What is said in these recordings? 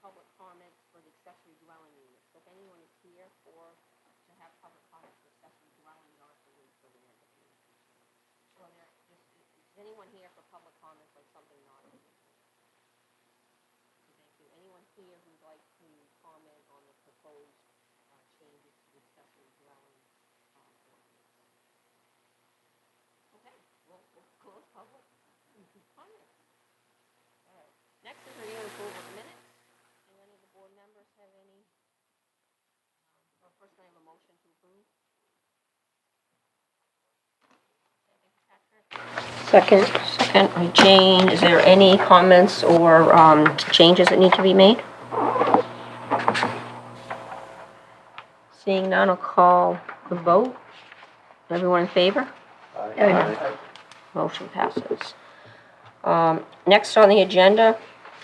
public comments for the accessory dwelling units. So if anyone is here to have public comments for accessory dwelling, you don't have to wait till the end of the meeting. So is anyone here for public comments like something not in the meeting? Thank you. Anyone here who'd like to comment on the proposed changes to the accessory dwelling ordinance? Okay, we'll close public comment. All right. Next is review and approval of the minutes. Do any of the board members have any? Well, first, I have a motion to approve. Second. Second by Jane. Is there any comments or changes that need to be made? Seeing none, I'll call the vote. Everyone in favor? Aye. Motion passes. Next on the agenda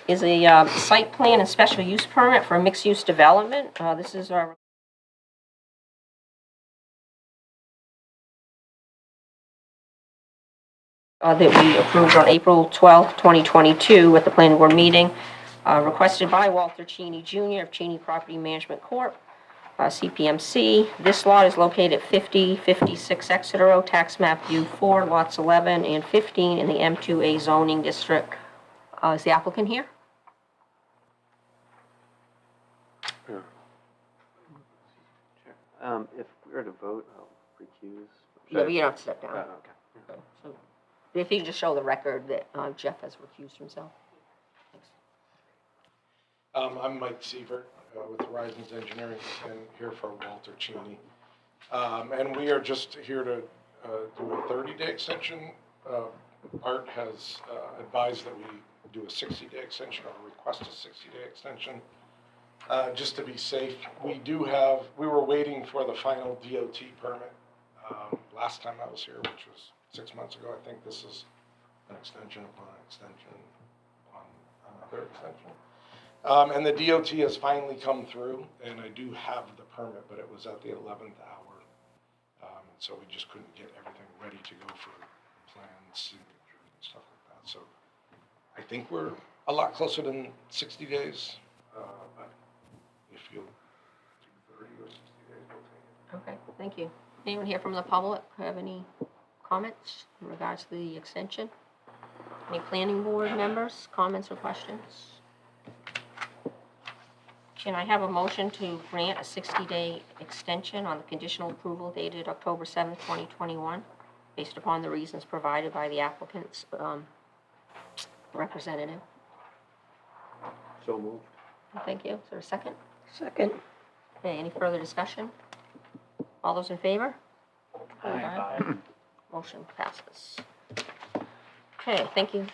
is a site plan and special use permit for a mixed-use development. This is our that we approved on April 12th, 2022 at the planning board meeting, requested by Walter Cheney Jr. of Cheney Property Management Corp., CPMC. This lot is located at 5056 Exeter Road, tax map U4, lots 11 and 15 in the M2A zoning district. Is the applicant here? Yeah. If we were to vote, I'll recuse. Yeah, but you don't have to step down. Okay. So if you just show the record that Jeff has recused himself. Thanks. I'm Mike Sievert with Horizons Engineering and here for Walter Cheney. And we are just here to do a 30-day extension. Art has advised that we do a 60-day extension or request a 60-day extension. Just to be safe, we were waiting for the final DOT permit last time I was here, which was 6 months ago. I think this is an extension upon an extension upon another extension. And the DOT has finally come through, and I do have the permit, but it was at the 11th hour. So we just couldn't get everything ready to go for plans, signatures, and stuff like that. So I think we're a lot closer than 60 days. But if you'll do 30 or 60 days, we'll take it. Okay, thank you. Anyone here from the public have any comments in regards to the extension? Any planning board members, comments or questions? Can I have a motion to grant a 60-day extension on the conditional approval dated October 7th, 2021, based upon the reasons provided by the applicant's representative? So moved. Thank you. Is there a second? Second. Okay, any further discussion? All those in favor? Aye. Motion passes. Okay, thank you.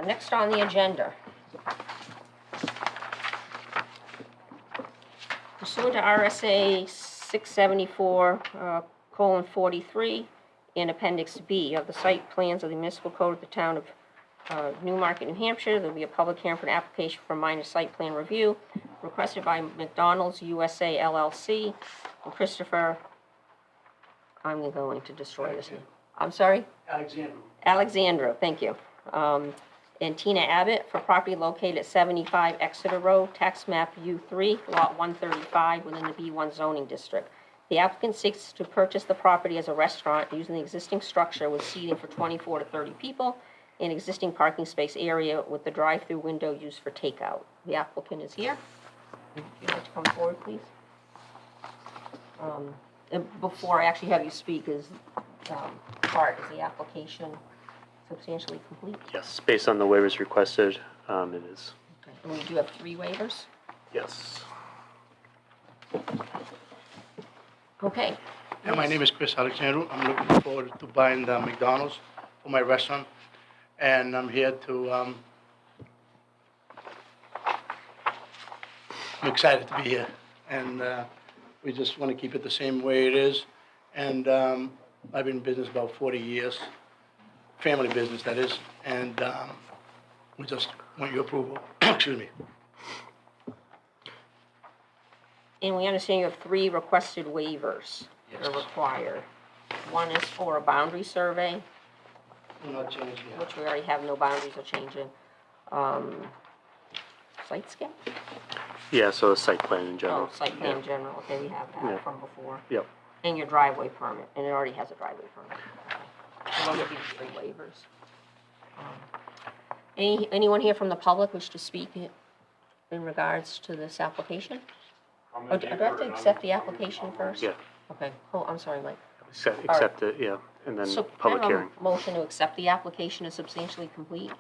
Next on the agenda. Pursuant to RSA 674:43 in Appendix B of the site plans of the municipal code of the town of Newmarket, New Hampshire, there will be a public hearing for an application for minor site plan review requested by McDonald's USA LLC and Christopher. I'm going to destroy this. I'm sorry? Alexandra, thank you. And Tina Abbott for property located at 75 Exeter Road, tax map U3, lot 135, within the B1 zoning district. The applicant seeks to purchase the property as a restaurant using the existing structure with seating for 24 to 30 people, an existing parking space area with the drive-through window used for takeout. The applicant is here. If you'd like to come forward, please. And before I actually have you speak, is the application substantially complete? Yes, based on the waivers requested, it is. Okay. And we do have 3 waivers. Yes. Okay. Yeah, my name is Chris Alexandru. I'm looking forward to buying the McDonald's for my restaurant, and I'm here to. I'm excited to be here, and we just want to keep it the same way it is. And I've been in business about 40 years, family business that is, and we just want your approval. Excuse me. And we understand you have 3 requested waivers that are required. One is for a boundary survey, We're not changing it. which we already have no boundaries are changing. site sketch? Yeah, so a site plan in general. Oh, site plan in general, okay, we have Yeah. that from before. Yep. And your driveway permit, and it already has a driveway permit. Okay. So those would be the 3 waivers. Anyone here from the public wish to speak in regards to this application? Or do I have to accept the application first? Yeah, Okay, oh, I'm sorry, Mike. accept it, yeah, and then So public can I have hearing. a motion to accept the application as substantially complete?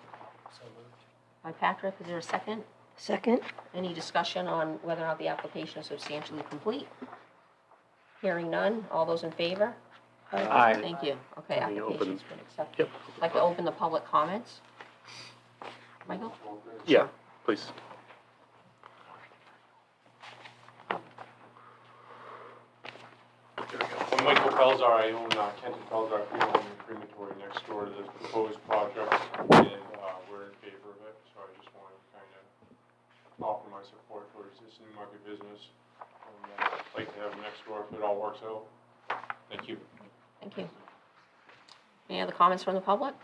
By Patrick, is there a second? Second? Any discussion on whether or not the application is substantially complete? Hearing none, all those in favor? Aye. Thank you. Okay, Can we open- application's been accepted. Yep. I'd like to open the public comments. Michael? Yeah, please. I'm Michael Pelzar, I own Kenton Pelzar Funeral and Crematory next door to this proposed project, and we're in favor of it, so I just wanted to kind of offer my support towards this Newmarket business. And I'd like to have them next door if it all works out. Thank you. Thank you. Any other comments from the public?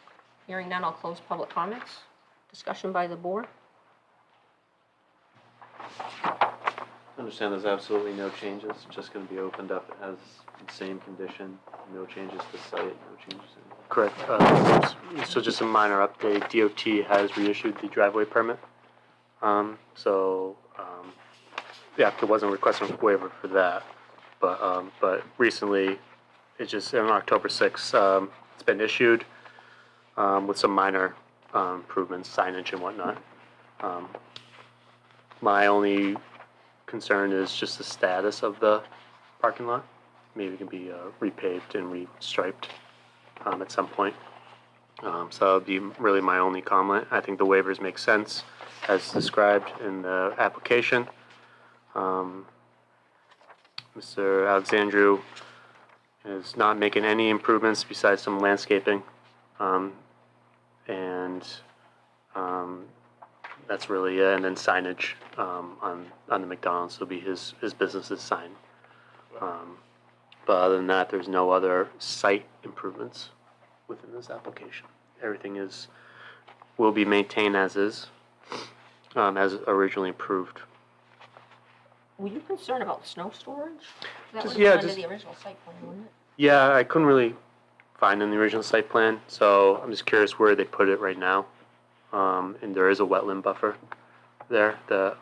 Hearing none, I'll close public comments. Discussion by the board. Understand there's absolutely no changes, just gonna be opened up as the same condition, no changes to site, no changes in. Correct. So just a minor update, DOT has reissued the driveway permit. Yeah, there wasn't a request for waiver for that, but recently, it's just on October 6th, it's been issued with some minor improvements, signage and whatnot. My only concern is just the status of the parking lot. Maybe it can be repaved and restriped at some point. So that would be really my only comment. I think the waivers make sense as described in the application. Mr. Alexandru is not making any improvements besides some landscaping. That's really it. And then signage on the McDonald's will be his business's sign. But other than that, there's no other site improvements within this application. Everything will be maintained as is, as originally approved. Were you concerned about snow storage? That Just- would yeah, have been just- under the original site plan, wouldn't it? Yeah, I couldn't really find in the original site plan, so I'm just curious where they put it right now. And there is a wetland buffer there that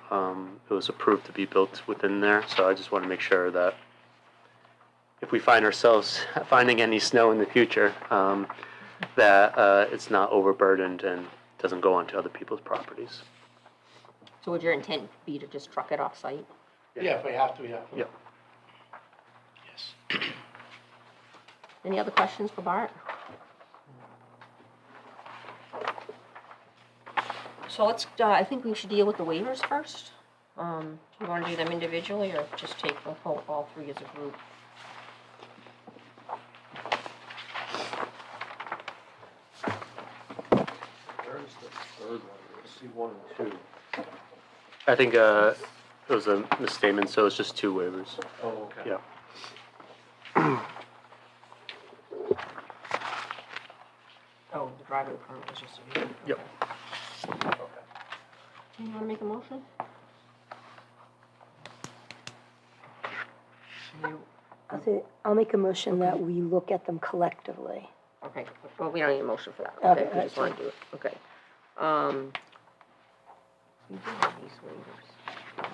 it was approved to be built within there, so I just want to make sure that if we find ourselves finding any snow in the future, that it's not overburdened and doesn't go onto other people's properties. So would your intent be to just truck it off-site? Yeah, if we have to, yeah. Yep. Yes. Any other questions for Bart? So let's, I think we should deal with the waivers first. Do you want to do them individually or just take the whole, all 3 as a group? Where's the third one? C1 and 2. I think it was a misstatement, so it's just 2 waivers. Oh, okay. Yeah. Oh, the driveway permit was just a review. Yep. Okay. Do you want to make a motion? I'll make a motion that we look at them collectively. Okay, well, we don't need a motion for that, Okay, okay, we just that's want to do it, okay. We do have these waivers.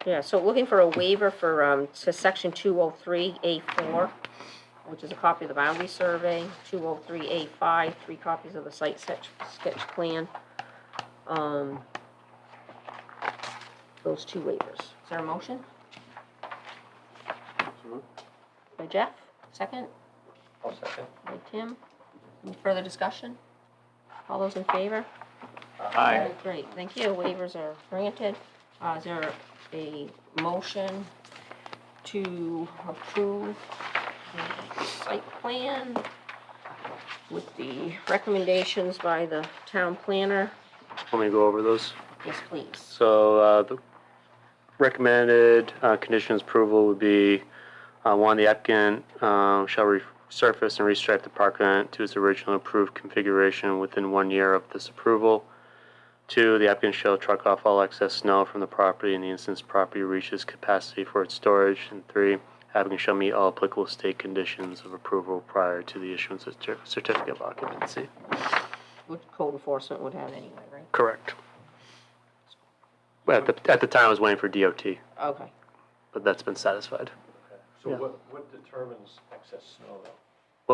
Yeah, so looking for a waiver for, to section 203A4, which is a copy of the boundary survey, 203A5, 3 copies of the site sketch plan. Those 2 waivers. Is there a motion? By Jeff, second? I'll second. By Tim. Any further discussion? All those in favor? Aye. Great, thank you. Waivers are granted. Is there a motion to approve the site plan with the recommendations by the town planner? Want me to go over those? Yes, please. So the recommended conditions approval would be, 1, the applicant shall surface and restripe the parking lot to its original approved configuration within 1 year of this approval. 2, the applicant shall truck off all excess snow from the property in the instance property reaches capacity for its storage. And 3, applicant shall meet all applicable state conditions of approval prior to the issuance of certificate of occupancy. Which code enforcement would have anyway, right? Correct. Well, at the time, I was waiting for DOT, Okay. but that's been satisfied. So Yeah. what determines excess snow though?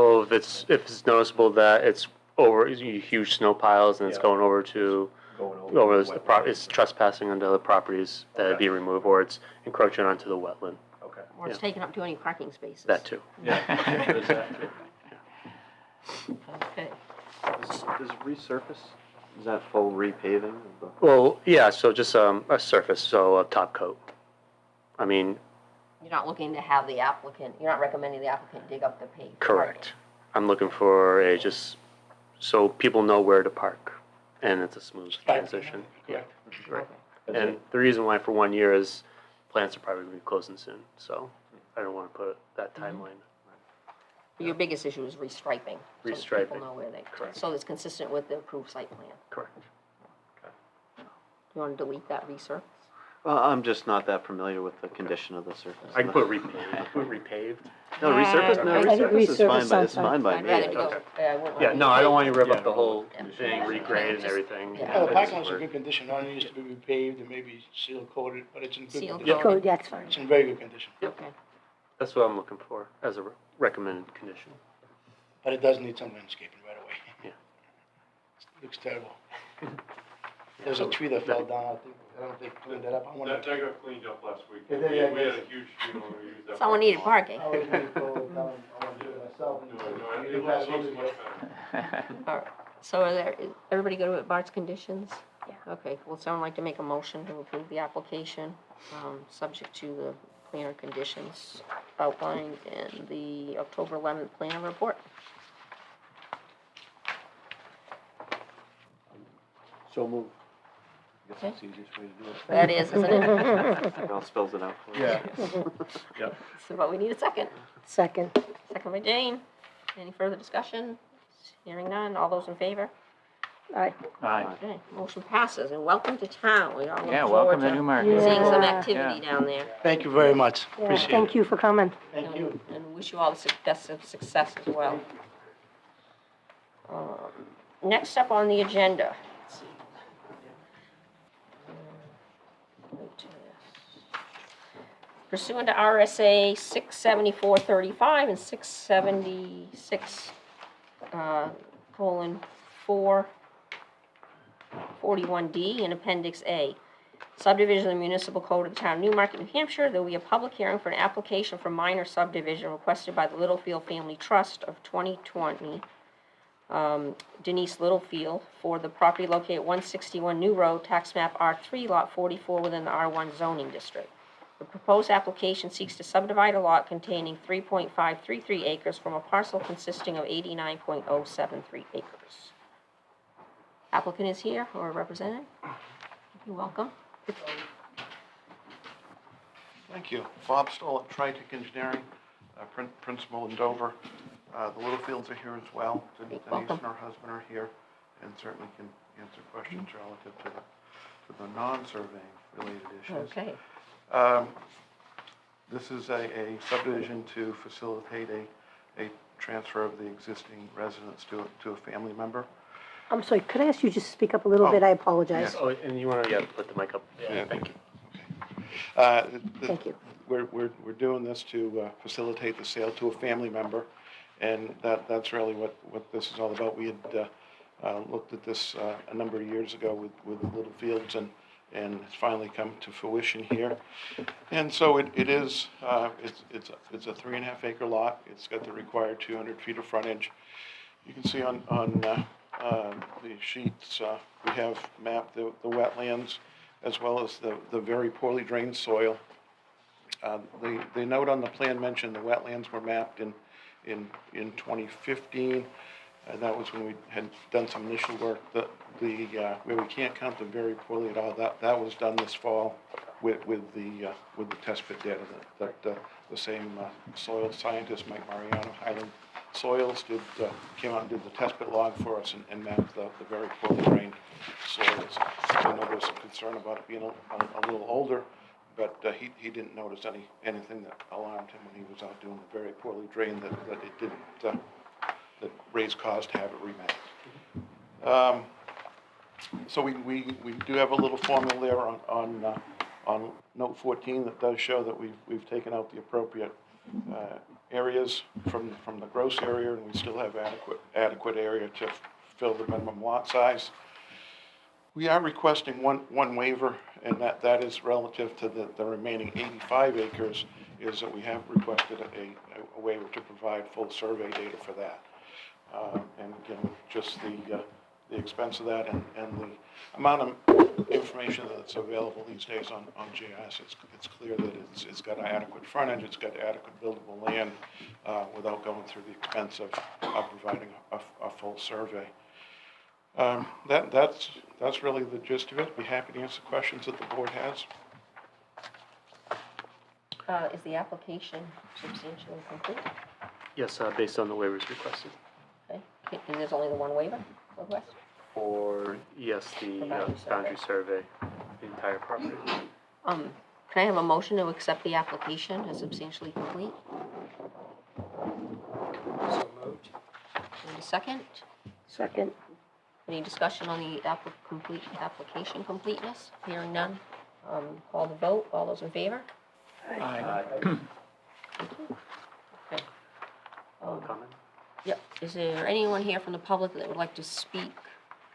Well, if it's noticeable that it's over huge snow piles and it's Yeah. going over to Going over the the wetlands? it's trespassing onto other properties that Okay. be removed, or it's encroaching onto the wetland. Okay. Or it's taking up too many parking spaces. That too. Yeah, there's that too. Okay. Does resurface, is that full repaving of the? Well, yeah. So just a surface, so a top coat. I mean, You're not looking to have the applicant, you're not recommending the applicant dig up the paved correct. I'm looking for a just so people know where to park, and it's a smooth transition. Yeah. parking. Right. And the reason why for 1 year is plants are probably going to be closing soon, so I don't want to put that timeline. Your biggest issue is restriping. So that Restriping. people know where they, Correct. so it's consistent with the approved site plan. Correct. You want to delete that resurface? Well, I'm just not that familiar with the condition of the surface. I can put repaved. Put repaved. No, resurface, no, I think resurface is fine, resurface but it's sounds fine by I'd me. rather go, Okay. I wouldn't Yeah, want no, I don't want you to rip Yeah. up the whole Yeah. thing, regrade and everything. Yeah. Well, the I parking just lot's in work- good condition, it only needs to be repaved and maybe seal coated, but it's in good Seal condition. coated. Code, that's fine. It's in very good condition, Okay. That's what I'm looking for as a recommended condition. but it does need some landscaping right away. Yeah. It looks terrible. There's a tree that fell down, I think, I don't know if they cleaned that up, I wanna. That got cleaned up last week. Yeah, We yeah, we had yeah. a huge funeral, we used that. Someone needed parking. I was gonna go down, I wanna do it myself. and- No, and it you looks guys wanted much to- better. All right. So are there, is everybody good with Bart's conditions? Yeah. Okay, will someone like to make a motion to approve the application, subject to the planner conditions outlined in the October 11th planner report? So move. I guess that's the easiest way to do it. That is, isn't it? It all spells it out for you. Yeah. So, but we need a second. Second. Second by Jane. Any further discussion? Hearing none. All those in favor? Aye. Aye. Okay, motion passes, and welcome to town. We all look Yeah, forward welcome to Newmarket. seeing some Yeah. activity down there. Thank you very much, Yeah, appreciate it. thank you for coming. Thank you. And wish you all the best of success as well. Next up on the agenda. Let's see. Pursuant to RSA 674:35 and 676, colon, 441D in Appendix A, subdivision of the municipal code of the town of Newmarket, New Hampshire, there will be a public hearing for an application for minor subdivision requested by the Littlefield Family Trust of 2020, Denise Littlefield, for the property located at 161 New Road, tax map R3, lot 44, within the R1 zoning district. The proposed application seeks to subdivide a lot containing 3.533 acres from a parcel consisting of 89.073 acres. Applicant is here, or represented. You're welcome. Thank you. Bob Stoll at Tritic Engineering, principal in Dover. The Littlefields are here as well. Denise Welcome. and her husband are here, and certainly can answer questions relative to the non-surveying related issues. Okay. This is a subdivision to facilitate a transfer of the existing residence to a family member. I'm sorry, could I ask you just to speak up a little bit? I apologize. Oh, and you want to put the mic up? Yeah. Thank you. Thank you. We're doing this to facilitate the sale to a family member, and that's really what this is all about. We had looked at this a number of years ago with the Littlefields, and it's finally come to fruition here. And so it's a 3.5 acre lot. It's got the required 200 feet of frontage. You can see on the sheets, we have mapped the wetlands as well as the very poorly drained soil. The note on the plan mentioned the wetlands were mapped in 2015. That was when we had done some initial work. Where we can't count the very poorly at all, that was done this fall with the test pit data that the same soil scientist, Mike Mariano, Soils came out and did the test pit log for us and mapped the very poorly drained soils. I know there's some concern about it being a little older, but he didn't notice anything that alarmed him when he was out doing the very poorly drained that it didn't, that raised cause to have it remapped. So we do have a little formula there on note 14 that does show that we've taken out the appropriate areas from the gross area, and we still have adequate area to fill the minimum lot size. We are requesting one waiver, and that is relative to the remaining 85 acres, is that we have requested a waiver to provide full survey data for that. And again, just the expense of that and the amount of information that's available these days on GIS, it's clear that it's got adequate frontage, it's got adequate buildable land without going through the expense of providing a full survey. That's really the gist of it. Be happy to answer questions that the board has. Is the application substantially complete? Yes, based on the waivers requested. Okay, and there's only the one waiver request? Or, yes, the boundary survey, the entire property. Can I have a motion to accept the application as substantially complete? So moved. And a second? Second. Any discussion on the application completeness? Hearing none. Call the vote. All those in favor? Aye. Okay. Comment? Yep. Is there anyone here from the public that would like to speak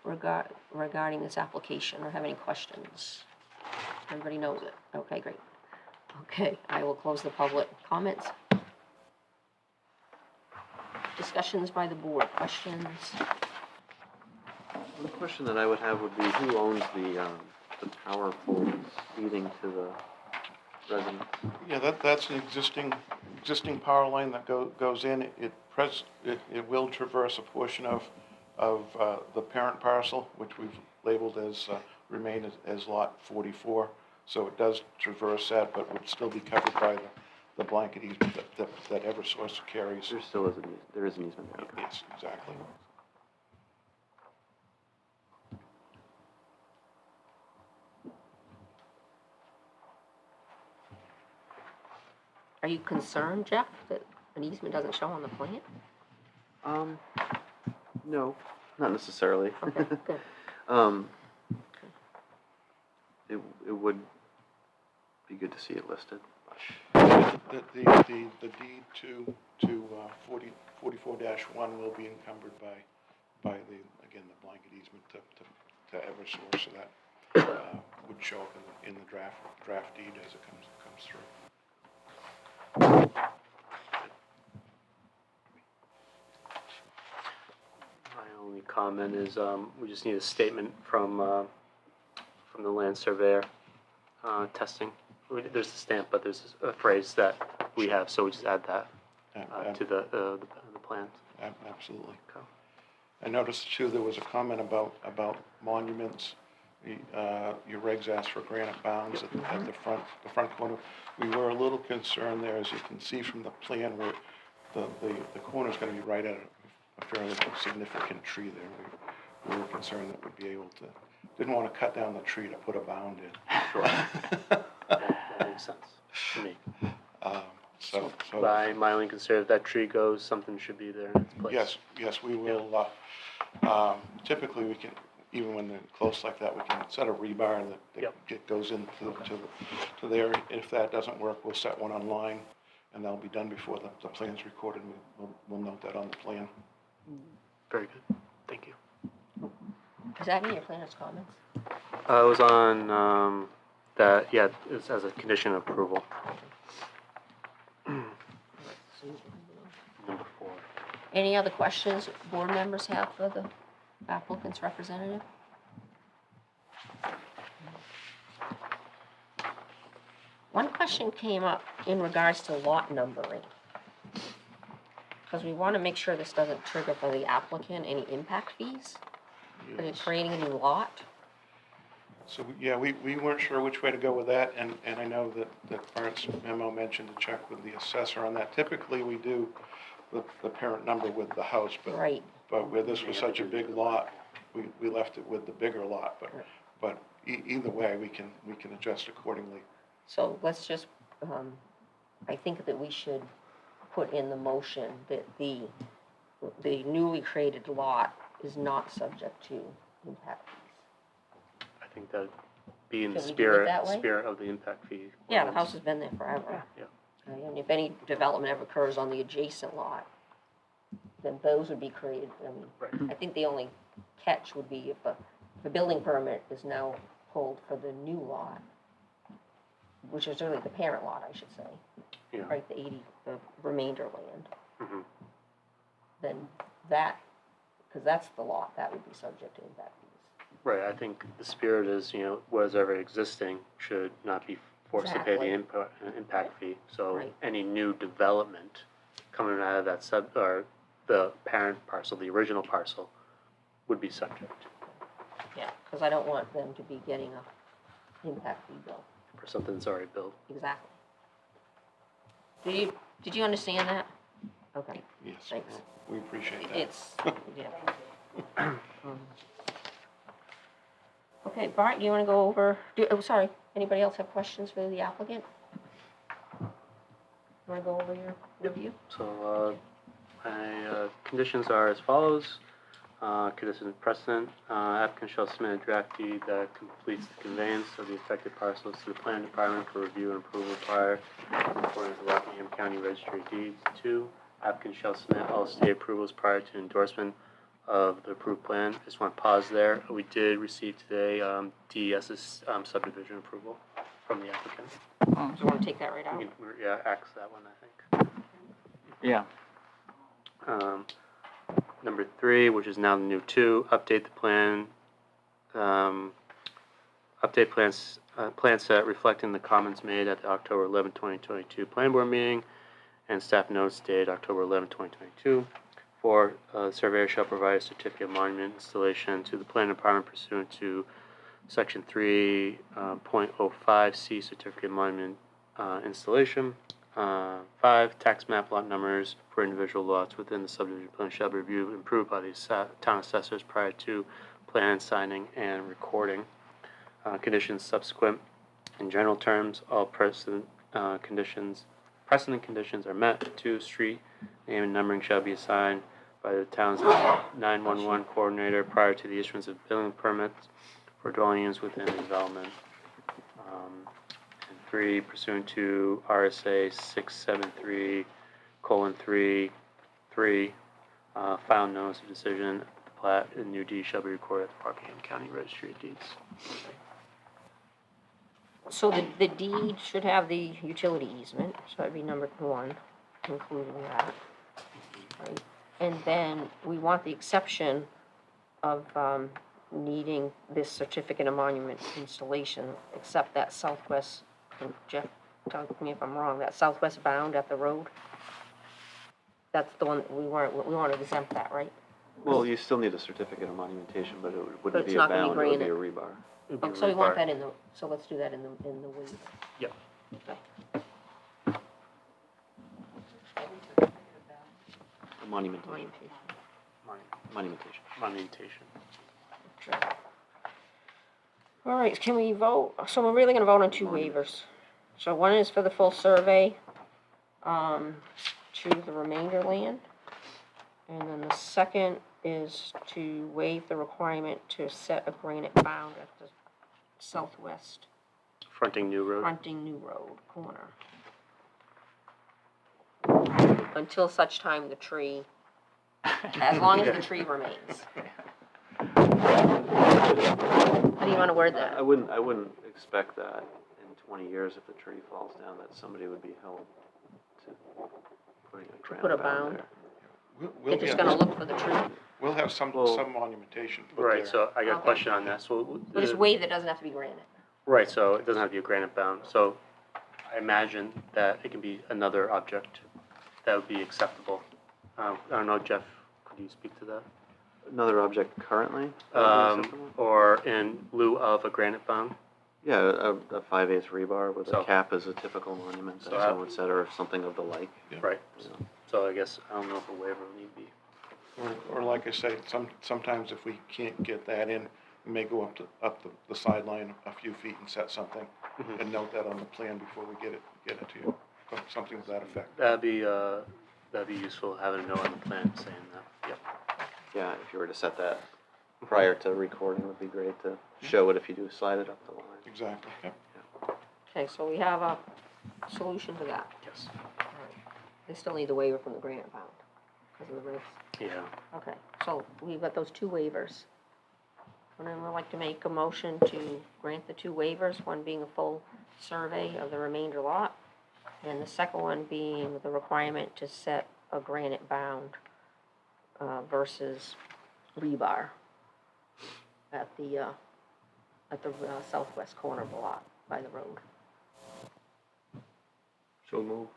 regarding this application or have any questions? Everybody knows it. Okay, great. Okay, I will close the public comments. Discussions by the board. Questions? One question that I would have would be who owns the power poles leading to the residence? Yeah, that's an existing power line that goes in. It will traverse a portion of the parent parcel, which we've labeled as remain as lot 44. So it does traverse that, but would still be covered by the blanket easement that Eversource carries. There is an easement there. Okay. Yes, exactly. Are you concerned, Jeff, that an easement doesn't show on the plan? No, not necessarily. Okay, good. It would be good to see it listed. The deed to 44-1 will be encumbered by the blanket easement to Eversource, so that would show up in the draft deed as it comes through. My only comment is, we just need a statement from the land surveyor, testing. There's a stamp, but there's a phrase that we have, so we just add that to the plans. Absolutely. Okay. I noticed too, there was a comment about monuments. Your regs asked for granite bounds at the front corner. We were a little concerned there, as you can see from the plan, where the corner's gonna be right at a fairly significant tree there. We were concerned that we'd be able to, didn't wanna cut down the tree to put a bound in. Sure. That makes sense to me. So My only concern, if that tree goes, something should be there in its place. yes, we will, typically we can, even when they're close like that, we can set a rebar that goes into to there. If that doesn't work, we'll set one online, and that'll be done before the plan's recorded. We'll note that on the plan. Very good. Thank you. Is that in your planner's comments? It was on it's as a condition of approval. Number 4. Any other questions board members have for the applicant's representative? One question came up in regards to lot numbering. Because we want to make sure this doesn't trigger for the applicant any impact fees. Because you're creating a new lot. So, yeah, we weren't sure which way to go with that, and I know that Bart's memo mentioned to check with the assessor on that. Typically, we do the parent number with the house, Right, but where this was such a big lot, we left it with the bigger lot, but either way, we can adjust accordingly. so let's just, I think that we should put in the motion that the newly created lot is not subject to impact fees. I think that'd be in the Can we do it spirit, that way? spirit of the impact fee. Yeah, the ordinance. house has been there forever. Yeah. And if any development ever occurs on the adjacent lot, then those would be created. I mean, Right. I think the only catch would be if a building permit is now pulled for the new lot, which is really the parent lot, I should say, Yeah. right, the remainder land, Mhm. then that, because that's the lot, that would be subject to impact fees. Right, I think the spirit is, whatever existing should not be forced to pay the impact fee. So Right. any new development coming out of that or the parent parcel, the original parcel, would be subject Yeah, because I don't want them to be getting a impact fee bill. for something that's already built. Exactly. Did you understand that? Okay, Yes, Thanks. well, we appreciate that. it's, yeah. Okay, Bart, do you want to go over, sorry, anybody else have questions for the applicant? You want to go over your review? So, my conditions are as follows. Condition precedent, applicant shall submit a draft deed that completes the conveyance of the affected parcels to the planning department for review and approval prior, according to Rockingham County Registry of Deeds. 2, applicant shall submit all state approvals prior to endorsement of the approved plan. Just want to pause there. We did receive today DES's subdivision approval from the applicant. So you want to take that right out? We can, axe that one, I think. Yeah. Number 3, which is now the new 2, update the plan, update plan set reflecting the comments made at the October 11, 2022 planning board meeting and staff notes dated October 11, 2022. 4, surveyor shall provide a certificate of monument installation to the planning department pursuant to section 3.05C certificate of monument installation. 5, tax map lot numbers for individual lots within the subdivision plan shall be reviewed and approved by the town assessors prior to plan signing and recording. Conditions subsequent. In general terms, all precedent conditions are met. 2, street name and numbering shall be assigned by the town's 911 coordinator prior to the issuance of building permits for dwelling units within the development. 3, pursuant to RSA 673:3, file notice of decision, the plat and new deed shall be recorded at the Rockingham County Registry of Deeds. So the deed should have the utility easement, so that'd be number 1, including that. Right? And then we want the exception of needing this certificate of monument installation, except that southwest, and Jeff, tell me if I'm wrong, that southwest bound at the road? That's the one that we want to exempt that, right? Well, you still need a certificate of monumentation, but it But wouldn't it's be a not gonna be bound, it would be a granite. rebar. It'd be Oh, so we want required. that so let's do that in the waiver. Yep. Okay. Monumentation. Monumentation. Monumentation. Sure. All right, can we vote? So we're really gonna vote on 2 waivers. So one is for the full survey, to the remainder land. And then the second is to waive the requirement to set a granite bound at the southwest Fronting New Road. fronting New Road corner. Until such time the tree, as long as the tree remains. How do you wanna word that? I wouldn't expect that in 20 years if the tree falls down, that somebody would be held to putting a put a granite bound. bound there. They're just gonna look for the tree? We'll have some Well, monumentation put Right, there. so I got a Okay. question on that. So, But it's waive that doesn't have to be granite. right, so it doesn't have to be a granite bound. So I imagine that it can be another object that would be acceptable. I don't know, Jeff, could you speak to that? Another object currently? that would be acceptable? Or in lieu of a granite bound? Yeah, a 5/8 rebar with So- a cap is a typical monument that So- someone said, or something of the like. Right. you know. So I guess, I don't know if a waiver will need to be. Or like I say, sometimes if we can't get that in, we may go up the sideline a few feet and set something, and note that on the plan before we get it to you, something to that effect. That'd be useful, having a note on the plan saying that, yep. Yeah, if you were to set that prior to recording, would be great to show it if you do slide it up the line. Exactly, yep. Okay, so we have a solution to that. Yes. All right. They still need the waiver from the granite bound because of the risks. Yeah. Okay, so we've got those 2 waivers. And then we'd like to make a motion to grant the 2 waivers, one being a full survey of the remainder lot, and the second one being the requirement to set a granite bound versus rebar at the southwest corner of the lot by the road. So moved.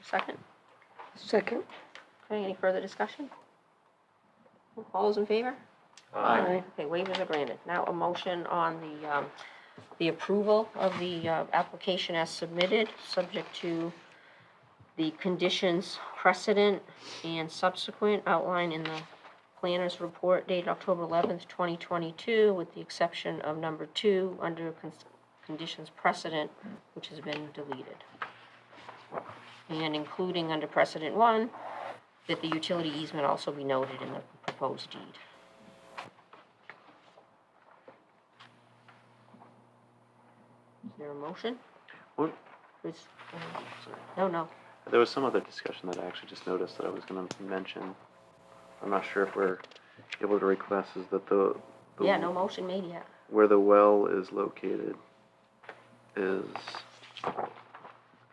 Second? Second? Okay, any further discussion? All those in favor? Aye. Okay, waivers are granted. Now a motion on the approval of the application as submitted, subject to the conditions precedent and subsequent outlined in the planner's report dated October 11th, 2022, with the exception of number 2 under conditions precedent, which has been deleted. And including under precedent 1, that the utility easement also be noted in the proposed deed. Is there a motion? What? Please, Sorry. no. There was some other discussion that I actually just noticed that I was gonna mention. I'm not sure if we're able to request is that the Yeah, no motion made yet. where the well is located is, I forget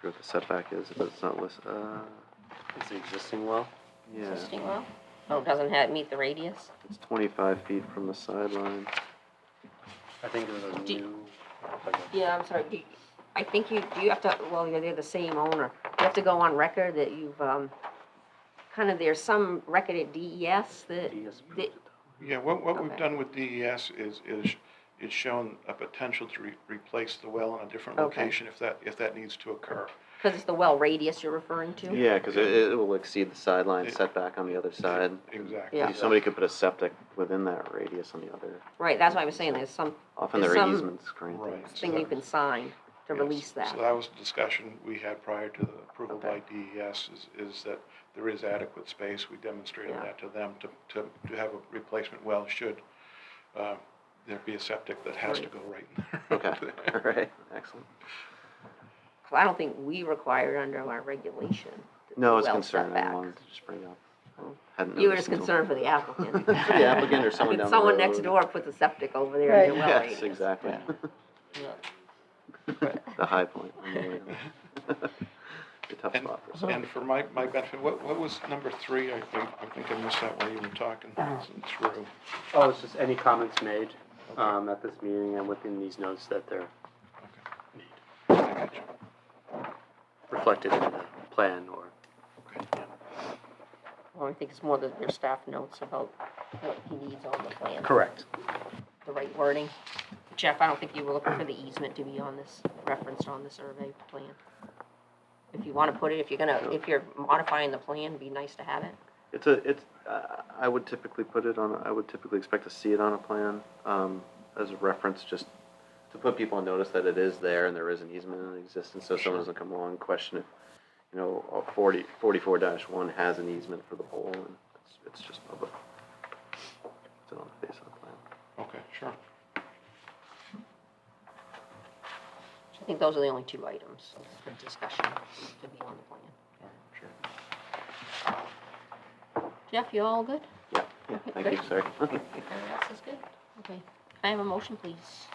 what the setback is, but it's not listed, It's the existing well? yeah, Existing well? Oh, doesn't have, meet the radius? it's 25 feet from the sideline. I think it was a Do- new. Yeah, I'm sorry, I think you have to, well, they're the same owner. You have to go on record that you've, there's some record at DES that, Yeah, what we've Okay. done with DES is shown a potential to replace the well in a different Okay. location if that needs to occur. because it's the well radius you're referring to? Yeah, because it will exceed the sideline setback on the other side. Exactly. Yeah. Somebody could put a septic within that radius on the other, Right, that's why I was saying there's often There's there are some- easements granted. Right. thing you can sign to Yes. release that. So that was the discussion we had prior to the approval by Okay. DES, is that there is adequate space. We demonstrated Yeah. that to them to have a replacement well should there be a septic that has to go right in there. Okay, all right, excellent. I don't think we require it under our regulation. No, it's well concern, I setback. wanted to just bring up. Hadn't You were noticed just until- concerned for the applicant. For the applicant or someone down the road. Someone next door puts a septic over there in their well Yes, radius. exactly. Yeah. The high point. on the way down. A tough And, spot for some. and for my benefit, what was number 3? I think I missed that while you were talking through. Oh, it's just any comments made, at this meeting and within these notes that they're I got you. reflected in the plan or. Okay, yeah. Well, I think it's more your staff notes about what he needs on the plan. Correct. The right wording. Jeff, I don't think you were looking for the easement to be on this, referenced on the survey plan. If you wanna put it, if you're modifying the plan, it'd be nice to have it. I would typically I would typically expect to see it on a plan, as a reference, just to put people on notice that it is there and there is an easement in existence, so someone doesn't come along and question if, 44-1 has an easement for the pole, and it's just public. It's on the face of the plan. Okay, sure. I think those are the only 2 items for discussion to be on the plan. Sure. Jeff, you all good? Yeah, thank you, sorry. Everyone else is good? Okay. Can I have a motion, please?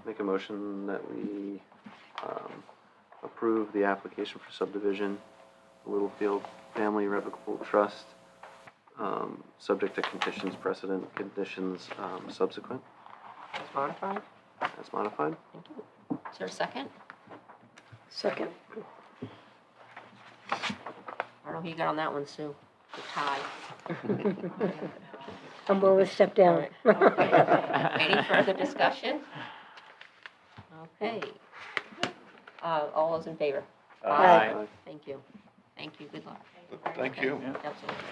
Make a motion that we approve the application for subdivision, Littlefield Family Irrevocable Trust, subject to conditions precedent, conditions subsequent, As modified? as modified. Thank you. Is there a second? Second. I don't know who you got on that one, Sue. The tie. I'm willing to step down. Okay. Any further discussion? Okay. All those in favor? Aye. Thank you. Thank you, good luck. Thank you. Absolutely.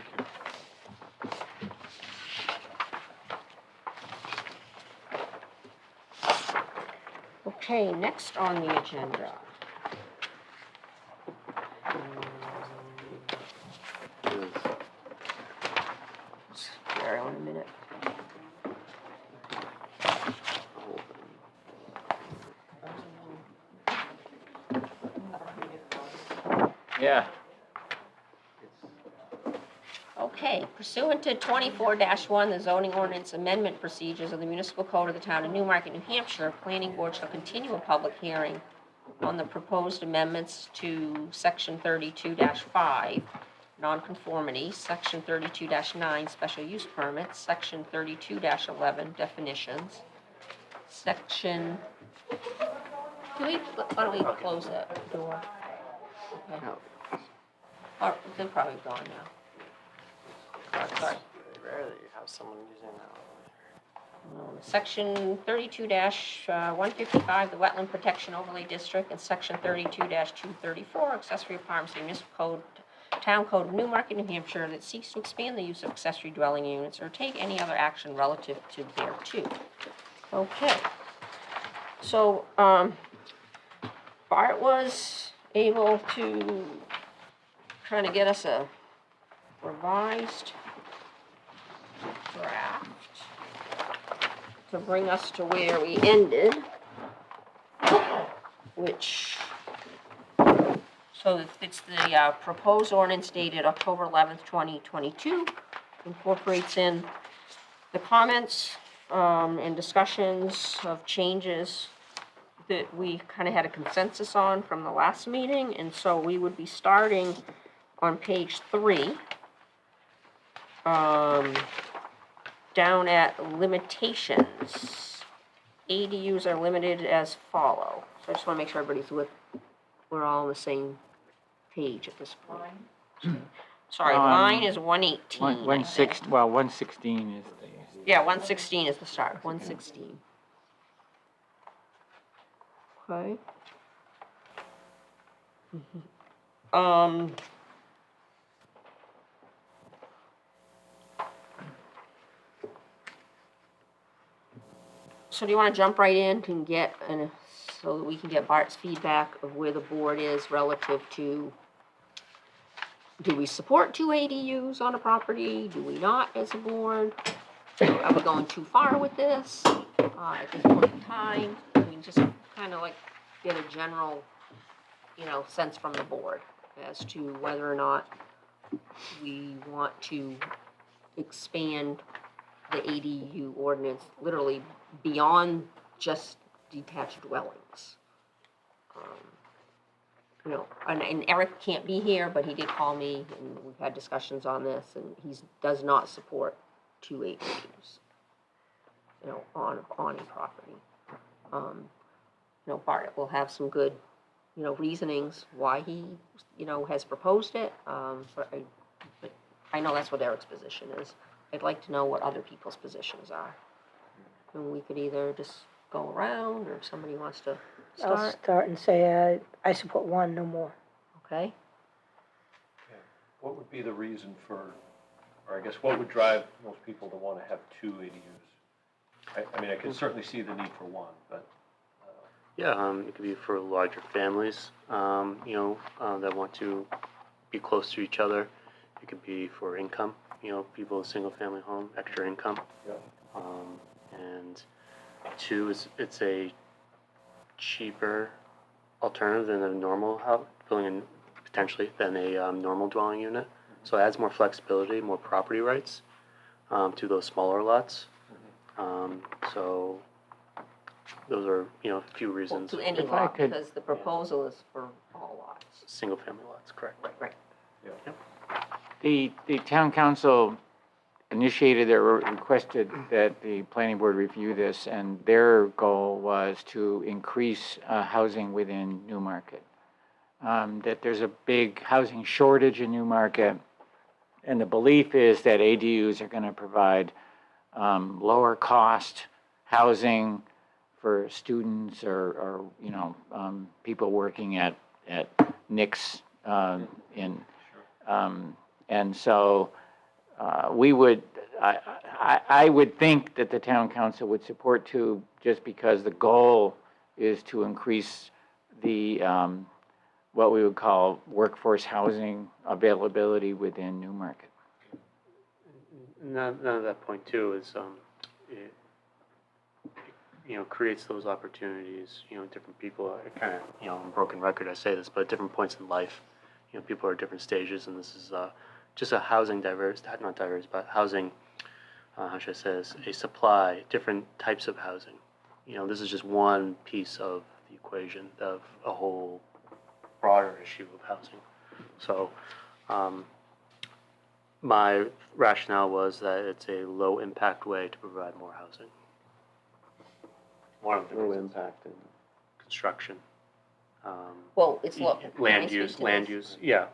Okay, next on the agenda. Gary, in a minute. Yeah. Okay, pursuant to 24-1, the zoning ordinance amendment procedures of the municipal code of the town of Newmarket, New Hampshire, planning board shall continue a public hearing on the proposed amendments to section 32-5, nonconformity, section 32-9, special use permits, section 32-11, definitions, section, why don't we close that door? Okay. Or, they're probably gone now. Sorry. Rarely you have someone using that. Section 32-155, the Wetland Protection Overlay District, and Section 32-234, accessory apartments, municipal code, town code of Newmarket, New Hampshire, that seeks to expand the use of accessory dwelling units or take any other action relative to thereto. Okay. So, Bart was able to kind of get us a revised draft to bring us to where we ended, which, so it's the proposed ordinance dated October 11th, 2022, incorporates in the comments and discussions of changes that we kind of had a consensus on from the last meeting, and so we would be starting on page 3. Down at limitations, ADUs are limited as follow. So I just want to make sure everybody's we're all on the same page at this point. Sorry, line is 118. 116, well, 116 is the. Yeah, 116 is the start, 116. Okay. So do you want to jump right in and get, so that we can get Bart's feedback of where the board is relative to, do we support 2 ADUs on a property? Do we not as a board? Are we going too far with this at this point in time? I mean, just kind of like get a general, sense from the board as to whether or not we want to expand the ADU ordinance literally beyond just detached dwellings. And Eric can't be here, but he did call me, and we've had discussions on this, and he does not support 2 ADUs, on a property. Bart will have some good, reasonings why he, has proposed it, but I know that's what Eric's position is. I'd like to know what other people's positions are. And we could either just go around, or if somebody wants to I'll start. start and say, I support 1, no more. Okay? What would be the reason for, or I guess what would drive most people to want to have 2 ADUs? I mean, I can certainly see the need for 1, but. Yeah, it could be for larger families, that want to be close to each other. It could be for income, people with single-family home, extra income. Yeah. And 2 it's a cheaper alternative than a normal house, potentially than a normal dwelling unit. So it adds more flexibility, more property rights to those smaller lots. So those are, a few reasons. To any If I lot, could- because the proposal is for all lots. Single-family lots, correct. Right. The town council initiated or requested that the planning board review this, and their goal was to increase housing within Newmarket. That there's a big housing shortage in Newmarket, and the belief is that ADUs are going to provide lower cost housing for students or people working at Nick's and so I would think that the town council would support two, just because the goal is to increase the what we would call workforce housing availability within Newmarket. None of that point too is, it, creates those opportunities, different people, kind of, on a broken record I say this, but at different points in life, people are at different stages, and this is just a housing not diverse, but housing, how should I say this, a supply, different types of housing. This is just one piece of the equation of a whole broader issue of housing. So, my rationale was that it's a low impact way to provide more housing. One of the Low reasons. impact and Construction. Well, it's low. Land use, yeah.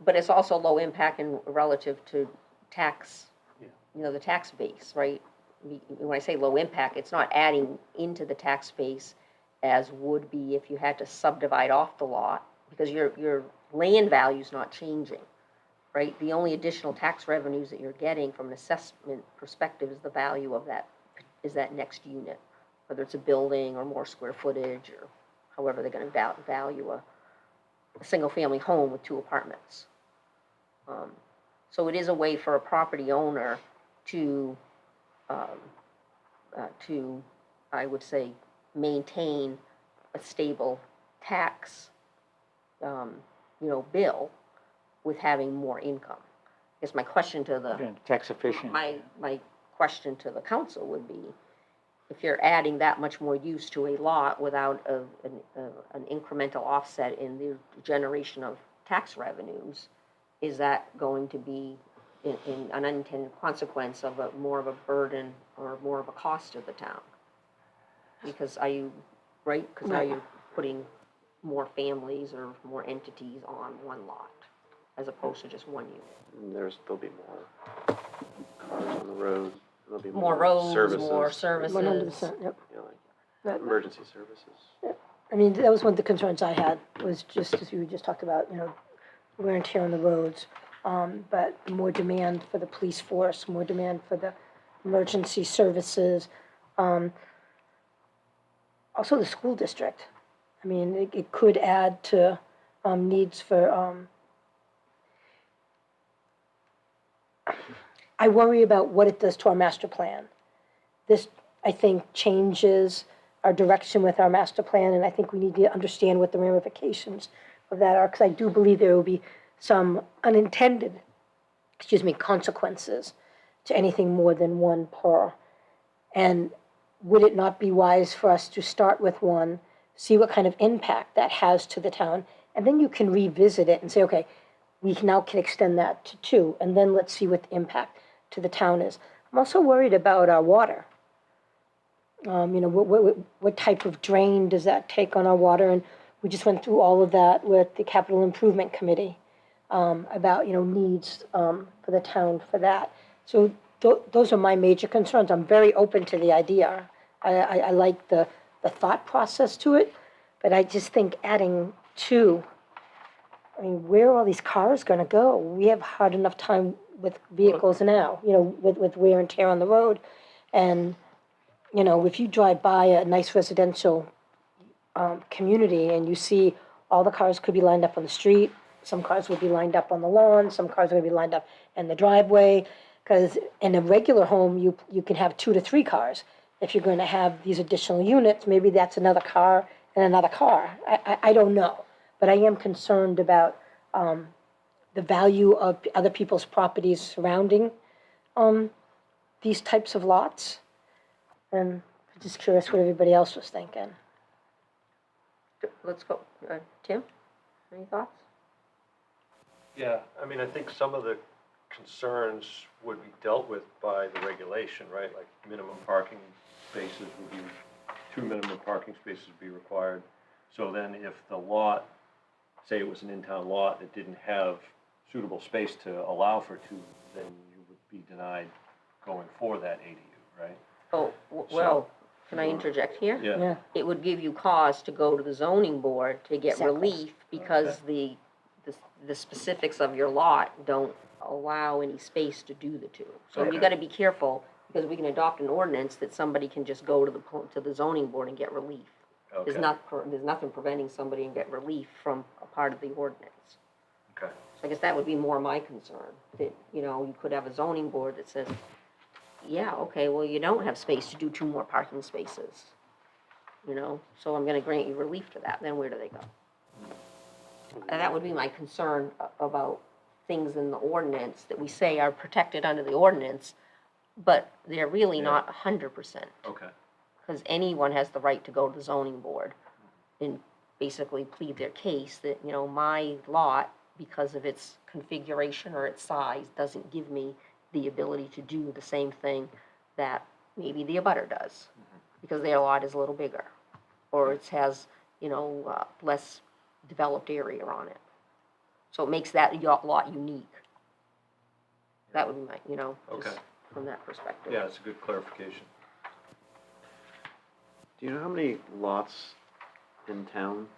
But it's also low impact in relative to tax, Yeah. the tax base, right? When I say low impact, it's not adding into the tax base as would be if you had to subdivide off the lot, because your land value's not changing, right? The only additional tax revenues that you're getting from an assessment perspective is the value of that next unit, whether it's a building or more square footage or however they're going to value a single-family home with 2 apartments. So it is a way for a property owner to, I would say, maintain a stable tax, bill with having more income. I guess my question to Tax efficient. my question to the council would be, if you're adding that much more use to a lot without an incremental offset in the generation of tax revenues, is that going to be in an unintended consequence of more of a burden or more of a cost to the town? Because now you're putting more families or more entities on one lot, as opposed to just one unit. and there'll be more cars on the road. There'll be More roads, services. more services. 100%, yep. That- Emergency services. I mean, that was one of the concerns I had, was just, as you just talked about, wear and tear on the roads, but more demand for the police force, more demand for the emergency services, also the school district. I mean, it could add to needs for, I worry about what it does to our master plan. This, I think, changes our direction with our master plan, and I think we need to understand what the ramifications of that are, because I do believe there will be some unintended, consequences to anything more than one per. And would it not be wise for us to start with one, see what kind of impact that has to the town, and then you can revisit it and say, okay, we now can extend that to 2, and then let's see what the impact to the town is. I'm also worried about our water. What type of drain does that take on our water? And we just went through all of that with the Capital Improvement Committee about, needs for the town for that. So those are my major concerns. I'm very open to the idea. I like the thought process to it, but I just think adding 2, where are all these cars going to go? We have hard enough time with vehicles now, with wear and tear on the road. And, if you drive by a nice residential community and you see all the cars could be lined up on the street, some cars would be lined up on the lawn, some cars are going to be lined up in the driveway, because in a regular home, you can have 2 to 3 cars. If you're going to have these additional units, maybe that's another car and another car. I don't know, but I am concerned about the value of other people's properties surrounding these types of lots. And I'm just curious what everybody else was thinking. Let's go. Tim, any thoughts? Yeah, I think some of the concerns would be dealt with by the regulation, right? Like minimum parking spaces would be, 2 minimum parking spaces would be required. So then if the lot, say it was an in-town lot that didn't have suitable space to allow for 2, then you would be denied going for that ADU, right? Oh, well, Can I interject here? Yeah. Yeah, It would give you cause to go to the zoning board to get Exactly. relief because the specifics of your lot don't allow any space to do the two. So you Okay. gotta be careful, because we can adopt an ordinance that somebody can just go to the zoning board and get relief. There's Okay. there's nothing preventing somebody and get relief from a part of the ordinance. Okay. So I guess that would be more my concern, that, you know, you could have a zoning board that says, yeah, okay, well, you don't have space to do 2 more parking spaces. You know, so I'm gonna grant you relief to that, then where do they go? And that would be my concern about things in the ordinance that we say are protected under the ordinance, but they're really not 100%. Okay. Because anyone has the right to go to the zoning board and basically plead their case that, you know, my lot, because of its configuration or its size, doesn't give me the ability to do the same thing that maybe the abutter does, because their lot is a little bigger, or it has, you know, less developed area on it. So it makes that lot unique. That would be my, you know, just Okay. from that perspective. Yeah, it's a good clarification. Do you know how many lots in town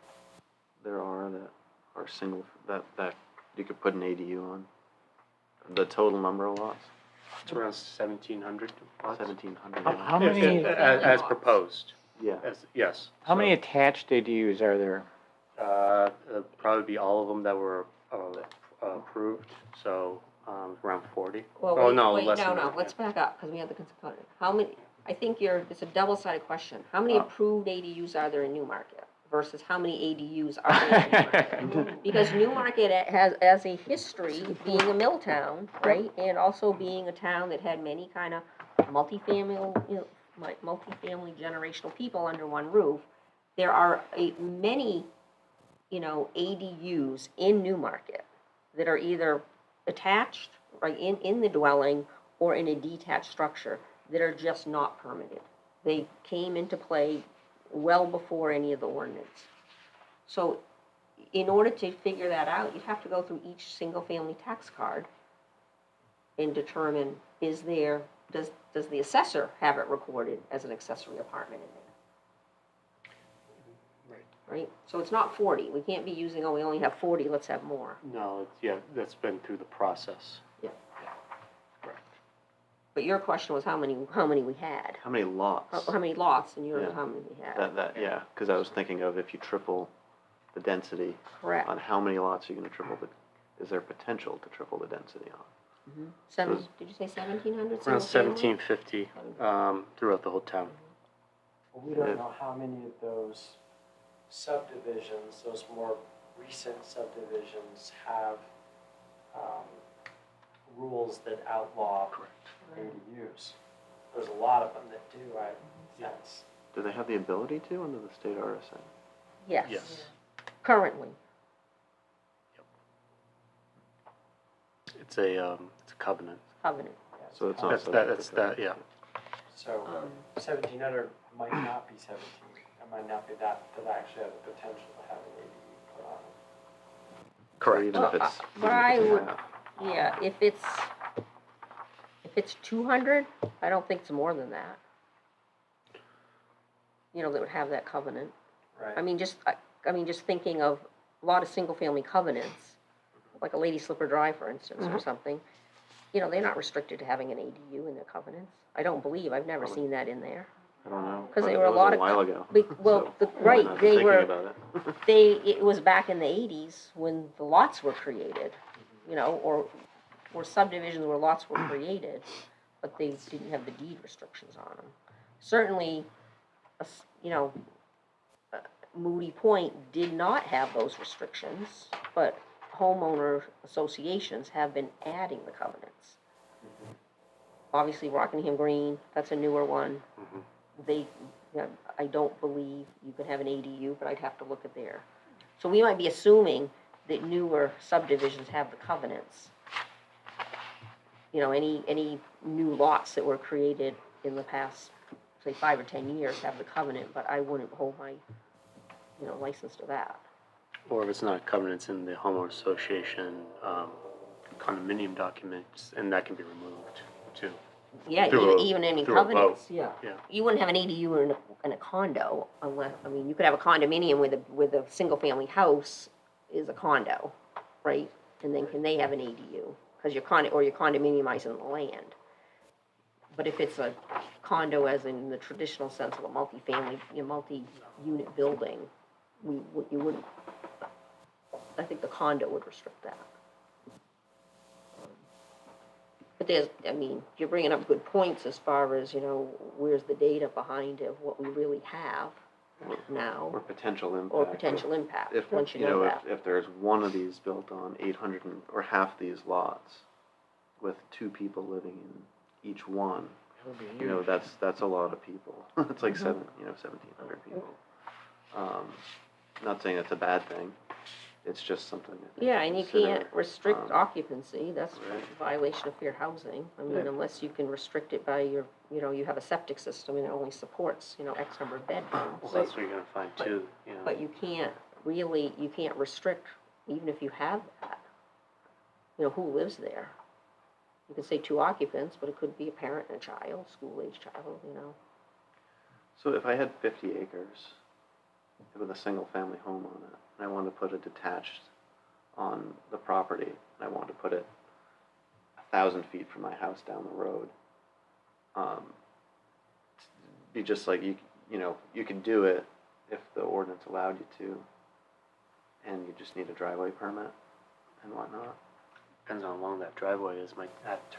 there are that are single, that you could put an ADU on? The total number of lots? It's around 1,700 lots. 1,700. How many, As proposed, Yeah. yes. how many attached ADUs are there? It'll probably be all of them that were approved, so around 40. Well, Oh, wait, no, wait, less no, than no, that, let's yeah. back up, because we have the component. How many, I think it's a double-sided question. How many approved ADUs are there in Newmarket versus how many ADUs are there in Newmarket? Because Newmarket has, as a history, being a mill town, right, and also being a town that had many kind of multifamily, you know, multifamily generational people under one roof, there are many, you know, ADUs in Newmarket that are either attached, right, in the dwelling, or in a detached structure that are just not permitted. They came into play well before any of the ordinance. So in order to figure that out, you'd have to go through each single-family tax card and determine, does the assessor have it recorded as an accessory apartment in there? Right? So it's not 40. We can't be using, oh, we only have 40, let's have more. No, that's been through the process. Yeah. Correct. But your question was how many we had. How many lots? How many lots, and yours Yeah. was how many we had. Yeah, because I was thinking of if you triple the density Correct. on how many lots you're gonna triple is there potential to triple the density on? Did you say 1,700? Around single family? 1,750 throughout the whole town. Well, we don't know how many of those subdivisions, those more recent subdivisions, have rules that outlaw ADUs. There's a lot of them that do, I sense. Do they have the ability to under the state RSA? Yes. Yes. Currently. It's a covenant. Covenant. So it's not That's subject to that, yeah. So 1,700 might not be 17. It might not be that actually have the potential to have an ADU put on it. Correct. Even if Well, it's. but I would, yeah, if it's 200, I don't think it's more than that. You know, that would have that covenant. Right. I mean, just thinking of a lot of single-family covenants, like a Lady Slipper Drive, for instance, or something, you know, they're not restricted to having an ADU in their covenants. I don't believe, I've never seen that in there. I don't know. 'Cause they but were it a was lot of while ago. Well, so right, I've been they thinking were, about it. it was back in the 80s when the lots were created, you know, or subdivisions where lots were created, but they didn't have the deed restrictions on them. Certainly, you know, Moody Point did not have those restrictions, but homeowner associations have been adding the covenants. Obviously, Rockingham Green, that's a newer one. I don't believe you can have an ADU, but I'd have to look at there. So we might be assuming that newer subdivisions have the covenants. You know, any new lots that were created in the past, say, 5 or 10 years have the covenant, but I wouldn't hold my, you know, license to that. Or if it's not covenants in the homeowner association condominium documents, and that can be removed too. Yeah, Through even any through a vote. covenants, yeah. Yeah. You wouldn't have an ADU in a condo unless, I mean, you could have a condominium with a single-family house is a condo, right? And then can they have an ADU? Because you're condominiumizing the land. But if it's a condo as in the traditional sense of a multifamily, multi-unit building, you wouldn't, I think the condo would restrict that. But I mean, you're bringing up good points as far as, where's the data behind of what we really have now, Or potential impact. or potential impact, If, once you know that. if there's one of these built on 800 or half these lots with 2 people living in each one, that's a lot of people. It's like 1,700 people. Not saying it's a bad thing. It's just something. I think Yeah, to and you consider. can't restrict occupancy, that's Right. a violation of fair housing. I mean, Yeah. unless you can restrict it by you have a septic system and it only supports, X number of bedrooms. Well, that's what you're gonna find too, But you can't restrict, even if you have that, who lives there. You could say 2 occupants, but it could be a parent and a child, school-age child, So if I had 50 acres with a single-family home on it, and I wanted to put a detached on the property, and I wanted to put it 1,000 feet from my house down the road, be just like you could do it if the ordinance allowed you to, and you just need a driveway permit and whatnot. Depends on how long that driveway is,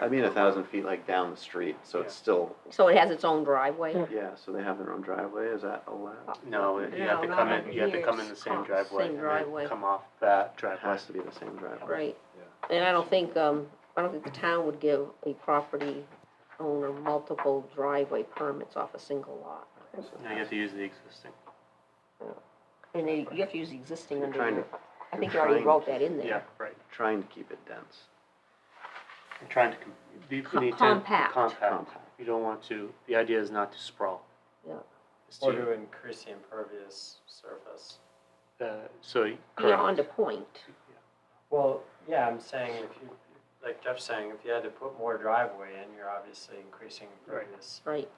I mean 1,000 feet like down the street, so it's still, So it has its own driveway? yeah, so they have their own driveway, is that allowed? No, you have to No, come not in, you have to come in here. the same Oh, driveway. same and then driveway. come off that It driveway. has to be the same driveway. Right. And I don't think the town would give a property owner multiple driveway permits off a single lot. Now you have to use the existing. And you have to use the existing You're under trying your, to- I think you you're already trying wrote to- that in there. Yeah, right. Trying to keep it dense. You're trying to, you need to. Compact. Compact. You don't want to, the idea is not to sprawl. Yeah. It's Or to, to increase the impervious surface. so, Beyond a correct. point. Well, yeah, I'm saying if you, like Jeff's saying, if you had to put more driveway in, you're obviously increasing impervious Right.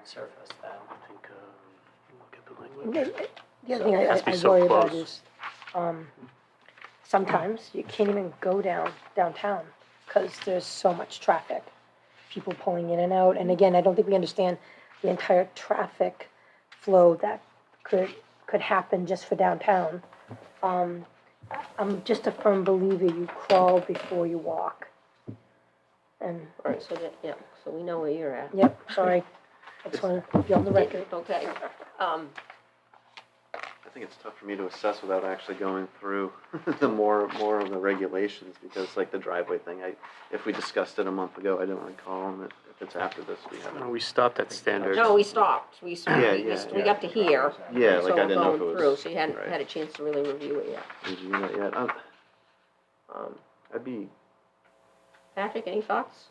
surface then. I think, look at the language. The other thing It has to be I so worry about close. is, sometimes you can't even go downtown, because there's so much traffic, people pulling in and out, and again, I don't think we understand the entire traffic flow that could happen just for downtown. I'm just a firm believer you crawl before you walk. And, Right, so we know where you're at. yep, sorry, I just wanna be on the record. Okay. I think it's tough for me to assess without actually going through the more of the regulations, because like the driveway thing, if we discussed it a month ago, I don't recall, and if it's after this, we haven't. We stopped at standards. No, we stopped. We Yeah. got to here. Yeah, So like I we're didn't know if it going was. through, so you hadn't right. had a chance to really review it yet. Review that yet. I'd be, Patrick, any thoughts?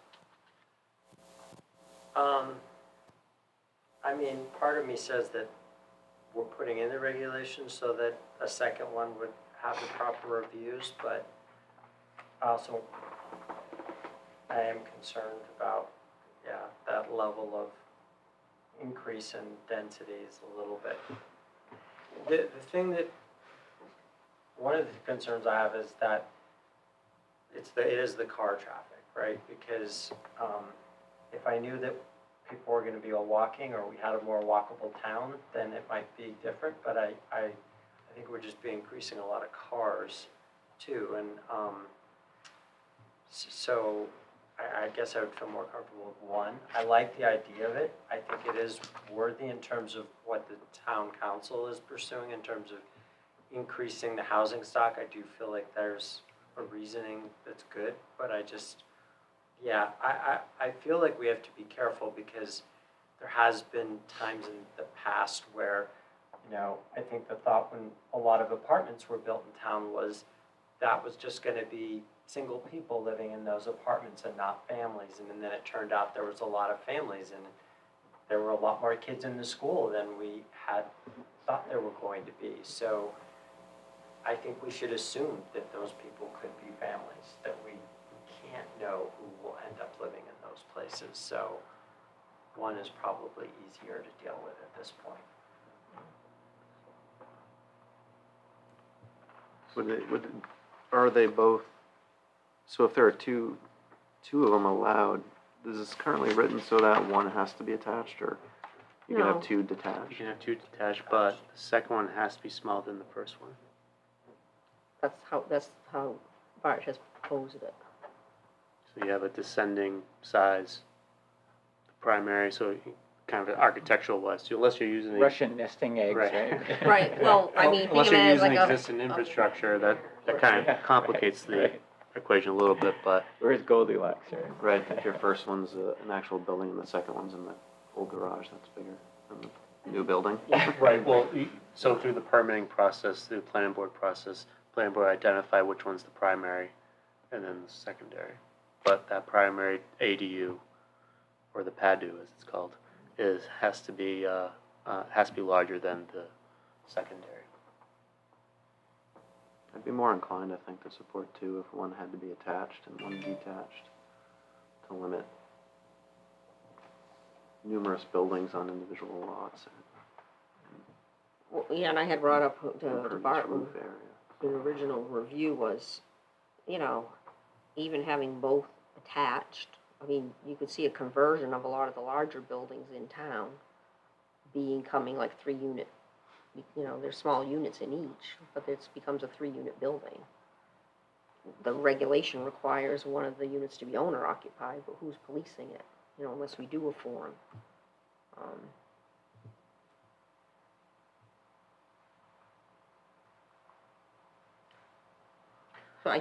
I mean, part of me says that we're putting in the regulations so that a second one would have the proper reviews, but I am concerned about, that level of increase in densities a little bit. The thing that, one of the concerns I have is that it is the car traffic, right? Because if I knew that people were gonna be all walking, or we had a more walkable town, then it might be different, but I think we're just be increasing a lot of cars too, and so I guess I would feel more comfortable with one. I like the idea of it. I think it is worthy in terms of what the town council is pursuing in terms of increasing the housing stock. I do feel like there's a reasoning that's good, but I just, I feel like we have to be careful, because there has been times in the past where, I think the thought when a lot of apartments were built in town was that was just gonna be single people living in those apartments and not families, and then it turned out there was a lot of families, and there were a lot more kids in the school than we had thought there were going to be. So I think we should assume that those people could be families, that we can't know who will end up living in those places. places, so one is probably easier to deal with at this point. Are they both, so if there are two of them allowed, is this currently written so that one has to be attached, or you can No. have two You detached? can have two detached, but the second one has to be smaller than the first one. That's how Bart has proposed it. So you have a descending size, primary, so kind of architectural wise, unless you're using the. Russian nesting eggs, Right. right? Right, well, I mean, think Unless of you're it as using like a, existing infrastructure, that kind Yeah, of complicates the right. equation a little bit, but Where's Goldilocks, right? Right, if your first one's an actual building and the second one's in the old garage, that's bigger than the new building. right, well, so through the permitting process, through the planning board process, planning board identify which one's the primary and then the secondary. But that primary ADU, or the PADU as it's called, has to be larger than the secondary. I'd be more inclined, I think, to support two if one had to be attached and one detached, to limit numerous buildings on individual lots. well, yeah, and I had brought up to Impervious Bart, roof area. the original review was, you know, even having both attached, I mean, you could see a conversion of a lot of the larger buildings in town becoming like 3-unit. You know, there's small units in each, but it becomes a 3-unit building. The regulation requires one of the units to be owner occupied, but who's policing it? You know, unless we do a form. So I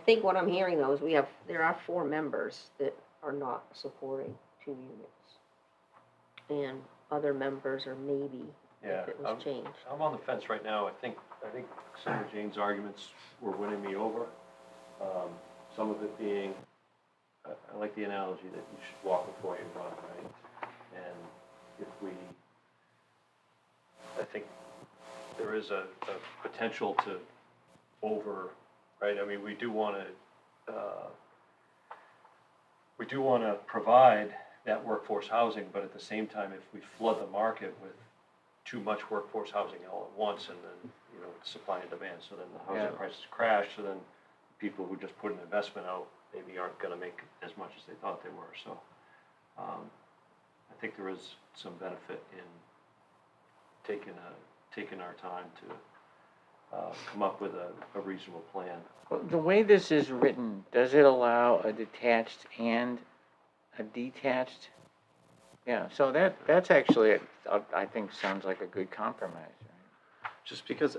think what I'm hearing though is there are 4 members that are not supporting 2 units. And other members are maybe Yeah, if it was changed. I'm on the fence right now. I think some of Jane's arguments were winning me over. Some of it being, I like the analogy that you should walk before you run, right? And I think there is a potential to right? I mean, we do want to provide that workforce housing, but at the same time, if we flood the market with too much workforce housing all at once, and then, you know, supply and demand, so then the housing prices crash, so then people who just put an investment out maybe aren't gonna make as much as they thought they were, so, I think there is some benefit in taking our time to come up with a reasonable plan. Well, the way this is written, does it allow a detached and a detached? Yeah, so that's actually, I think, sounds like a good compromise, right? Just because,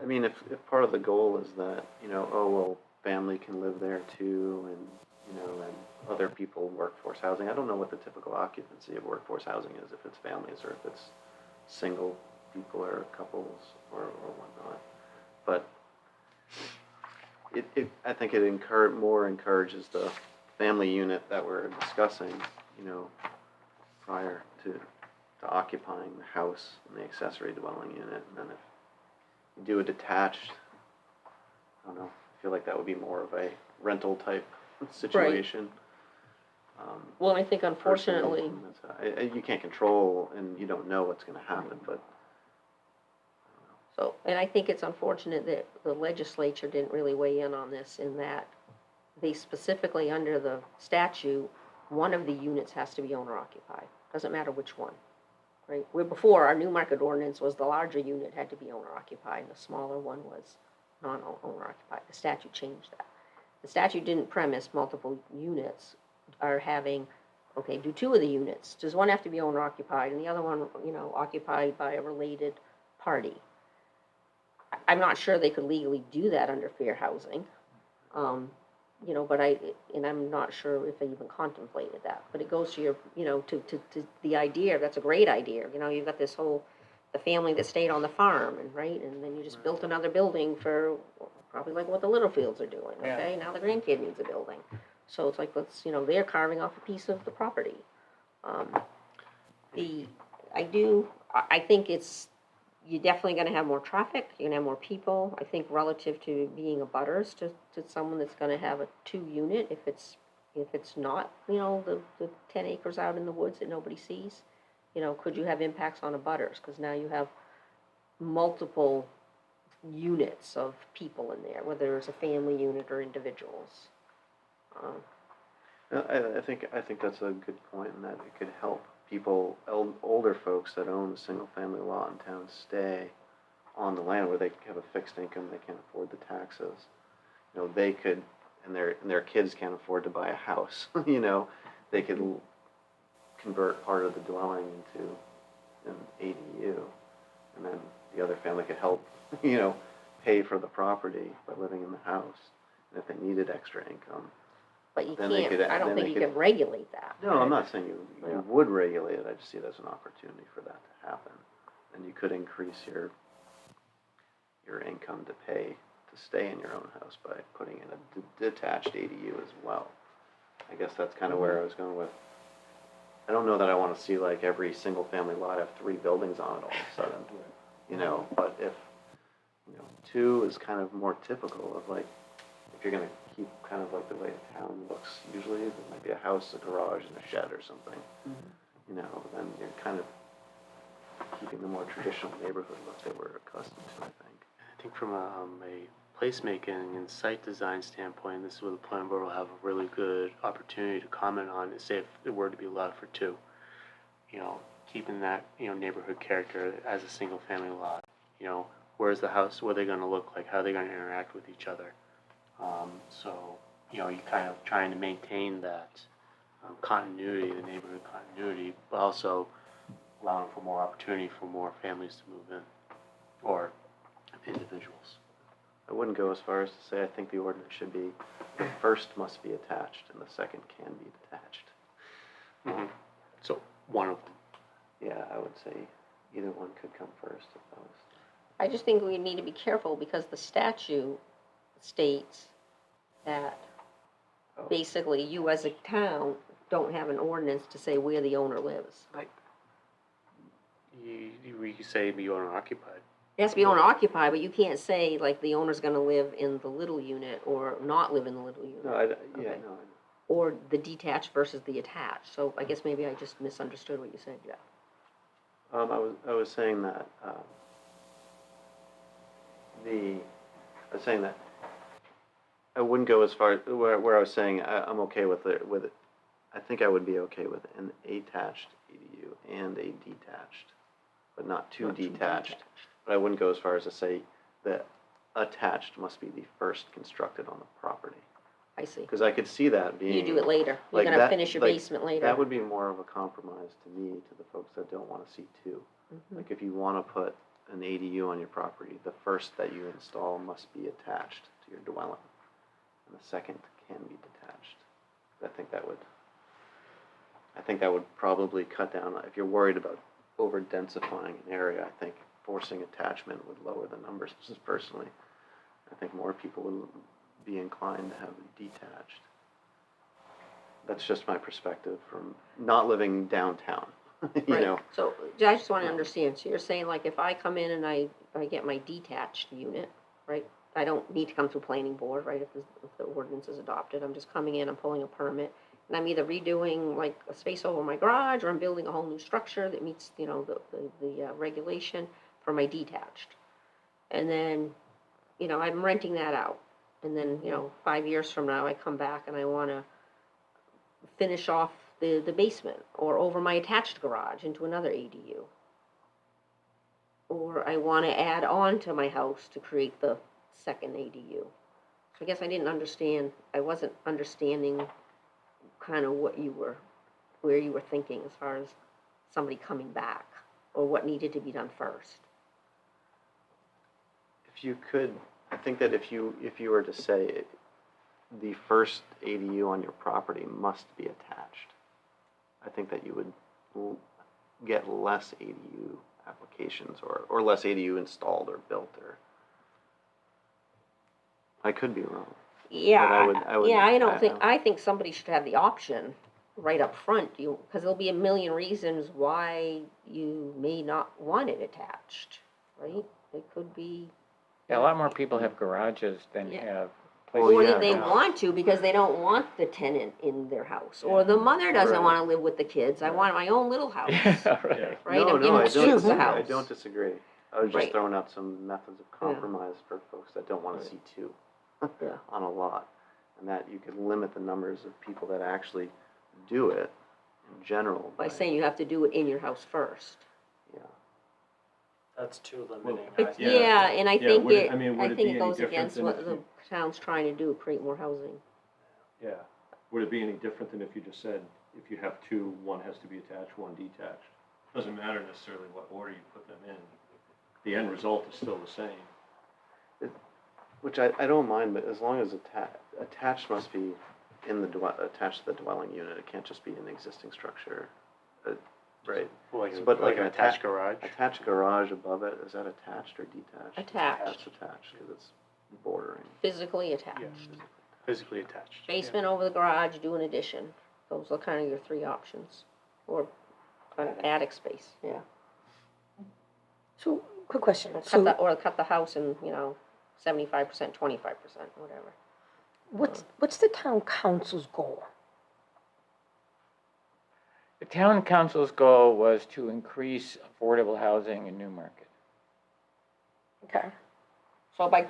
I mean, if part of the goal is that, you know, oh, well, family can live there too, and, you know, and other people, workforce housing, I don't know what the typical occupancy of workforce housing is, if it's families or if it's single people or couples or whatnot. But I think it more encourages the family unit that we're discussing, you know, prior to occupying the house and the accessory dwelling unit. And then if you do a detached, I don't know, I feel like that would be more of a rental type situation. Well, I think unfortunately, You can't control and you don't know what's gonna happen, but. so, and I think it's unfortunate that the legislature didn't really weigh in on this, in that they specifically, under the statute, one of the units has to be owner occupied, doesn't matter which one, right? Where before, our Newmarket ordinance was the larger unit had to be owner occupied, and the smaller one was non-owner occupied. The statute changed that. The statute didn't premise multiple units are having, okay, do 2 of the units, does one have to be owner occupied and the other one, you know, occupied by a related party? I'm not sure they could legally do that under fair housing, you know, but I'm not sure if they even contemplated that. But it goes to your, you know, to the idea, that's a great idea, you know, you've got this whole, the family that stayed on the farm, and right, and then you just built another building for, probably like what the Littlefields are doing, okay? Now the grandkid needs a building. So it's like, let's, you know, they're carving off a piece of the property. I think you're definitely gonna have more traffic, you're gonna have more people, I think relative to being abutters to someone that's gonna have a 2-unit, if it's, if it's not, the 10 acres out in the woods that nobody sees? Could you have impacts on abutters? Because now you have multiple units of people in there, whether it's a family unit or individuals. I think that's a good point, in that it could help people, older folks that own a single-family lot in town, stay on the land where they have a fixed income, they can't afford the taxes. They could, and their kids can't afford to buy a house. They could convert part of the dwelling into an ADU, and then the other family could help, pay for the property by living in the house. And if they needed extra income. But you Then they can't, could- I don't then think they you could- can regulate that. No, I'm not saying you would regulate it, I just see it as an opportunity for that to happen. And you could increase your income to pay to stay in your own house by putting in a detached ADU as well. I guess that's kind of where I was going with. I don't know that I want to see like every single family lot have 3 buildings on it all of a sudden, but if, 2 is kind of more typical of like, if you're gonna keep kind of like the way the town looks, usually there might be a house, a garage, and a shed or something. Then you're kind of keeping the more traditional neighborhood look that we're accustomed to, I think. I think from a placemaking and site design standpoint, this is where the planning board will have a really good opportunity to comment on, is say if it were to be allowed for 2. Keeping that, neighborhood character as a single family lot. Where's the house, what are they gonna look like, how are they gonna interact with each other? You're kind of trying to maintain that continuity, the neighborhood continuity, but also allowing for more opportunity for more families to move in, or individuals. I wouldn't go as far as to say I think the ordinance should be, the first must be attached and the second can be detached. So one of them. Yeah, I would say either one could come first if that was. I just think we need to be careful because the statute states that basically you as a town don't have an ordinance to say where the owner lives. We could say be owner occupied. It has to be owner occupied, but you can't say like the owner's gonna live in the little unit or not live in the little unit. No, Okay. Or the detached versus the attached, so I guess maybe I just misunderstood what you said, Jeff. I was saying that, I wouldn't go as far, where I was saying I'm okay with it, I think I would be okay with an attached ADU and a detached, but not two detached. But I wouldn't go as far as to say that attached must be the first constructed on the property. I see. Because I could see that being. You do it later. You're like gonna that- finish your like, basement later. That would be more of a compromise to me, to the folks that don't want to see 2. Like if you want to put an ADU on your property, the first that you install must be attached to your dwelling, and the second can be detached. I think that would probably cut down, if you're worried about over densifying an area, I think forcing attachment would lower the numbers. Just personally, I think more people would be inclined to have it detached. That's just my perspective from not living downtown, Right. So I just want to understand, so you're saying like if I come in and I get my detached unit, right? I don't need to come through planning board, right, if the ordinance is adopted, I'm just coming in, I'm pulling a permit, and I'm either redoing like a space over my garage, or I'm building a whole new structure that meets, the regulation for my detached. And then, I'm renting that out, and then, 5 years from now, I come back and I want to finish off the basement, or over my attached garage into another ADU. Or I want to add on to my house to create the second ADU. So I guess I didn't understand, I wasn't understanding kind of where you were thinking as far as somebody coming back, or what needed to be done first. If you could, I think that if you were to say the first ADU on your property must be attached, I think that you would get less ADU applications, or less ADU installed or built, or I could be wrong. Yeah, But I think somebody should have the option right up front, because there'll be a million reasons why you may not want it attached, right? It could be. Yeah, a lot more people have garages than Yeah. have Or yeah, that they no. want to because they don't want the tenant in their house, or the mother doesn't Right. wanna live with the kids, I want my own little house, Yeah, right. right? No, I'm no, giving I the don't, kids the I house. don't disagree. I was just Right. throwing out some methods of compromise for folks that don't wanna see two Yeah. on a lot. And that you could limit the numbers of people that actually do it in general. By saying you have to do it in your house first. Yeah. That's too limiting, I But, think. yeah, and I Yeah, think would it- it, I mean, would I it think be it any goes different against than what if the you- town's trying to do, create more housing. Yeah. Would it be any different than if you just said, if you have two, one has to be attached, one detached? Doesn't matter necessarily what order you put them in. The end result is still the same. Which I don't mind, but as long as attached must be in the, attached to the dwelling unit, it can't just be an existing structure, right? But Like an attached garage? Attached garage above it, is that attached or detached? Attached. That's attached, because it's bordering. Physically attached. Yes, physically attached. Basement over the garage, do an addition. Those are kind of your three options. Or an attic space, yeah. So, quick question. Or So cut the house in, 75%, 25%, whatever. what's the town council's goal? The town council's goal was to increase affordable housing in Newmarket. Okay. So by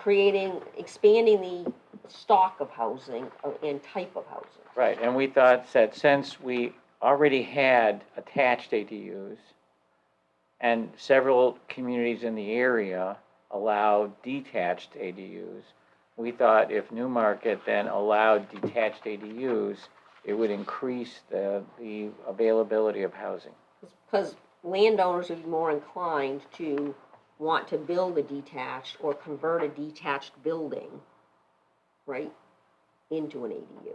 expanding the stock of housing and type of housing. Right, and we thought that since we already had attached ADUs, and several communities in the area allow detached ADUs, we thought if Newmarket then allowed detached ADUs, it would increase the availability of housing. Because landowners would be more inclined to want to build a detached or convert a detached building, right, into an ADU.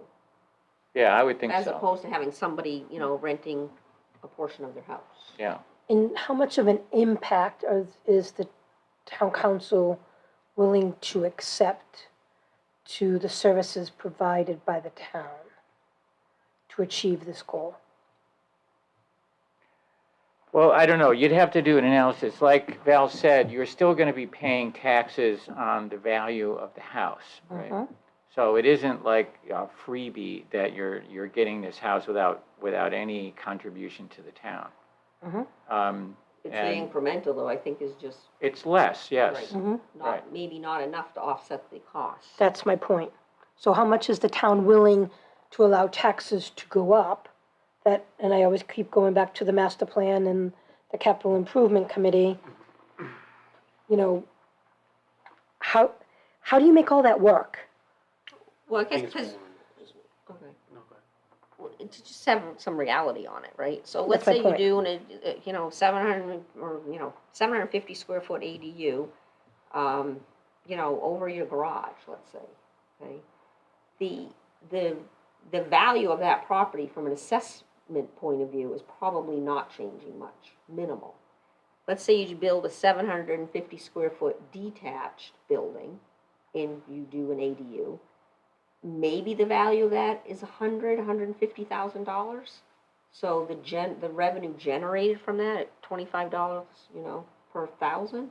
Yeah, I would think As so. opposed to having somebody, renting a portion of their house. Yeah. And how much of an impact is the town council willing to accept to the services provided by the town to achieve this goal? Well, I don't know, you'd have to do an analysis. Like Val said, you're still gonna be paying taxes on the value of the house, right? Mhm. So it isn't like a freebie that you're getting this house without any contribution to the town. Mhm. It's And- the incremental, though, I think is just, It's less, yes. Mhm. Right. maybe not enough to offset the cost. That's my point. So how much is the town willing to allow taxes to go up? And I always keep going back to the master plan and the capital improvement committee. How do you make all that work? Well, I guess because, okay. Well, it's just have some reality on it, right? So let's That's my say you point. do 700 or 750 square foot ADU, over your garage, let's say, okay? The value of that property from an assessment point of view is probably not changing much, minimal. Let's say you build a 750 square foot detached building and you do an ADU. Maybe the value of that is $150,000. So the revenue generated from that at $25, per thousand,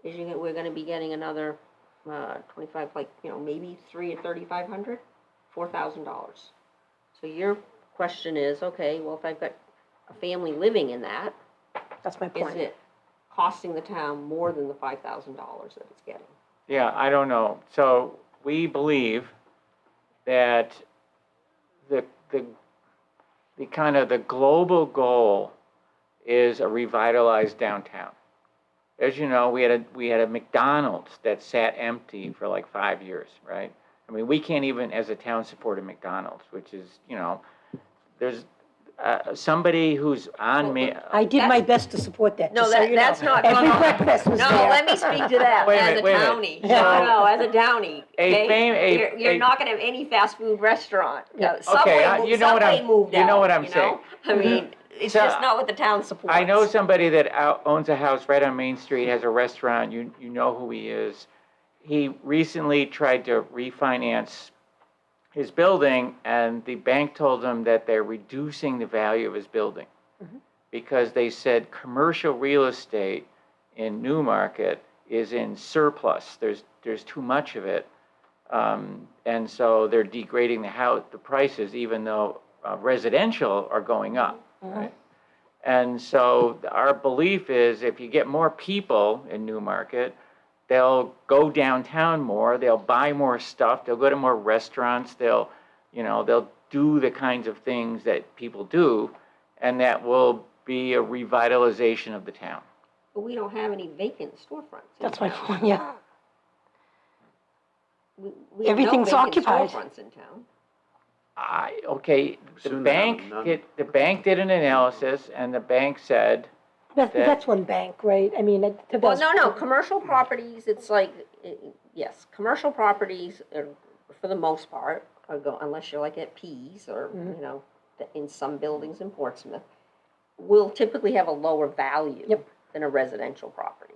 we're going to be getting another 25, maybe $3,500, $4,000. So your question is, okay, well, if I've got a family living in that, That's my is point. it costing the town more than the $5,000 that it's getting? Yeah, I don't know. So we believe that the kind of the global goal is a revitalized downtown. As you know, we had a McDonald's that sat empty for like 5 years, right? I mean, we can't even, as a town, support a McDonald's, which is, there's somebody who's on me. I did my best to support that, No, just so you know. that's not. Every no, breakfast was No, there. let me speak to that Wait a as minute, a wait a townie. minute. No, as a townie. A You're not gonna have any fast food restaurant. Yeah. Subway, you know what Subway I'm- moved you know out, what I'm saying. I mean, it's So, just not what the town supports. I know somebody that owns a house right on Main Street, has a restaurant, you know who he is. He recently tried to refinance his building, and the bank told him that they're reducing the value of his building. Because they said commercial real estate in Newmarket is in surplus. There's too much of it, And so they're degrading the prices, even though residential are going up, right? And so our belief is if you get more people in Newmarket, they'll go downtown more, they'll buy more stuff, they'll go to more restaurants, they'll do the kinds of things that people do, and that will be a revitalization of the town. But we don't have any vacant storefronts. That's my point, yeah. We have no Everything's vacant occupied. storefronts in town. Okay, the Soon they have none. bank did an analysis, and the bank said, That's one bank, right? I mean, to Well, Bill's no, point. commercial properties, it's like, yes, commercial properties are, for the most part, unless you're like at Pease or, in some buildings in Portsmouth, will typically have a lower value Yep. than a residential property.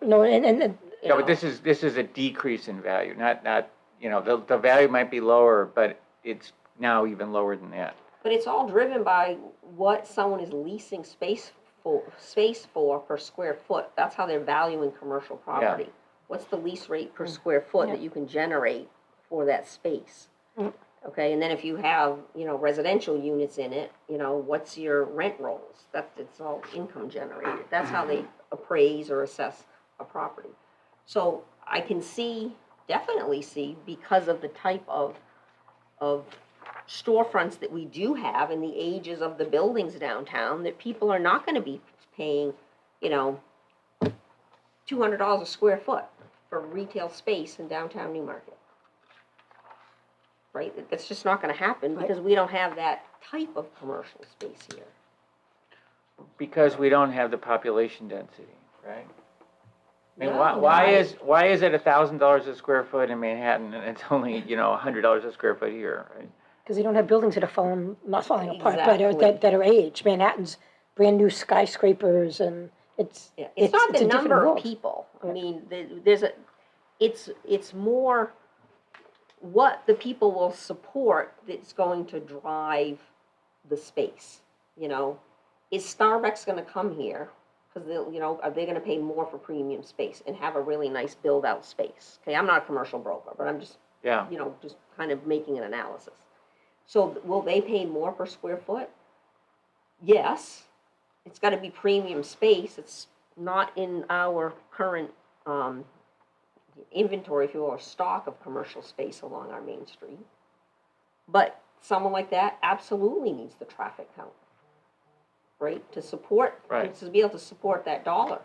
No, and you yeah, but know. this is a decrease in value, not, the value might be lower, but it's now even lower than that. But it's all driven by what someone is leasing space for per square foot. That's how they're valuing commercial property. What's the lease rate per square foot that you can generate for that space? Okay, and then if you have, residential units in it, what's your rent rolls? It's all income generated. That's how they appraise or assess a property. So I can definitely see, because of the type of storefronts that we do have and the ages of the buildings downtown, that people are not gonna be paying, $200 a square foot for retail space in downtown Newmarket. Right? That's just not gonna happen because we don't have that type of commercial space here. Because we don't have the population density, right? I mean, No, why is it $1,000 a square foot in Manhattan and it's only, $100 a square foot here, right? because they don't have buildings that are not falling apart, but Exactly. that are aged. Manhattan's brand-new skyscrapers, and it's Not the a different number of world. people. I mean, it's more what the people will support that's going to drive the space, Is Starbucks gonna come here? Because are they gonna pay more for premium space and have a really nice build-out space? Okay, I'm not a commercial broker, but I'm just, Yeah. just kind of making an analysis. So will they pay more per square foot? Yes. It's gotta be premium space. It's not in our current, inventory, if you will, or stock of commercial space along our main street. But someone like that absolutely needs the traffic count, right, Right. to be able to support that dollar.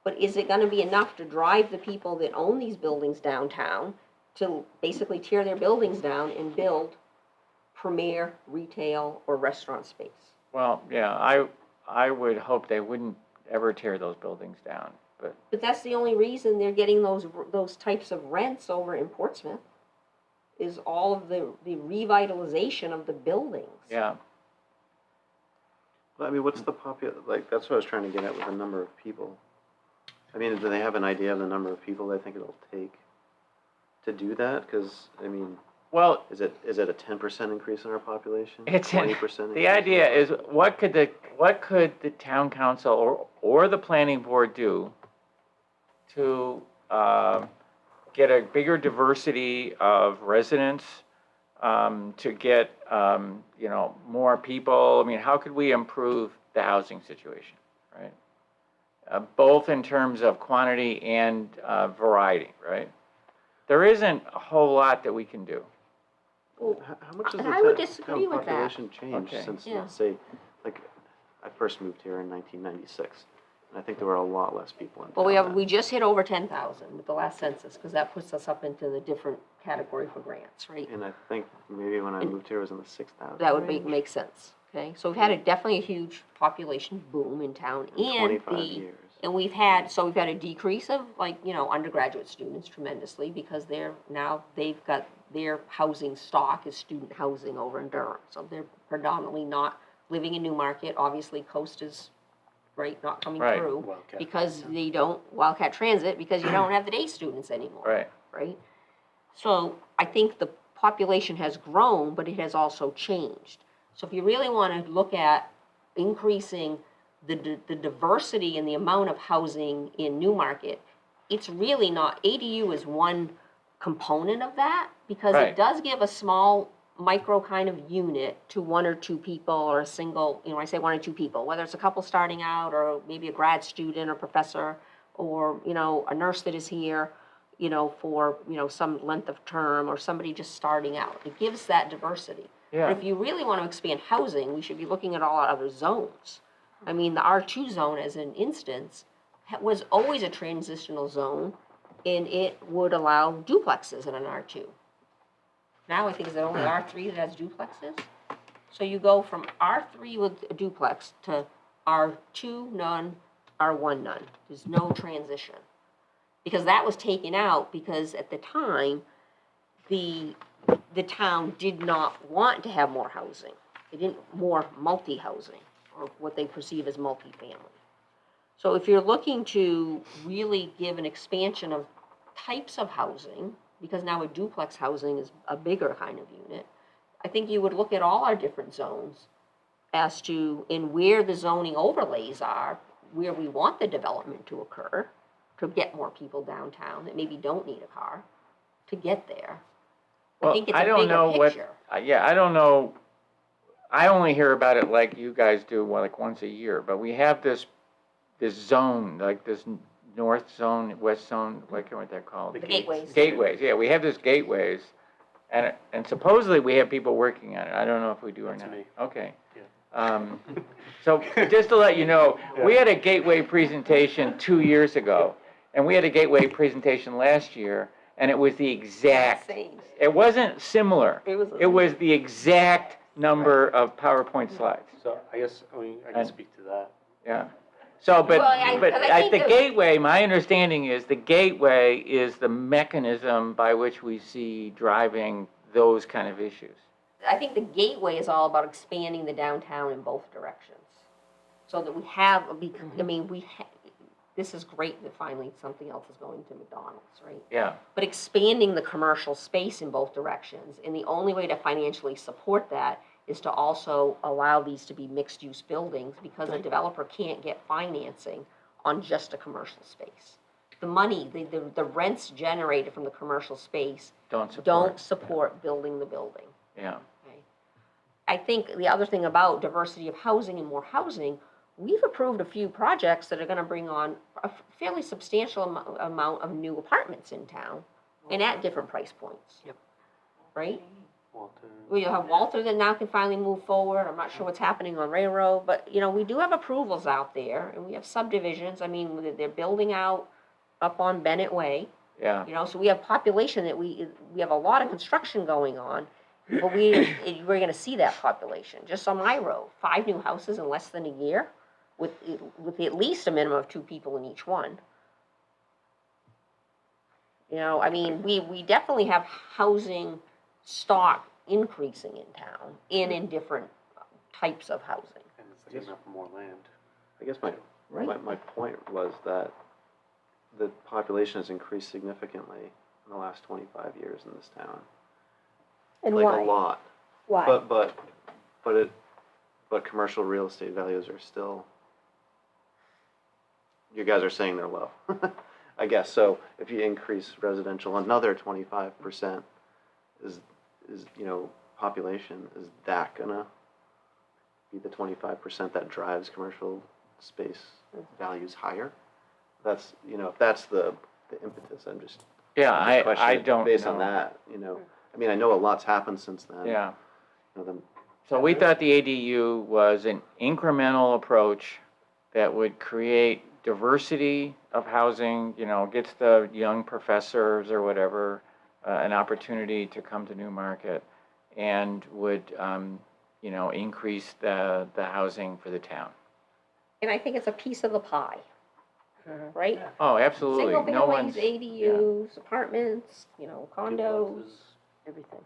But is it gonna be enough to drive the people that own these buildings downtown to basically tear their buildings down and build premier retail or restaurant space? Well, yeah, I would hope they wouldn't ever tear those buildings down, but, But that's the only reason they're getting those types of rents over in Portsmouth, is all of the revitalization of the buildings. yeah. Well, I mean, what's the that's what I was trying to get at with the number of people. I mean, do they have an idea of the number of people they think it'll take to do that? Because, I mean, Well, is it a 10% increase in our population? it's, 20%? the idea is, what could the town council or the planning board do to get a bigger diversity of residents, to get, more people? I mean, how could we improve the housing situation, right? Both in terms of quantity and variety, right? There isn't a whole lot that we can do. Well, How much has and the I would town disagree with that. population changed Okay. since, Yeah. let's say, like, I first moved here in 1996, and I think there were a lot less people in town. Well, then. we just hit over 10,000 with the last census, because that puts us up into the different category for grants, right? And I think maybe when I moved here it was in the 6,000. That would make sense, okay? So we've had definitely a huge population boom in town, in 25 years. and we've had a decrease of undergraduate students tremendously, because they've got their housing stock is student housing over in Durham. So they're predominantly not living in Newmarket. Obviously, Coast is, not coming Right. through. Wildcat. Because they don't, Wildcat Transit, because you don't have the day students anymore. Right. Right? So I think the population has grown, but it has also changed. So if you really want to look at increasing the diversity and the amount of housing in Newmarket, it's really not, ADU is one component of that, because Right. it does give a small micro kind of unit to one or two people or a single, you know, I say one or two people, whether it's a couple starting out or maybe a grad student or professor or, you know, a nurse that is here, you know, for, you know, some length of term or somebody just starting out. It gives that diversity. Yeah. But if you really want to expand housing, we should be looking at all our other zones. I mean, the R2 zone, as an instance, was always a transitional zone, and it would allow duplexes in an R2. Now I think it's only R3 that has duplexes. So you go from R3 with a duplex to R2 none, R1 none. There's no transition. Because that was taken out because at the time, the town did not want to have more housing. They didn't more multi-housing, or what they perceive as multifamily. So if you're looking to really give an expansion of types of housing, because now a duplex housing is a bigger kind of unit, I think you would look at all our different zones as to, in where the zoning overlays are, where we want the development to occur, to get more people downtown that maybe don't need a car to get there. I Well, think it's I a don't know bigger what, picture. yeah, I don't know, I only hear about it like you guys do, well, like once a year, but we have this zone, like this north zone, west zone, what they're called? The gateways. Gateways, yeah, we have this gateways, and supposedly we have people working on it. I don't know if we do or not. me. Okay. So just to let you know, we had a gateway presentation 2 years ago, and we had a gateway presentation last year, and it was the exact, Same. it wasn't similar. It was. It was the exact number of PowerPoint slides, So I guess, I mean, I And- can speak to that. yeah. So, but Well, I at think the that- gateway, my understanding is the gateway is the mechanism by which we see driving those kind of issues. I think the gateway is all about expanding the downtown in both directions. So that we have, I mean, this is great that finally something else is going to McDonald's, right? Yeah, But expanding the commercial space in both directions, and the only way to financially support that is to also allow these to be mixed-use buildings, because a developer can't get financing on just a commercial space. The money, the rents generated from the commercial space don't support building the building. yeah. Okay. I think the other thing about diversity of housing and more housing, we've approved a few projects that are gonna bring on a fairly substantial amount of new apartments in town, and at different price points. Yep. Right? Walter. We have Walter that now can finally move forward. I'm not sure what's happening on Railroad, but, you know, we do have approvals out there, and we have subdivisions. I mean, they're building out up on Bennett Way, Yeah, you know, so we have population that we have a lot of construction going on, but we're gonna see that population. Just on my road, 5 new houses in less than a year, with at least a minimum of 2 people in each one. You know, I mean, we definitely have housing stock increasing in town, and in different types of housing. And it's taking up more land. I guess my point was that the population has increased significantly in the last 25 years in this town. And Like why? a lot. Why? But commercial real estate values are still, you guys are saying they're low. I guess, so if you increase residential another 25%, is, you know, population, is that gonna be the 25% that drives commercial space values higher? That's, you know, if that's the impetus, I'm just. yeah, I questioning don't based on know. that, you know, I mean, I know a lot's happened since then. Yeah. You know, So we thought the ADU was an incremental approach that would create diversity of housing, you know, gets the young professors or whatever an opportunity to come to Newmarket, and would, you know, increase the housing for the town. And I think it's a piece of the pie, right? Oh, absolutely. Single No one's, families, ADUs, apartments, you know, condos, everything.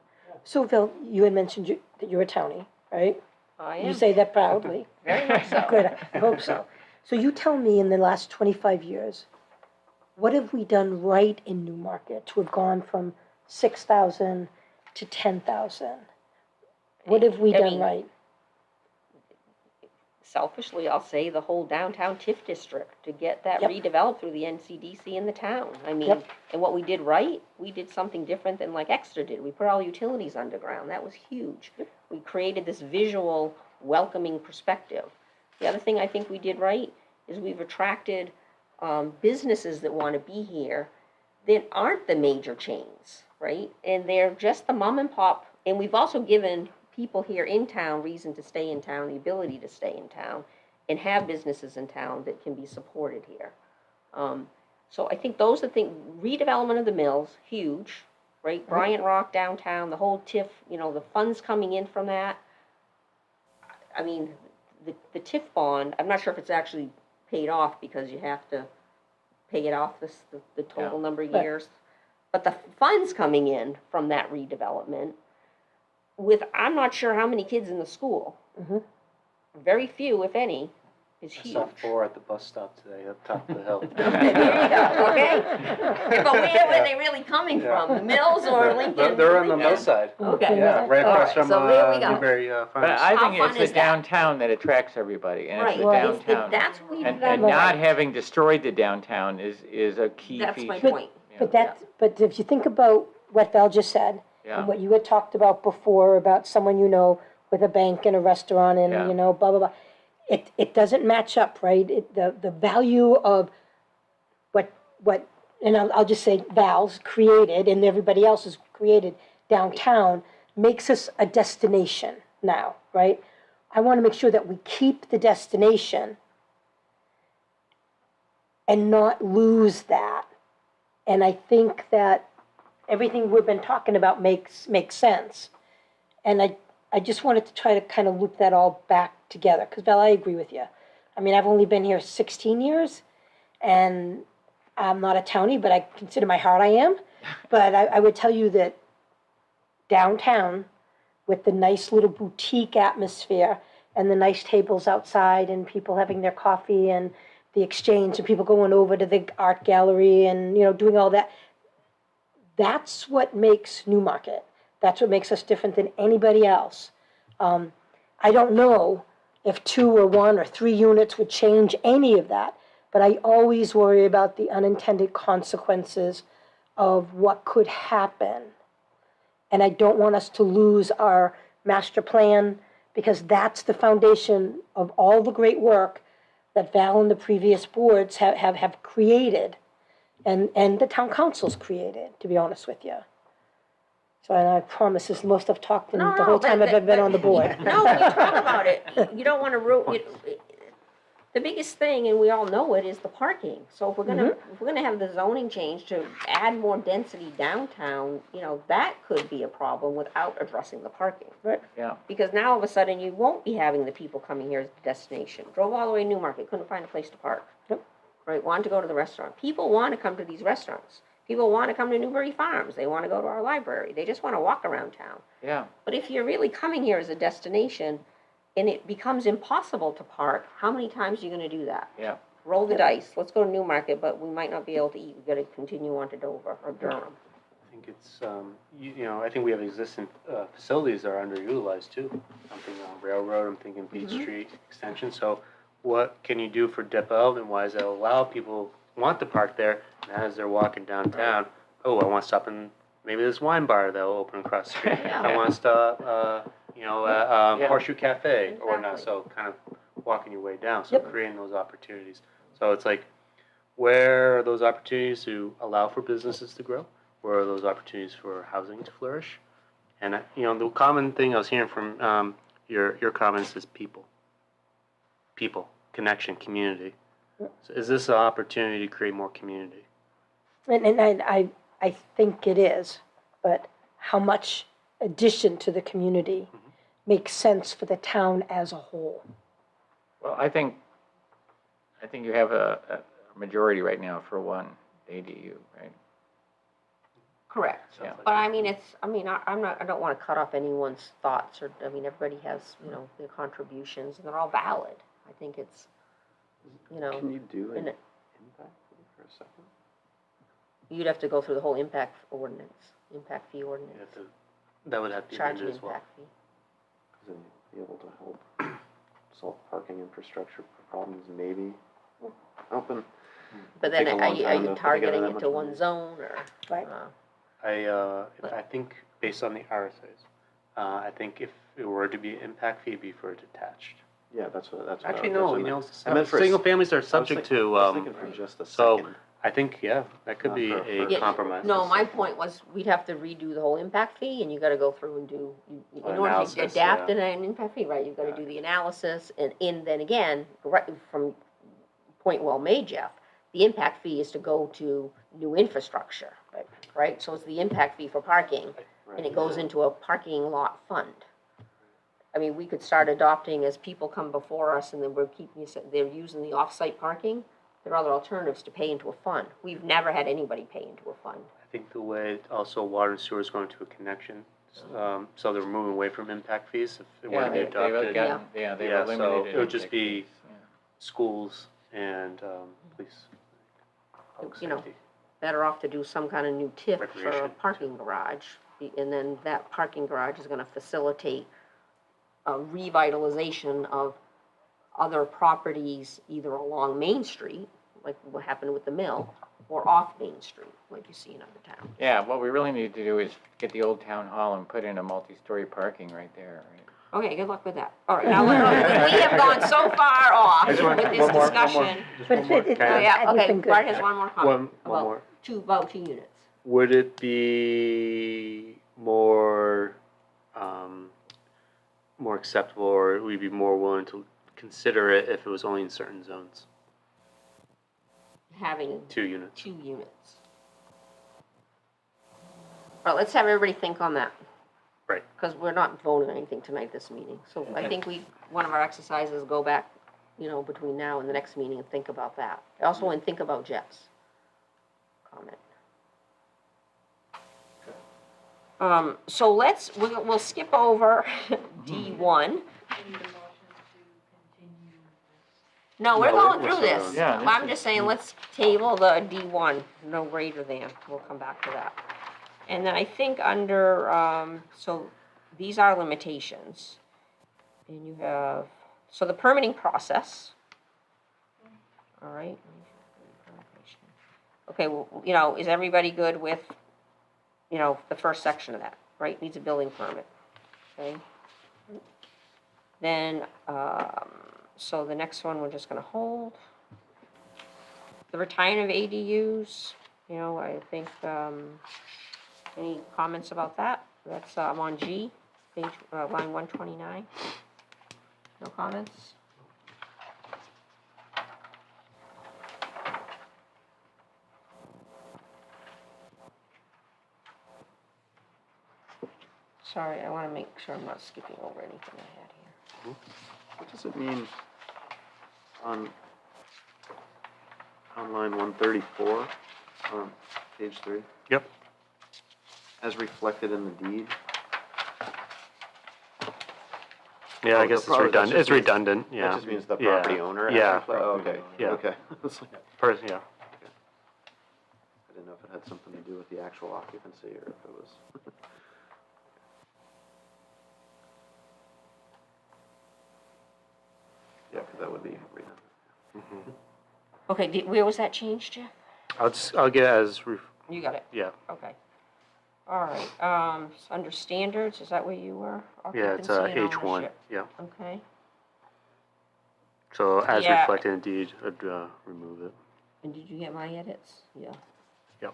So Phil, you had mentioned that you're a townie, right? I You am, say that proudly. very much so. Good, I hope so. So you tell me, in the last 25 years, what have we done right in Newmarket to have gone from 6,000 to 10,000? What have we I done mean, right? selfishly, I'll say the whole downtown TIF district, to get that Yep. redeveloped through the NCDC in the town. I mean, Yep. and what we did right, we did something different than like Exeter did. We put all utilities underground. That was huge. We created this visual, welcoming perspective. The other thing I think we did right is we've attracted businesses that want to be here that aren't the major chains, right? And they're just the mom and pop. And we've also given people here in town reason to stay in town, the ability to stay in town, and have businesses in town that can be supported here. So I think those are the things. Redevelopment of the mills, huge, right? Bryant Rock downtown, the whole TIF, the funds coming in from that. I mean, the TIF bond, I'm not sure if it's actually paid off because you have to pay it off the total number of Right. years. But the funds coming in from that redevelopment, I'm not sure how many kids in the school. Mhm. Very few, if any, is I huge. saw 4 at the bus stop today up top of the hill. There you go, okay? Yeah, but where are they really coming from? The Mills or Lincoln? They're on the Lincoln? mill side. Okay. Yeah, right All across right, from so there we go. Newberry But Farms. I How think fun it's the is that? downtown that attracts everybody, and it's the Right. It's the- downtown. That's what we And done not right. having destroyed the downtown is a key That's feature. my point. But if you think about what Val just said, Yeah. and what you had talked about before about someone with a bank and a restaurant and, Yeah. blah, blah, blah. It doesn't match up, right? The value of what, and I'll just say Val's created and everybody else has created downtown makes us a destination now, right? I want to make sure that we keep the destination and not lose that. And I think that everything we've been talking about makes sense. And I just wanted to try to kind of loop that all back together, because Val, I agree with you. I mean, I've only been here 16 years, and I'm not a townie, but I consider my heart I am. But I would tell you that downtown, with the nice little boutique atmosphere, and the nice tables outside, and people having their coffee, and the exchange, and people going over to the art gallery, and, doing all that, that's what makes Newmarket. That's what makes us different than anybody else. I don't know if 2 or 1 or 3 units would change any of that, but I always worry about the unintended consequences of what could happen. And I don't want us to lose our master plan, because that's the foundation of all the great work that Val and the previous boards have created, and the town council's created, to be honest with you. So, and I promise this is the most I've talked in the whole time I've ever been on the board. No, when you talk about it, you don't want to ruin, the biggest thing, and we all know it, is the parking. So if we're gonna have the zoning change to add more density downtown, that could be a problem without addressing the parking. Right. Yeah. Because now all of a sudden you won't be having the people coming here as the destination. Drove all the way to Newmarket, couldn't find a place to park. Yep. Right, wanted to go to the restaurant. People want to come to these restaurants. People want to come to Newbury Farms. They want to go to our library. They just want to walk around town. Yeah. But if you're really coming here as a destination and it becomes impossible to park, how many times are you going to do that? Yeah. Roll the dice. Let's go to Newmarket, but we might not be able to eat. We've got to continue on to Dover or Durham. I think it's, I think we have existing facilities that are underutilized too. I'm thinking on Railroad, I'm thinking Beach Street Extension. So what can you do for development-wise that will allow people who want to park there, and as they're walking downtown, I want to stop in maybe this wine bar that will open across the street. I want to stop, Horseshoe Cafe or whatnot. Exactly. So kind of walking your way down. So creating those opportunities. So it's like, where are those opportunities to allow for businesses to grow? Where are those opportunities for housing to flourish? And the common thing I was hearing from your comments is people, connection, community. So is this an opportunity to create more community? And I think it is, but how much addition to the community makes sense for the town as a whole? Well, I think you have a majority right now for one ADU, right? Correct. Yeah. But I mean, I don't want to cut off anyone's thoughts everybody has, their contributions and they're all valid. I think it's, Can you do an and impact fee for a second? you'd have to go through the whole impact fee ordinance, That would have to be charge an amended as well. impact fee. Because then you'd be able to help solve parking infrastructure problems, maybe. Open. But then Take a are long you, time to put together targeting that it much to money. one zone or? Right. I think based on the RSA's, I think if it were to be an impact fee, it'd be for detached. Yeah, that's what Actually, that's no, what I you meant. know, I meant for a single s- families are I was subject thinking- to, I was thinking for just a so second. I think, yeah, that could Not be for- a for- Yeah, compromise. No, my point was, we'd have to redo the whole impact fee, and you gotta go through and do, in order to Analysis, adapt yeah. an impact fee, right, you've gotta do the analysis, and then again, right, from point well made, Jeff, the impact fee is to go to new infrastructure, right? So it's the impact fee for parking, and it goes into a parking lot fund. I mean, we could start adopting as people come before us, and then we're keeping, they're using the off-site parking, there are other alternatives to pay into a fund. We've never had anybody pay into a fund. I think the way also water and sewer is going to a connection, so they're moving away from impact fees if it were to be adopted. Yeah, they've Yeah, so eliminated. it would just impact be fees, yeah. schools and police. Public You know, safety. Better off to do some kind of new tip for a Recreation. parking garage, and then that parking garage is gonna facilitate a revitalization of other properties, either along Main Street, like what happened with the mill, or off Main Street, like you see in other towns. Yeah, what we really need to do is get the old town hall and put in a multi-story parking right there, right? Okay, good luck with that. All right, now, we have gone so far off with this discussion. But it, Oh, yeah, it's okay, been good. Bart has one more comment. One more. About two units. Would it be more, more acceptable, or would you be more willing to consider it if it was only in certain zones? Having 2 units. 2 units. All right, let's have everybody think on that. Right. Because we're not voting anything tonight at this meeting. So I think one of our exercises, go back, between now and the next meeting and think about that. Also, and think about Jeff's comment. So we'll skip over D1. No, we're No, going we're through still this. going. Yeah, I'm just saying, let's table the D1, no greater than. We'll come back to that. And then I think under, so these are limitations. And you have, so the permitting process. All right. Okay, well, is everybody good with, the first section of that, right? Needs a building permit, okay? Then, so the next one, we're just gonna hold. The retirement of ADUs, I think, any comments about that? That's, I'm on G, page, line 129. No comments? Sorry, I wanna make sure I'm not skipping over anything I had here. What does it mean on line 134, on page 3? Yep. As reflected in the deed? Yeah, Oh, I guess the property- that just means- redundant, yeah. That just means the Yeah. property owner? has Yeah. reflect- oh, okay, Yeah. okay. It's like- Yeah. I didn't know if it had something to do with the actual occupancy or if it was. Yeah, because that would be redundant. Okay, where was that changed, Jeff? I'll get it as, You got it, yeah, okay. All right, under standards, is that where you were? yeah, it's Occupancy and H1, ownership. yeah. Okay, So as Yeah. reflected in deed, I'd remove it. and did you get my edits? Yeah. Yep.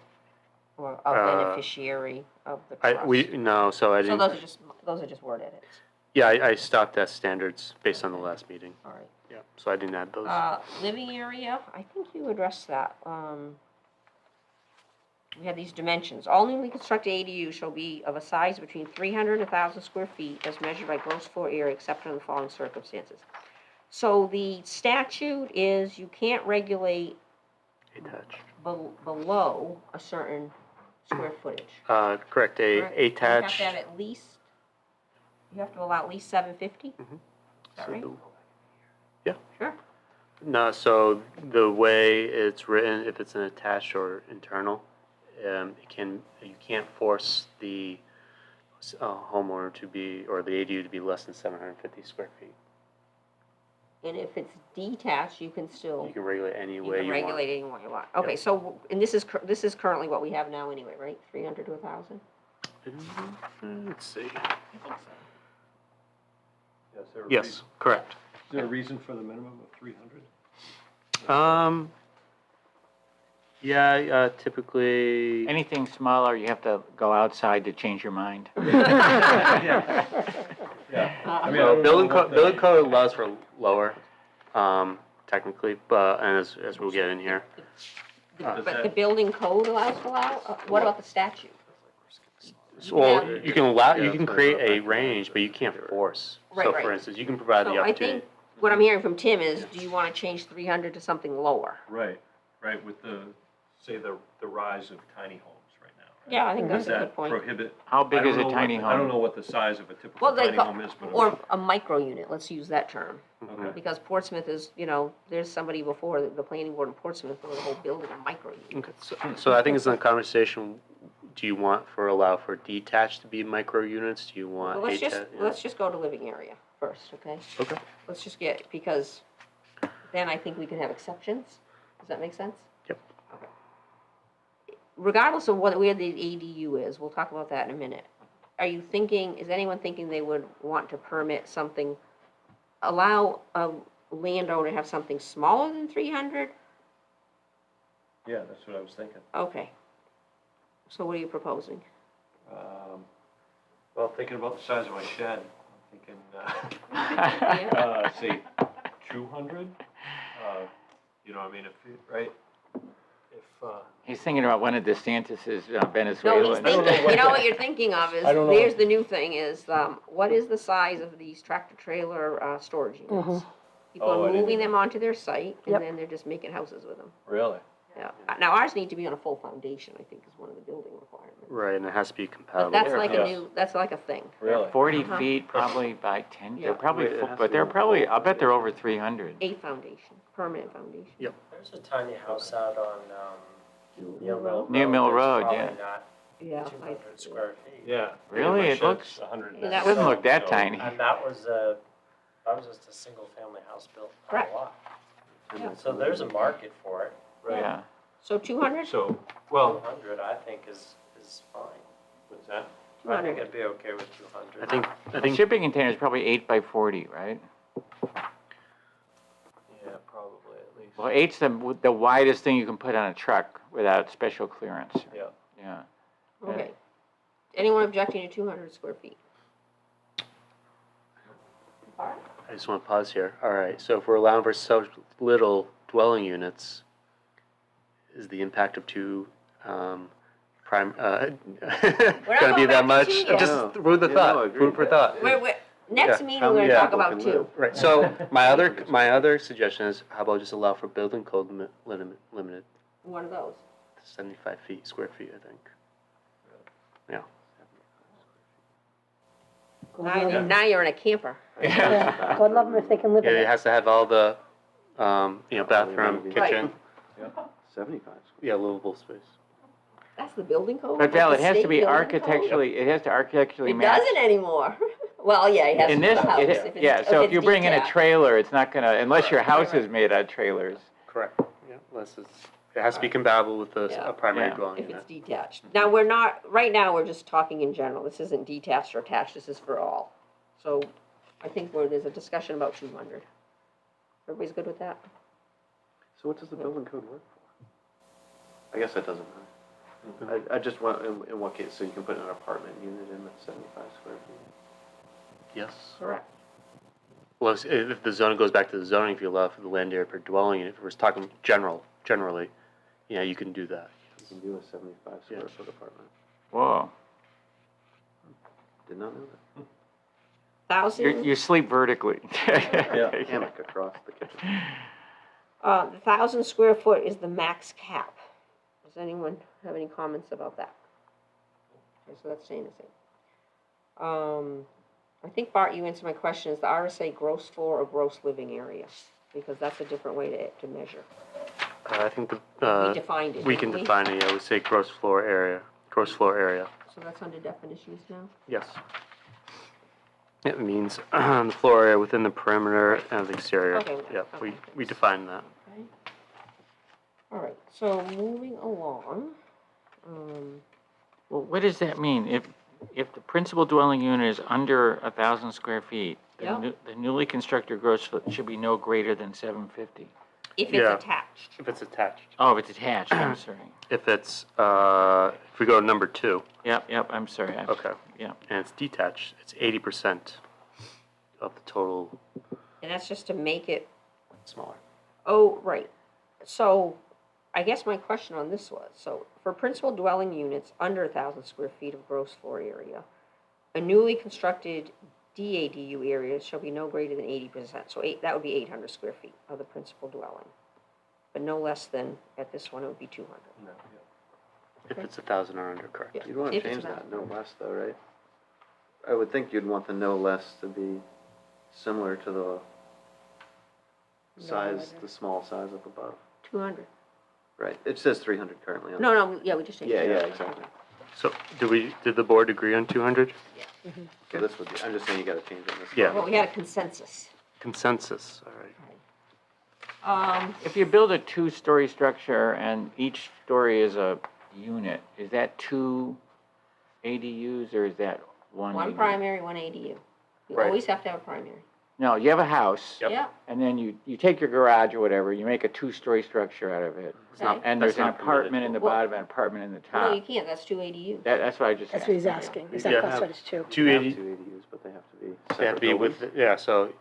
Or a beneficiary of the trust? No, so I So didn't, those are just word edits, yeah, I stopped at standards based on the last meeting, all right. yeah, so I didn't add those. Living area, I think you addressed that. We have these dimensions. All newly constructed ADUs shall be of a size between 300 and 1,000 square feet as measured by gross floor area except under the following circumstances. So the statute is you can't regulate Attached. below a certain square footage. Correct, correct? You have attached. to have at least, you have to allow at least 750? Is that right? Yeah. Sure. No, so the way it's written, if it's an attached or internal, you can't force the homeowner to be, or the ADU to be less than 750 square feet. And if it's detached, you can still, You can regulate any you way can you want. regulate it any way you want. Okay, so, and this is currently what we have now anyway, right? 300 to 1,000? Let's see. I think so. Yeah, is there a Yes, correct. Is there a reason for the minimum of 300? Yeah, typically. Anything smaller, you have to go outside to change your mind. Yeah. I mean, I Well, don't building know code, what the- building code allows for lower, technically, but, and as we'll get in here. But the building code allows for what about the statute? Well, you can allow, you Yeah, can that's what I create thought a back range, but you can't force. Right, So right. for instance, you can provide the So I opportunity. think, what I'm hearing from Tim is, do you wanna change 300 to something lower? Right, right, with the, say, the rise of tiny homes right now. right? Yeah, I think that's Does a good that point. prohibit? How big I don't is a know tiny what- home? I don't know what the size of a typical Well, they tiny go, home is, but. or a micro unit, let's use that term. Okay. Because Portsmouth is, there's somebody before, the planning board in Portsmouth, for the whole building a micro unit. Okay, so I think it's in the conversation, do you want allow for detached to be micro units? Do you want Well, let's yeah. just go to living area first, okay? Okay. Let's just because then I think we can have exceptions. Does that make sense? Yep. Okay. Regardless of where the ADU is, we'll talk about that in a minute. Is anyone thinking they would want to permit something, allow a landowner to have something smaller than 300? Yeah, that's what I was thinking. Okay. So what are you proposing? Well, thinking about the size of my shed, I'm thinking, Yeah. say, 200? I mean, right? If, He's thinking about one of DeSantis's No, Venezuelan. he's thinking, you know what you're thinking of is, I don't know. there's the new thing is, what is the size of these tractor trailer, storage units? People Oh, I are didn't moving even- them onto their site, and Yep. then they're just making houses with them. really? Yeah. Now, ours need to be on a full foundation, I think, is one of the building requirements. Right, and it has to be But compatible. that's like Yes. that's like a thing. Really? 40 Uh-huh. feet, probably by 10, Yeah. they're probably, Wait, it has but to they're be probably, I'll bet they're full over 300. A foundation, permanent foundation. Yep. There's a tiny house out on, New Road. New Mill Road, That's yeah. probably not Yeah. 200 square feet. Yeah. Really? My It shed's looks- 100 Yeah, that now, It doesn't was- look that so- tiny. And that was just a single-family house built on Correct. a lot. Yeah. So there's a market for it. Right. Yeah. So 200? So, well, 200, I think, is fine. what's that? I think 200. I'd be okay with 200. I A think, shipping container is probably 8 by 40, right? Yeah, probably at least. Well, 8's the widest thing you can put on a truck without special clearance. Yeah. Yeah. Okay. Anyone objecting to 200 square feet? All right. I just want to pause here. All right, so if we're allowing for so little dwelling units, is the impact of two, gonna going be back that to much? two yet. Just No. food for Yeah, thought, no, I agree. food for thought. Next Yeah. meeting, How we're many gonna talk people about can two. live? Right, so my other suggestion is, how about just allow for building code limited, One of those. 75 square feet, I think. Yeah. Now you're in a camper. Yeah, God love them if they can live Yeah, in it it. has to have all the, bathroom, Right. kitchen, 75 square. yeah, livable space. That's the building code? But Val, That's it the has to state be building code? architecturally, it has to architecturally It match. doesn't anymore. Well, yeah, it has to In be this, the house. yeah, so if it's you bring in a detached. trailer, it's not gonna, unless your house Right. is made out of trailers. Correct, yeah, unless it has to be compatible with Yeah. a primary Yeah. dwelling If unit. it's detached. Now, right now, we're just talking in general. This isn't detached or attached, this is for all. So I think there's a discussion about 200. Everybody's good with that? So what does the building code work for? I guess that doesn't matter. I just want, in what case, so you can put an apartment unit in that's 75 square feet? Yes. Correct. Well, if the zoning goes back to the zoning, if you allow for the land area per dwelling unit, if we're talking generally, yeah, you can do that. You can do a 75 square Yeah. foot apartment. Whoa. Did not know that. 1,000? You sleep vertically. Hammock across the kitchen. The 1,000 square foot is the max cap. Does anyone have any comments about that? Okay, so that's staying the same. I think, Bart, you answered my question, is the RSA gross floor or gross living area? Because that's a different way to measure. I think We the, defined it, we didn't can define it, I would say gross floor area, So that's under definitions now? yes. It means the floor area within the perimeter of the exterior. Okay, Yep, okay. we define that. Okay. All right, so moving along, Well, what does that mean? If the principal dwelling unit is under 1,000 square feet, Yeah. the newly constructed gross foot should be no greater than 750. if Yeah. it's attached. If it's attached. Oh, if it's attached, I'm sorry. If it's, if we go to number 2, Yep, I'm sorry. okay, Yeah, and it's detached, it's 80% of the total And that's just to make it, smaller. oh, right. So I guess my question on this was, so for principal dwelling units under 1,000 square feet of gross floor area, a newly constructed DADU area shall be no greater than 80%. So that would be 800 square feet of the principal dwelling. But no less than, at this one, it would be 200. If it's 1,000 or under, correct. Yeah. You'd want to If it's change that, not. no less though, right? I would think you'd want the no less to be similar to the size, the small size up above. 200. Right, it says 300 currently on. No, yeah, we just changed Yeah, it. yeah, exactly. So, did the board agree on 200? So this would be, I'm just saying you gotta change it in this. Yeah. Well, we had a consensus. Consensus, all right. if you build a 2-story structure and each story is a unit, is that 2 ADUs or is that one? One ADU? primary, one ADU. You Right. always have to have a primary. No, you have a house. Yep. Yeah, And then you take your garage or whatever, you make a 2-story structure out of it. It's not, And that's there's an not permitted. apartment in the Well- bottom and an apartment in the no, you top. can't, that's 2 ADUs. That's what I just That's asked. what he's asking. Is that Yeah. classified as two? Two They have 80 two ADUs, but they have to be They have separate to be buildings. with, yeah, so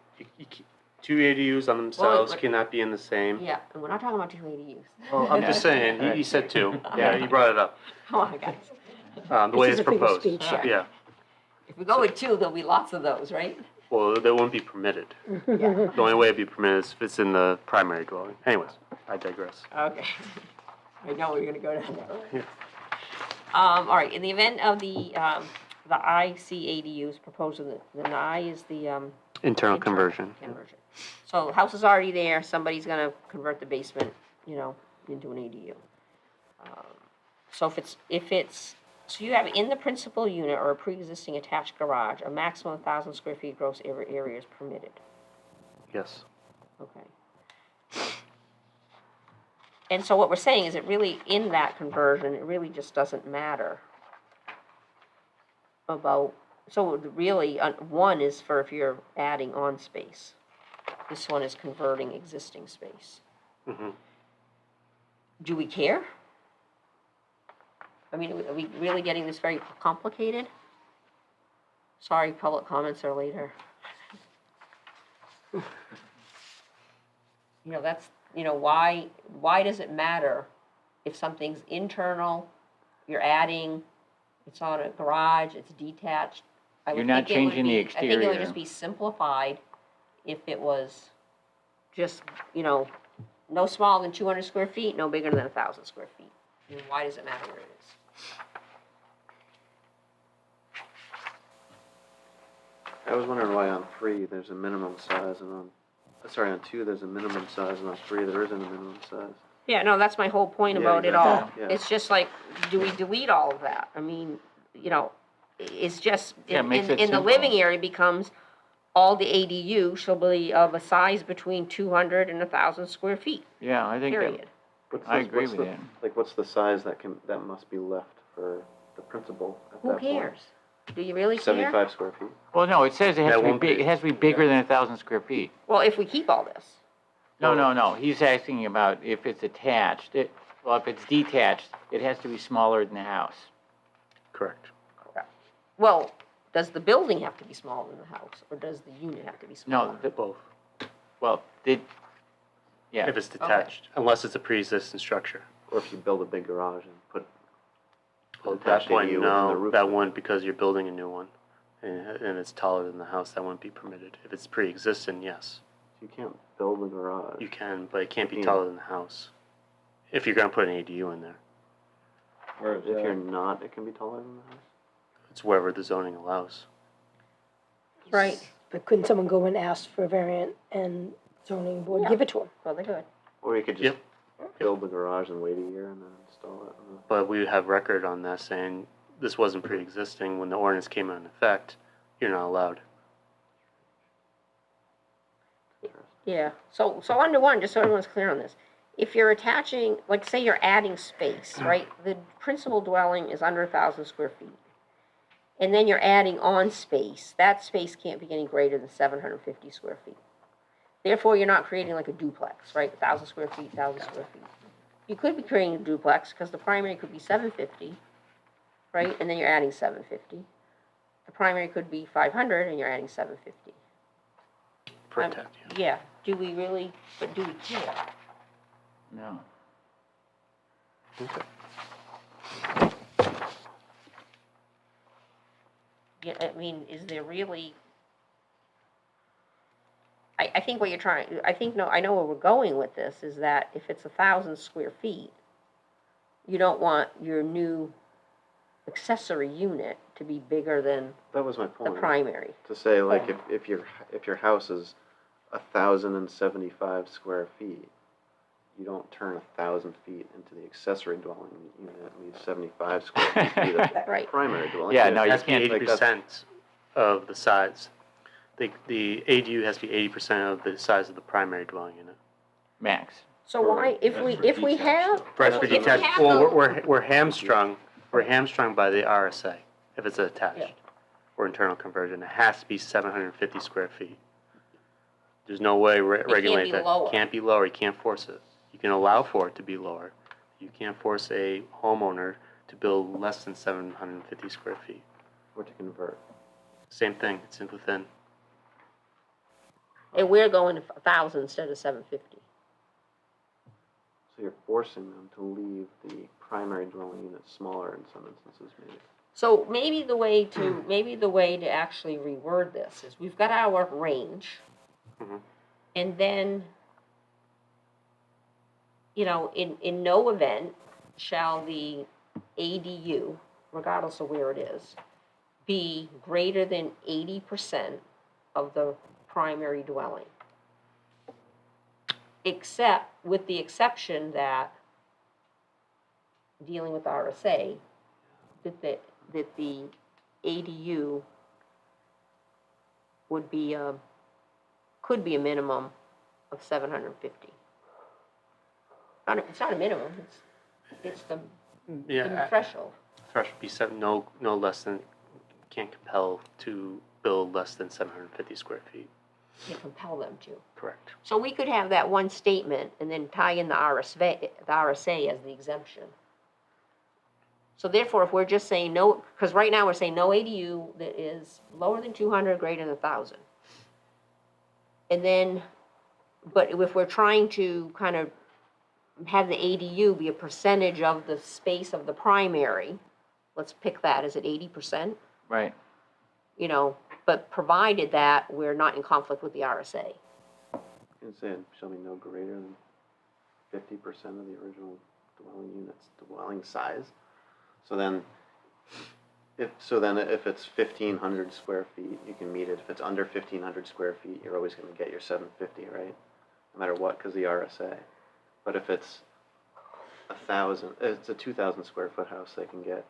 two ADUs on themselves but- cannot be in the same. Yeah, and we're not talking about 2 ADUs. Well, I'm just saying, you said 2. Yeah, you brought it up. Come on, guys. The way This it's is a figure of proposed. speech, yeah. Yeah, If we go with 2, there'll be lots of those, right? well, they won't be permitted. The only way it'd be permitted is if it's in the primary dwelling. Anyways, I digress. Okay. I know we're gonna go down that road. Yeah. All right, in the event of the IC ADUs proposed, the I is the, Internal conversion. conversion. So the house is already there, somebody's gonna convert the basement, into an ADU. So so you have in the principal unit or a pre-existing attached garage, a maximum of 1,000 square feet gross area is permitted. Yes. Okay. And so what we're saying is it really, in that conversion, it really just doesn't matter about, so really, 1 is for if you're adding on space. This one is converting existing space. Mm-hmm. Do we care? I mean, are we really getting this very complicated? Sorry, public comments are later. That's, why does it matter if something's internal, you're adding, it's on a garage, it's detached? I would You're not think it would changing the be- I think it would exterior. just be simplified if it was just, no smaller than 200 square feet, no bigger than 1,000 square feet. And why does it matter where it is? I was wondering why on 3 there's a minimum size and on 2 there's a minimum size and on 3 there isn't a minimum size. Yeah, no, that's my whole point Yeah, about it all. exactly, yeah. It's just like, do we delete all of that? I mean, it's just, Yeah, it makes it in the simple. living area becomes, all the ADU shall be of a size between 200 and 1,000 square feet, Yeah, I think that, period. I agree with that. Like, what's the size that must be left for the principal at that Who point? cares? Do you really care? 75 square feet? Well, no, it says it has That to be won't big, be- it has to be bigger than 1,000 square feet. Well, if we keep all this. No, he's asking about if it's attached, if it's detached, it has to be smaller than the house. Correct. Well, does the building have to be smaller than the house, or does the unit have to be smaller? No, Both. well, yeah, If it's detached, unless it's a pre-existing structure. Or if you build a big garage and put Well, an at that attached point, ADU within the no, roof? that wouldn't, because you're building a new one, and it's taller than the house, that wouldn't be permitted. If it's pre-existing, yes, You can't build a garage. you can, but it can't be Yeah. taller than the house. If you're gonna put an ADU in there, Where is If you're that? not, it can be taller than the house? it's wherever the zoning allows. Right, But couldn't someone go and ask for a variant and zoning board give it to them? well, they could. Or you could just build the garage and wait a year and then install it. But we have record on that saying this wasn't pre-existing when the ordinance came into effect, you're not allowed. Yeah, so under one, just so everyone's clear on this, if you're attaching, like, say you're adding space, right? The principal dwelling is under 1,000 square feet. And then you're adding on space, that space can't be any greater than 750 square feet. Therefore, you're not creating like a duplex, right? 1,000 square feet, 1,000 square feet. You could be creating a duplex, because the primary could be 750, right? And then you're adding 750. The primary could be 500, and you're adding 750. For attached, yeah. Yeah, do we really, but do we care? No. Yeah, I mean, is there really? I think what you're trying, I know where we're going with this, is that if it's 1,000 square feet, you don't want your new accessory unit to be bigger than That was my the point. primary. To say, like, if your house is 1,075 square feet, you don't turn 1,000 feet into the accessory dwelling unit and leave 75 square feet to be the Right. primary dwelling Yeah, unit. no, It you has to be can't, eighty percent of the size. The ADU has to be 80% of the size of the primary dwelling unit. max. So why, if we have, For us, for if we detached, have well, the- we're hamstrung by the RSA if it's attached Yeah. or internal conversion. It has to be 750 square feet. There's no way regulate that. lower. Can't be lower. You can't force it. You can allow for it to be lower. You can't force a homeowner to build less than 750 square feet. Or to convert. Same thing. It's within. and we're going to 1,000 instead of 750. So you're forcing them to leave the primary dwelling unit smaller in some instances, maybe. So maybe the way to actually reword this is, we've got our range, Mhm. and then, in no event shall the ADU, regardless of where it is, be greater than 80% of the primary dwelling. Except, with the exception that, dealing with RSA, that the ADU would be, could be a minimum of 750. It's not a minimum, it's the threshold. Threshold would be no less than, can't compel to build less than 750 square feet. You compel them to. Correct. So we could have that one statement and then tie in the RSA as the exemption. So therefore, if we're just saying no, because right now we're saying no ADU that is lower than 200, greater than 1,000. And then, but if we're trying to kind of have the ADU be a percentage of the space of the primary, let's pick that, is it 80%? Right. But provided that we're not in conflict with the RSA. You can say it shall be no greater than 50% of the original dwelling unit's dwelling size. So then, if it's 1,500 square feet, you can meet it. If it's under 1,500 square feet, you're always going to get your 750, right? No matter what, because the RSA. But if it's 1,000, it's a 2,000 square foot house, they can get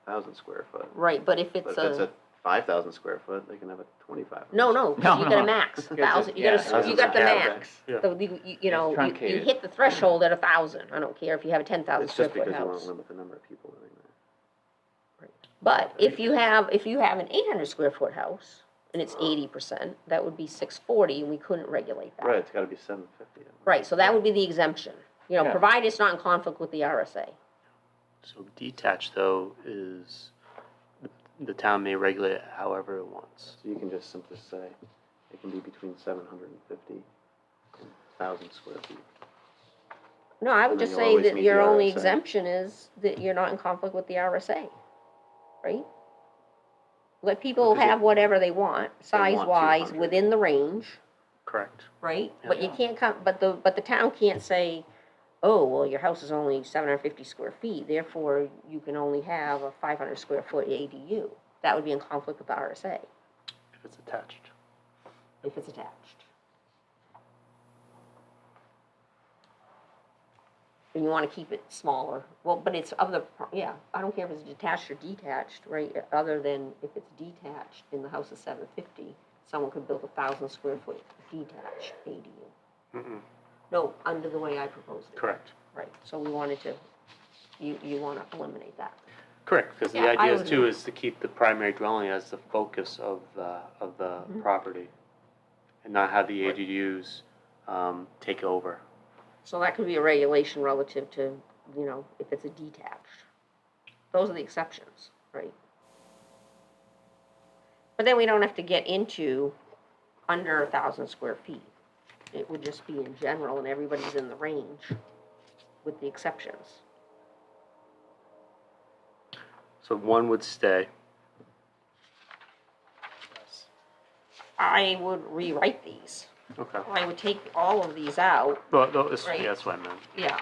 1,000 square foot. Right, but if it's But if it's a 5,000 square foot, they can have a 2,500. No, No, you got no. a max, It's 1,000, you yeah, got the max. Yeah. So you truncated. hit the threshold at 1,000, I don't care if you have a 10,000 It's square just foot because you want house. to limit the number of people living there. But if you have an 800 square foot house, and it's 80%, that would be 640, and we couldn't regulate that. Right, it's got to be 750. Right, so that would be the exemption, Yeah. provided it's not in conflict with the RSA. So detached, though, is the town may regulate it however it wants. So you can just simply say it can be between 750 and 1,000 square feet. No, I would And then just you'll say always that meet your the only RSA. exemption is that you're not in conflict with the RSA, right? Let people Because have whatever they want, size-wise, 200. within the range, Correct. right? Yeah. But you can't but the town can't say, oh, well, your house is only 750 square feet, therefore you can only have a 500 square foot ADU. That would be in conflict with the RSA, If it's attached. if it's attached. And you wanna keep it smaller, well, but it's I don't care if it's detached or detached, right? Other than if it's detached and the house is 750, someone could build 1,000 square foot detached ADU. Mm-mm. No, under the way I proposed it. Correct. Right, so we wanted to, you want to eliminate that. Correct, because the Yeah, I idea is would too agree. is to keep the primary dwelling as the focus of the property, and not have the ADUs take over. So that could be a regulation relative to, if it's a detached. Those are the exceptions, right? But then we don't have to get into under 1,000 square feet. It would just be in general, and everybody's in the range with the exceptions. So one would stay. I would rewrite these. Okay. I would take all of these out, Well, no, that's, Right. yeah, that's what I meant. yeah.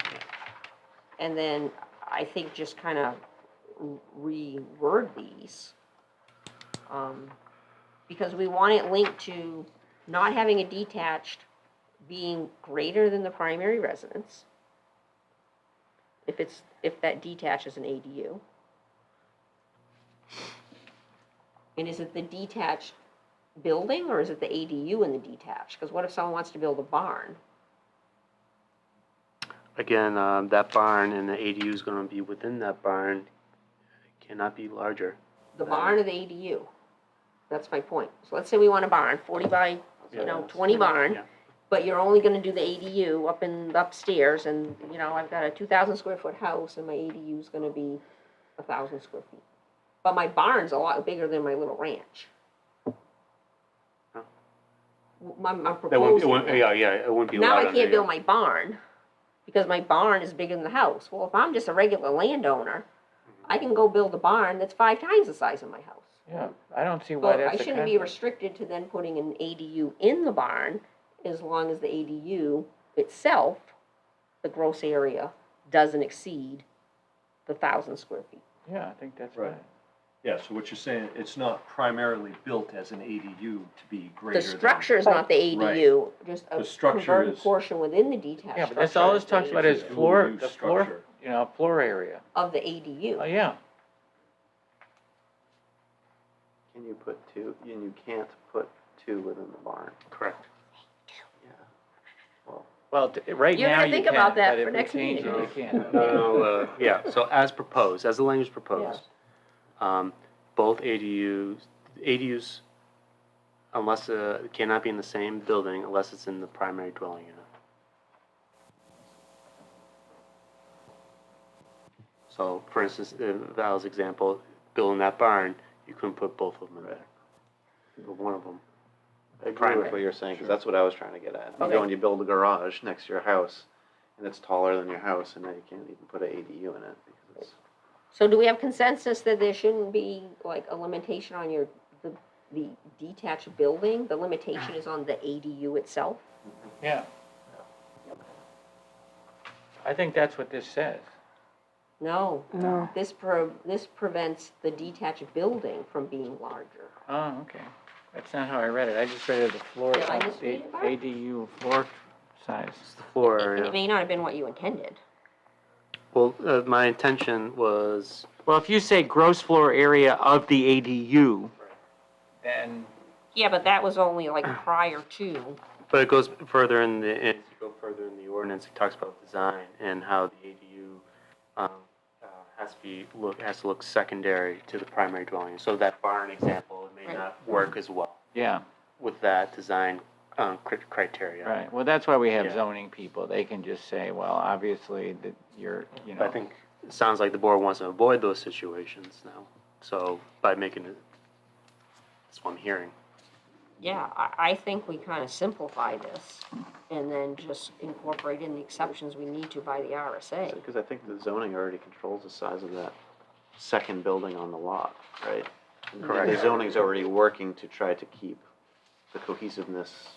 And then I think just kind of reword these. Because we want it linked to not having a detached being greater than the primary residence. If that detached is an ADU. And is it the detached building, or is it the ADU in the detached? Because what if someone wants to build a barn? Again, that barn and the ADU is going to be within that barn. It cannot be larger. The barn or the ADU? That's my point. So let's say we want a barn, 40 by, Yeah. 20 barn, Yeah. but you're only gonna do the ADU up in, upstairs, and, I've got a 2,000 square foot house, and my ADU is gonna be 1,000 square feet. But my barn's a lot bigger than my little ranch. Huh. I'm That wouldn't, proposing that. it wouldn't be Now allowed I under can't build your- my barn, because my barn is bigger than the house. Well, if I'm just a regular landowner, I can go build a barn that's 5 times the size of my house. Yeah, I don't see why But I that's a shouldn't be conflict. restricted to then putting an ADU in the barn, as long as the ADU itself, the gross area, doesn't exceed the 1,000 square feet. Yeah, I think that's Right. right. Yeah, so what you're saying, it's not primarily built as an ADU to be greater The than. structure is not the ADU, just a The structure converted is- portion within the detached Yeah, but that's structure all is it the talks about is ADU. floor, Dual-use the floor, structure. floor area. Of the ADU. Oh, yeah. Can you put two, and you can't put two within the barn? Correct. Yeah. Well, Well, right You're now gonna you think can, about that but for if we next change meeting. it, you can't. No, yeah, so as proposed, as the language proposed, both ADUs, unless, cannot be in the same building unless it's in the primary dwelling unit. So, for instance, in Val's example, building that barn, you couldn't put both of them in there. But one of them. I agree Primary. with what you're saying, because that's what I was trying to get at. You Okay. go and you build a garage next to your house, and it's taller than your house, and now you can't even put an ADU in it, because it's, So do we have consensus that there shouldn't be like a limitation on the detached building? The limitation is on the ADU itself? Yeah. I think that's what this says. No. No. This prevents the detached building from being larger. Oh, okay. That's not how I read it. I just read it as the floor, Did I just read it back? ADU floor size. It's the floor It area. may not have been what you intended. Well, my intention was, Well, if you say gross floor area of the ADU, then, Yeah, but that was only like prior to. but it goes further in the, as you go further in the ordinance, it talks about design and how the ADU has to look secondary to the primary dwelling. So that barn example, it may Right. not work as well yeah, with that design criteria. right. Well, that's why we have Yeah. zoning people. They can just say, well, obviously, that you're, I think it sounds like the board wants to avoid those situations now. So by making it, that's what I'm hearing. Yeah, I think we kind of simplify this and then just incorporate in the exceptions we need to by the RSA. because I think the zoning already controls the size of that second building on the lot, right? Correct. The zoning's already working to try to keep the cohesiveness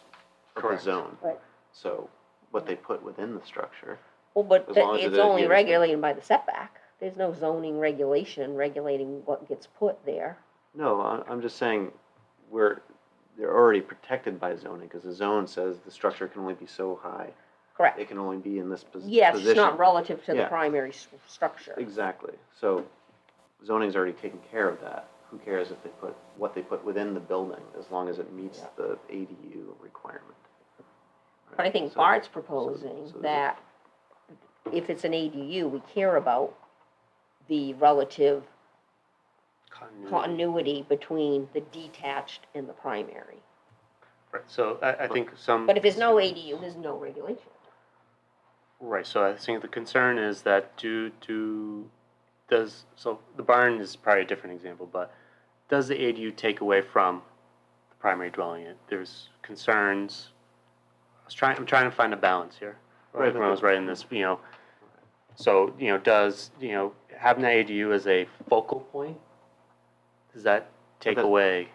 of the Correct. zone. Right. So what they put within the structure, Well, but As long as it's it only adheres to- regulated by the setback. There's no zoning regulation regulating what gets put there. no, I'm just saying, they're already protected by zoning, because the zone says the structure can only be so high. Correct. It can only be in this position. Yes, it's not relative to the Yeah. primary structure. Exactly, so zoning's already taken care of that. who cares if they put, what they put within the building, as long as it meets the ADU requirement. But I think So- Bart's proposing so that if it's an ADU, we care about the relative continuity between the detached and the primary. Right, so I think some. But if there's no ADU, there's no regulation. Right, so I think the concern is that so the barn is probably a different example, but does the ADU take away from the primary dwelling unit? There's concerns. I'm trying to find a balance here. Right, When I was writing this, so, does, having the ADU as a focal point, does that take that- away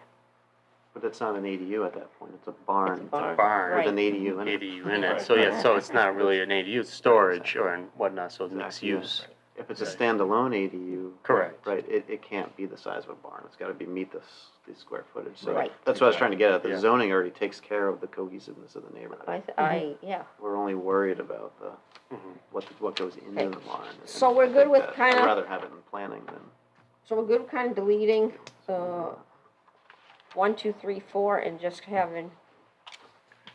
But it's not an ADU at that point, it's a barn. It's a barn. barn? With an Right. ADU in it. ADU in it, so yeah, so it's not really an ADU, it's storage or and whatnot, so it's mixed Exactly, yeah. use. If it's a Right. standalone ADU. Correct. Right, it can't be the size of a barn, it's gotta meet the square footage, so. Right. That's what I was trying to get at, the Yeah. zoning already takes care of the cohesiveness of the neighborhood. Yeah. We're only worried about the, Mhm. what goes into Okay. the barn. and So we're I good think with that kinda- I'd rather have it in planning than. So we're good with kind of deleting 1, 2, 3, 4, and just having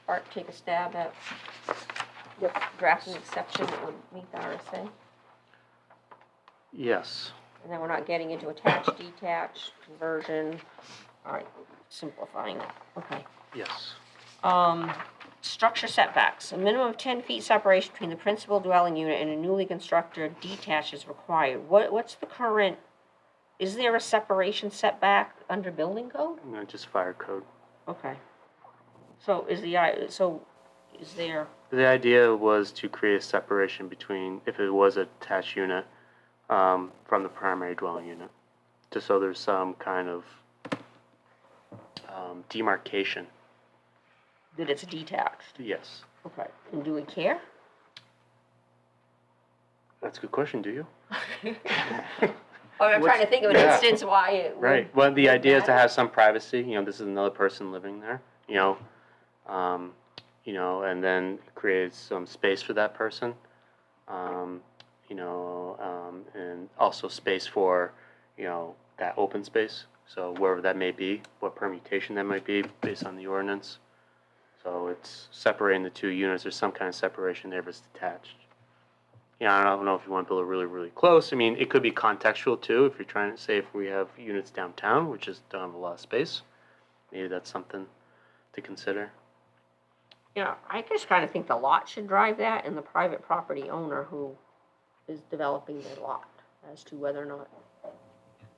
Bart take a stab at drafting an exception that would meet the RSA. Yes. And then we're not getting into attached, detached, conversion. All right, simplifying it. Okay. Yes. Structure setbacks. A minimum of 10 feet separation between the principal dwelling unit and a newly constructed detached is required. What's the current, is there a separation setback under building code? No, just fire code. Okay. So is there, The idea was to create a separation between, if it was a attached unit, from the primary dwelling unit, just so there's some kind of demarcation. that it's detached? Yes. Okay. And do we care? That's a good question, do you? I'm trying to think of an Yeah. instance why it would. Right, well, the would idea is to matter. have some privacy, this is another person living there, and then create some space for that person. And also space for, that open space, so wherever that may be, what permutation that might be based on the ordinance. So it's separating the two units, there's some kind of separation there if it's detached. I don't know if you want to build it really, really close. I mean, it could be contextual too, if you're trying to say if we have units downtown, which is don't have a lot of space, maybe that's something to consider. I just kind of think the lot should drive that and the private property owner who is developing their lot as to whether or not.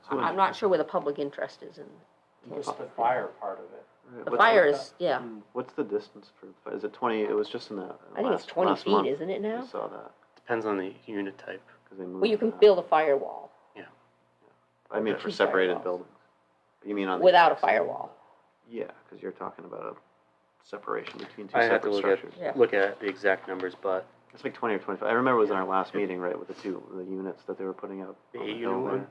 I'm not sure where the public interest is in. Just the fire part of it. Right, The what's fire is, yeah, What's the distance for, is it 20, it was just in the I think it's 20 last feet, month isn't it we now? saw that, Depends on the unit type. because they moved. Well, you can that. build a firewall I mean, for two separated firewalls. buildings. You mean on the. without a outside? firewall. Yeah, because you're talking about a separation between two I have to separate structures. Yeah. look at the exact numbers, but It's like 20 or 25. I remember it was in our last meeting, right, with the units that they were putting up. the on 8 hill unit there. one,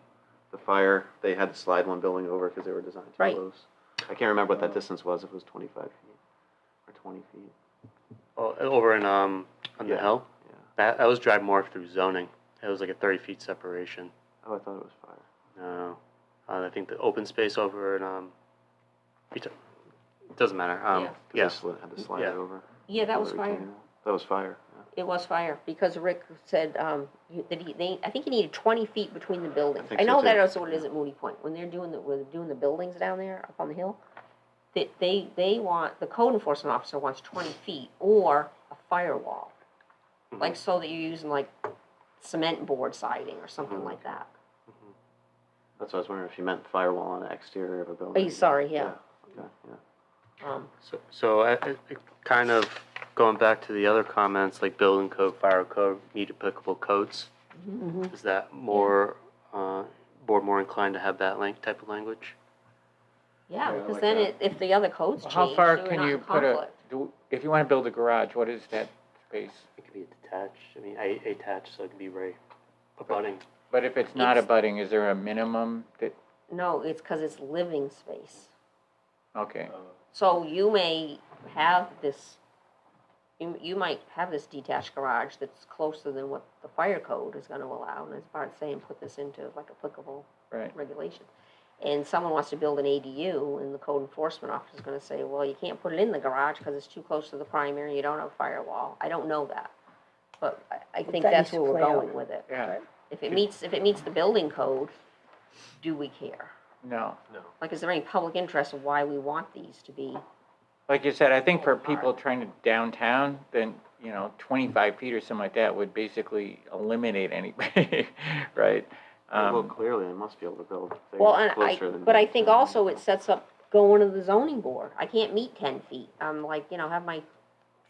The fire, they had to slide one building over because they were designed too Right. close. I can't remember what that distance was, if it was 25 feet or 20 feet. over in, on the Yeah. hill, Yeah. that was drive more through zoning. It was like a 30 feet separation. Oh, I thought it was fire. No, I think the open space over in, it doesn't matter, Yeah. 'Cause yeah. they had to slide Yeah. it over. Yeah, that was the fire. retaining wall. That was fire, yeah. It was fire, because Rick said, I think he needed 20 feet between the buildings. think I so, know too. that also what it is at Moody Point, when they're doing the buildings down there up on the hill, they want, the code enforcement officer wants 20 feet or a firewall. Mhm. Like, so that you're using like cement board siding or something like that. That's what I was wondering, if you meant firewall on the exterior of a building. Oh, sorry, yeah. Okay, yeah. So kind of going back to the other comments, like building code, fire code, meet applicable codes, is that more, board more inclined to have that type of language? Yeah, Yeah, because like then that. if the other codes Well, change, how far you're can not you in put a, conflict. if you want to build a garage, what is that space? It could be detached, I mean, attached, so it could be right abutting. But if it's not abutting, is there a minimum that, No, it's because it's living space. okay. So you may have this, you might have this detached garage that's closer than what the fire code is gonna allow, and as Bart's saying, put this into like applicable Right. regulation. and someone wants to build an ADU, and the code enforcement officer is gonna say, well, you can't put it in the garage because it's too close to the primary, you don't have a firewall. I don't know that, but I think That that's needs to where we're play out. going with it. Yeah, If it meets the building code, do we care? no. Like, is there any public interest of why we want these to be? Like you said, I think for people trying to downtown, then, 25 feet or something like that would basically eliminate anybody, right? Well, clearly, they must be able to build Well, things and closer than. but I think also it sets up going to the zoning board. I can't meet 10 feet. I'm like, have my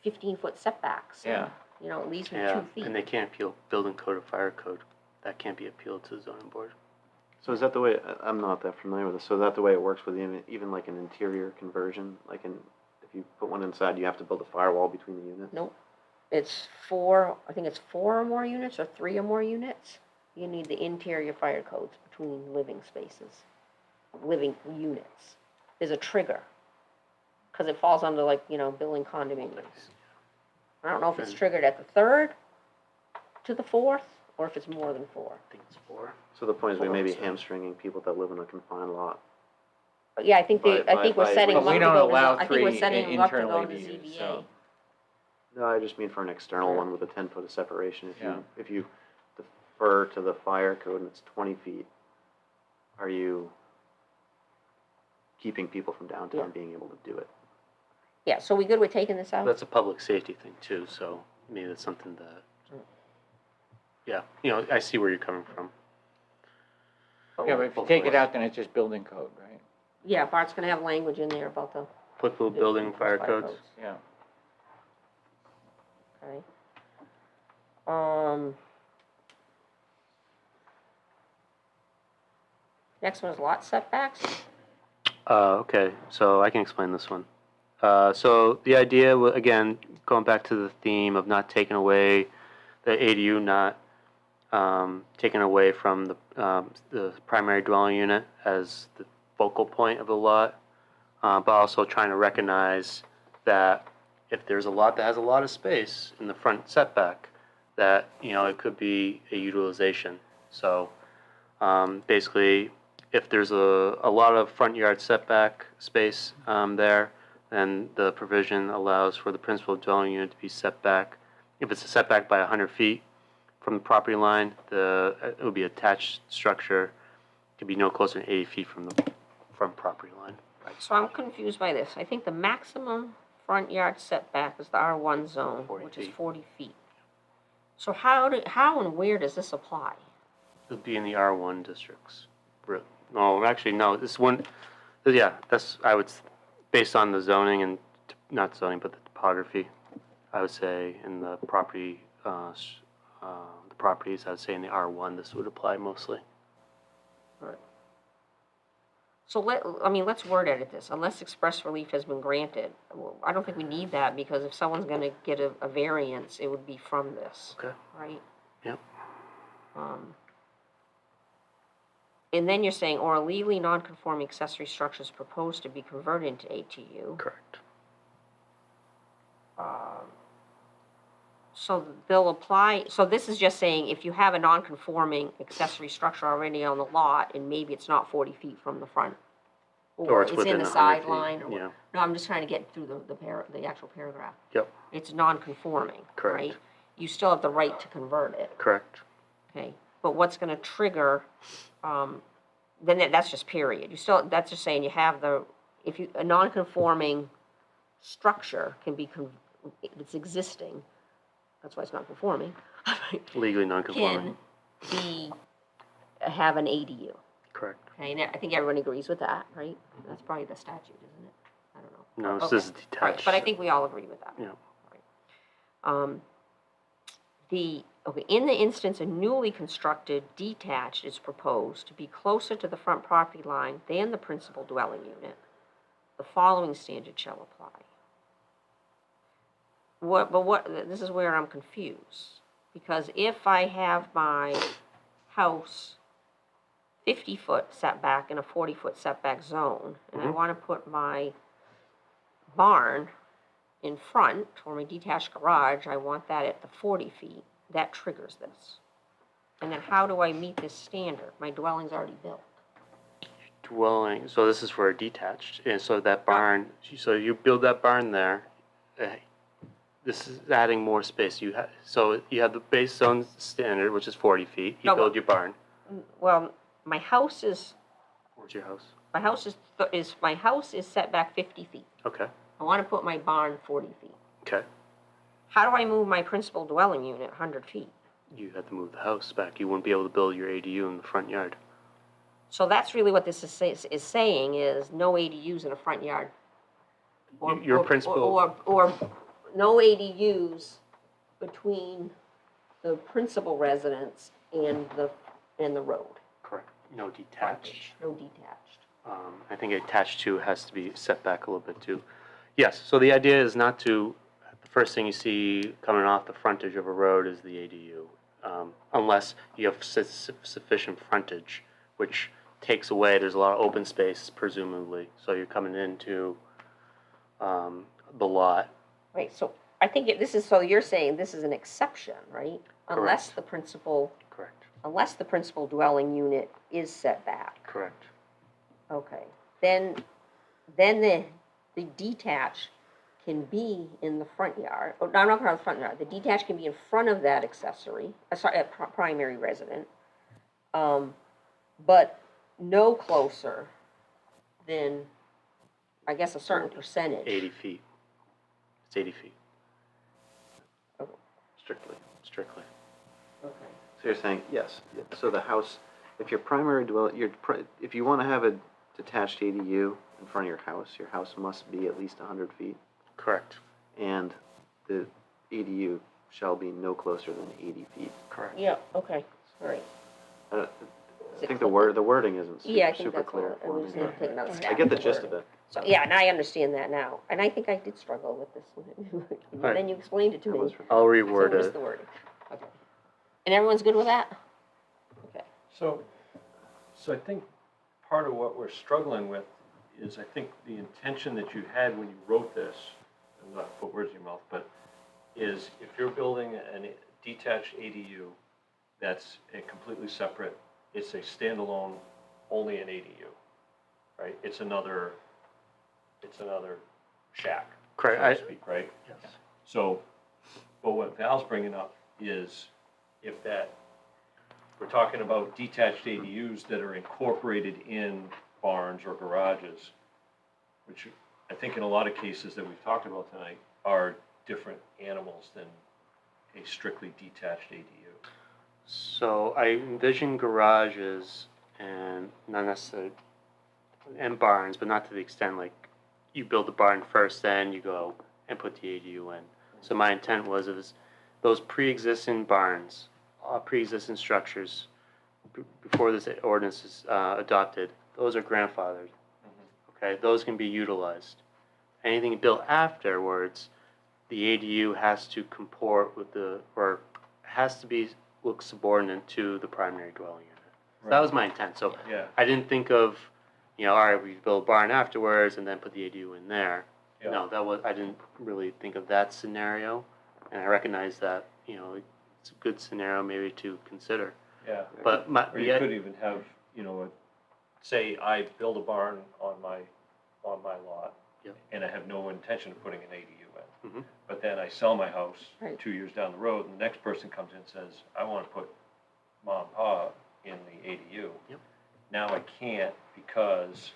15-foot setbacks. Yeah. At least Yeah, 2 feet. and they can't appeal building code or fire code. That can't be appealed to the zoning board. So is that the way, I'm not that familiar with this, so is that the way it works with even like an interior conversion? If you put one inside, you have to build a firewall between the units? Nope. It's 4, I think it's 4 or more units or 3 or more units. You need the interior fire codes between living spaces, living units. There's a trigger, because it falls under building condominiums. I don't know if it's triggered at the 3rd to the 4th, or if it's more than 4. I think it's 4. So the point is we may be So- hamstringing people that live in a confined lot. But yeah, I think we're setting them But up we to don't go to, allow I think we're three setting them up to internal go to the ADUs, ZBA. so. No, I just mean for an external one with a 10-foot of separation. Yeah. If you defer to the fire code and it's 20 feet, are you keeping people from downtown being able to do it? Yeah, so we good with taking this out? That's a public safety thing too, so maybe that's something that, yeah, I see where you're coming from. Yeah, but if you take it out, then it's just building code, right? Yeah, Bart's gonna have language in there about the. Applicable building fire codes. Yeah. Okay. Next one is lot setbacks. Okay, so I can explain this one. So the idea, again, going back to the theme of not taking away the ADU, not taken away from the primary dwelling unit as the focal point of the lot, but also trying to recognize that if there's a lot that has a lot of space in the front setback, that it could be a utilization. So basically, if there's a lot of front yard setback space there, then the provision allows for the principal dwelling unit to be set back. If it's a setback by 100 feet from the property line, it would be attached structure, could be no closer than 80 feet from the front property line. So I'm confused by this. I think the maximum front yard setback is the R1 zone, 40 which is feet. 40 feet. So how and where does this apply? It'll be in the R1 districts. No, actually, no, this one, yeah, based on the zoning and, not zoning, but the topography, I would say in the properties, I would say in the R1, this would apply mostly. So let's word edit this. Unless express relief has been granted. Well, I don't think we need that, because if someone's gonna get a variance, it would be from this. Okay. Right? Yep. And then you're saying, or a legally non-conforming accessory structure is proposed to be converted into ATU. Correct. So they'll apply, so this is just saying if you have a non-conforming accessory structure already on the lot, and maybe it's not 40 feet from the front, Or it's in within the 100 feet, sideline, yeah. no, I'm just trying to get through the actual paragraph. Yep, It's non-conforming, Correct. right? You still have the right to convert it, correct. okay? But what's gonna trigger, that's just period. That's just saying you have a non-conforming structure can be, it's existing, that's why it's not conforming, Legally non-conforming. can have an ADU. Correct. Okay, and I think everyone agrees with that, right? That's probably the statute, isn't it? I don't know. No, this Okay. is Right, detached. but I think we all agree with that. Yeah. In the instance a newly constructed detached is proposed to be closer to the front property line than the principal dwelling unit, the following standard shall apply. This is where I'm confused, because if I have my house 50-foot setback in a 40-foot setback zone, and I want to put my barn in front, or my detached garage, I want that at the 40 feet, that triggers this. And then how do I meet this standard? My dwelling's already built. dwelling, so this is for a detached, and so that barn, so you build that barn there, uh, this is adding more space. So you have the base zone standard, which is 40 feet. You No, build your barn. Well, my house is, Where's your house? my house my house is set back 50 feet. Okay, I want to put my barn 40 feet. okay. How do I move my principal dwelling unit 100 feet? You have to move the house back. You wouldn't be able to build your ADU in the front yard. So that's really what this is saying, is no ADUs in a front yard. Your principal- Or no ADUs between the principal residence and the road. Correct. No detached. Frontage, no detached. I think attached to has to be set back a little bit too. Yes, so the idea is not to, the first thing you see coming off the frontage of a road is the ADU. Unless you have sufficient frontage, which takes away, there's a lot of open space presumably. So you're coming into the lot. Right, so I think so you're saying this is an exception, right? Unless the principal, Correct. unless the principal dwelling unit is set back. Correct. Okay, then the detached can be in the front yard, or no, not the front yard, the detached can be in front of that accessory, primary resident, but no closer than, I guess, a certain percentage. 80 feet. It's 80 feet, Strictly. strictly. Okay. So you're saying, yes, so the house, if your primary if you want to have a detached ADU in front of your house must be at least 100 feet, Correct. and the ADU shall be no closer than 80 feet. Correct. Yeah, okay, all right. I think the wording isn't Yeah, I super, think super that's clear what, for me. we just need to take another stab. I get the at gist wording. of it. So, yeah, and I understand that now, and I think I did struggle with this one. right. Then you explained it to me. I'll So reword what is it. the wording? Okay. And everyone's good with that? Okay. So I think part of what we're struggling with is, I think the intention that you had when you wrote this, and not to put words in your mouth, but is if you're building a detached ADU that's a completely separate, it's a standalone, only an ADU, right? It's another shack, so Correct. to speak, right? Yes. So, but what Val's bringing up is if we're talking about detached ADUs that are incorporated in barns or garages, which I think in a lot of cases that we've talked about tonight are different animals than a strictly detached ADU. So I envision garages and not necessarily, and barns, but not to the extent like you build the barn first, then you go and put the ADU in. So my intent was those pre-existing barns, pre-existing structures, before this ordinance is adopted, those are grandfathered. Okay, those can be utilized. Anything built afterwards, the ADU has to comport with look subordinate to the primary dwelling unit. So that was my intent. So Yeah. I didn't think of, all right, we build a barn afterwards and then put the ADU in there. Yeah. No, I didn't really think of that scenario, and I recognize that, it's a good scenario maybe to consider. Yeah. But Or you could even have, say I build a barn on my lot, Yep. and I have no intention of putting an ADU in. Mhm. But then I sell my house Right. 2 years down the road, and the next person comes in and says, I want to put mom and pa in the ADU. Yep. Now I can't because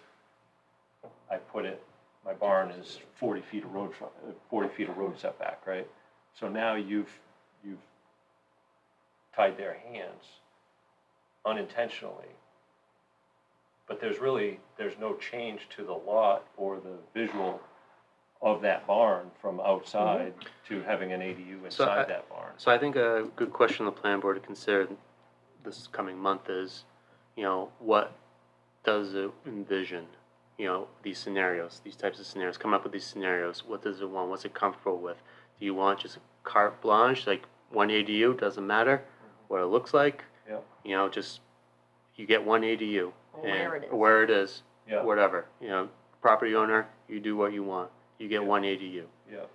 my barn is 40 feet of road 40 feet of road setback, right? So now you've tied their hands unintentionally. But there's no change to the lot or the visual of that barn from outside to having an ADU inside that barn. So I think a good question on the plan board to consider this coming month is, what does it envision? These scenarios, these types of scenarios, come up with these scenarios. What does it want? What's it comfortable with? Do you want just a carte blanche, like one ADU, doesn't matter what it looks like? Yep. Just, you get one ADU. Or where it is. Where it is, Yeah. whatever. Property owner, you do what you want. You get Yeah. one ADU. Yeah.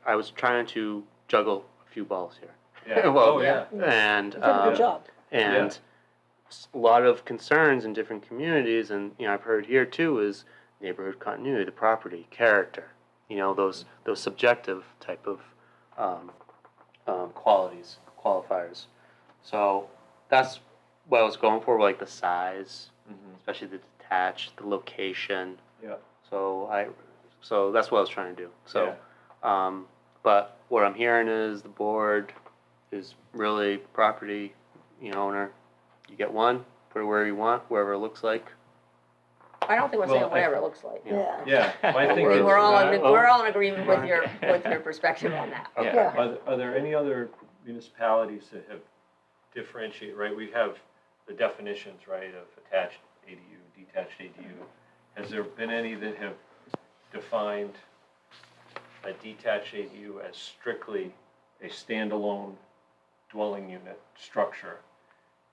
I was trying to juggle a few balls here. Yeah. Well, Oh, yeah. And You did a good job. and a lot of concerns in different communities, and, you know, I've heard here too, is neighborhood continuity, the property, character, you know, those subjective type of, qualities, qualifiers. So that's what I was going for, like the size, especially the detached, the location. Yeah. So that's what I was trying to do. So, but what I'm hearing is the board is really property, you know, owner. You get one, put it where you want, wherever it looks like. I don't think we're saying Well, whatever it looks like. Yeah. Yeah, I think I think it's we're all not- in agreement with your perspective on that. Yeah. Are there any other municipalities that have differentiated, right? We have the definitions, right, of attached ADU, detached ADU. Has there been any that have defined a detached ADU as strictly a standalone dwelling unit structure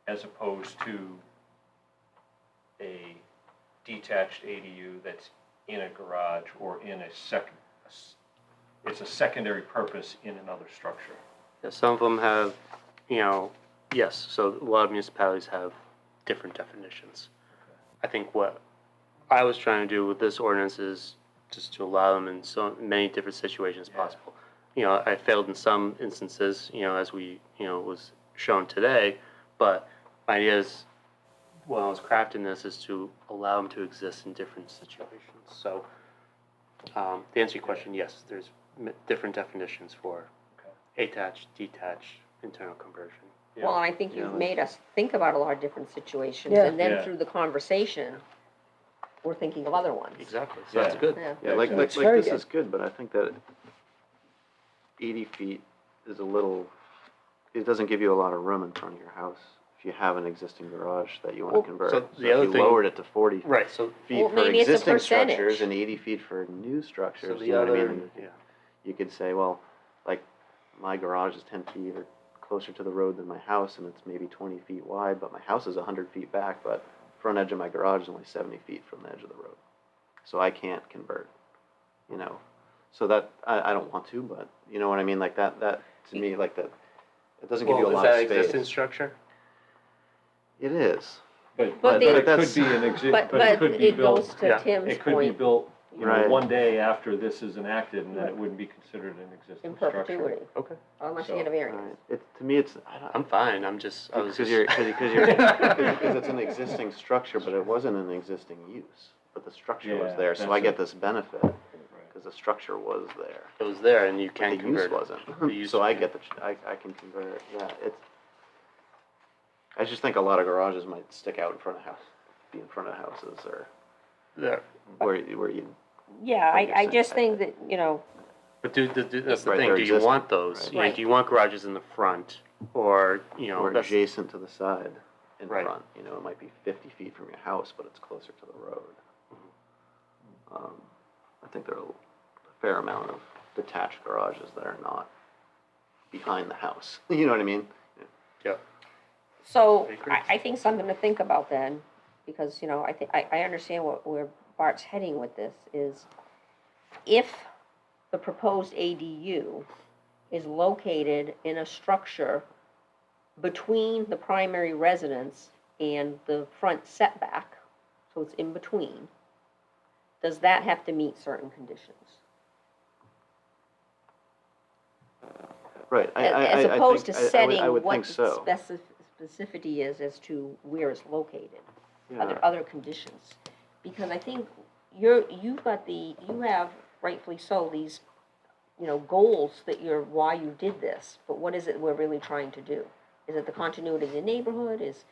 as opposed to a detached ADU that's in a garage or in it's a secondary purpose in another structure? Yeah, some of them have, you know, yes, so a lot of municipalities have different definitions. I think what I was trying to do with this ordinance is just to allow them in so many different situations possible. You know, I failed in some instances, you know, as we, you know, was shown today, but my idea is, when I was crafting this, is to allow them to exist in different situations. So, to answer your question, yes, there's different definitions for attached, detached, internal conversion. Yeah. Well, and I think you've Yeah. made us think about a lot of different situations, Yeah. and then Yeah. through the conversation, we're thinking of other ones. Exactly, so that's Yeah. good. Yeah. Yeah, like It's very this good. is good, but I think that 80 feet is a little, it doesn't give you a lot of room in front of your house if you have an existing garage that you want Well, to convert. so So the other if you thing- lowered it to 40 Right, so, feet Well, for maybe it's a existing percentage. structures and 80 feet for new structures, so the you know what I other, mean? yeah. You could say, well, like, my garage is 10 feet or closer to the road than my house, and it's maybe 20 feet wide, but my house is 100 feet back, but front edge of my garage is only 70 feet from the edge of the road. So I can't convert, you know? So that, I don't want to, but, you know what I mean? Like, that to me, like, that, it doesn't give you a Well, lot is of that space. existing structure? It is. But But it could that's- be an exist, But, but it could be it built. goes to yeah, Tim's It could be point, built, you know, Right. one day after this is enacted, and then it wouldn't be considered an existing in structure. perpetuity, Okay. unless you So- get a variance. Right. It, to me, it's, I don't, I'm fine, I was because just. because it's an existing structure, but it wasn't an existing use, but the structure was Yeah, there, so that's I it. get this benefit, because the structure was there, It was there and you but can the use convert it. wasn't. The use So I you get I can convert it, yeah, it's, I just think a lot of garages might stick out in front of be in front of houses, or There. where you, Yeah, Like you're I saying, just I- think that, you know, But that's the Right, thing, they're do you existing, want those? right. You know, Right. do you want garages in the front, or, you know, or that's, adjacent to the side in Right. front, you know, it might be 50 feet from your house, but it's closer to the road. I think there are a fair amount of detached garages that are not behind the house, you know what I mean? yeah, so I agree. I think something to think about then, because, you know, I think, I understand where Bart's heading with this, is if the proposed ADU is located in a structure between the primary residence and the front setback, so it's in between, does that have to meet certain conditions? Right, As opposed to I setting would what think the so. specificity is as to where it's located, Yeah. other conditions. Because I think you have rightfully so, these, you know, goals that why you did this, but what is it we're really trying to do? Is it the continuity of the neighborhood? Is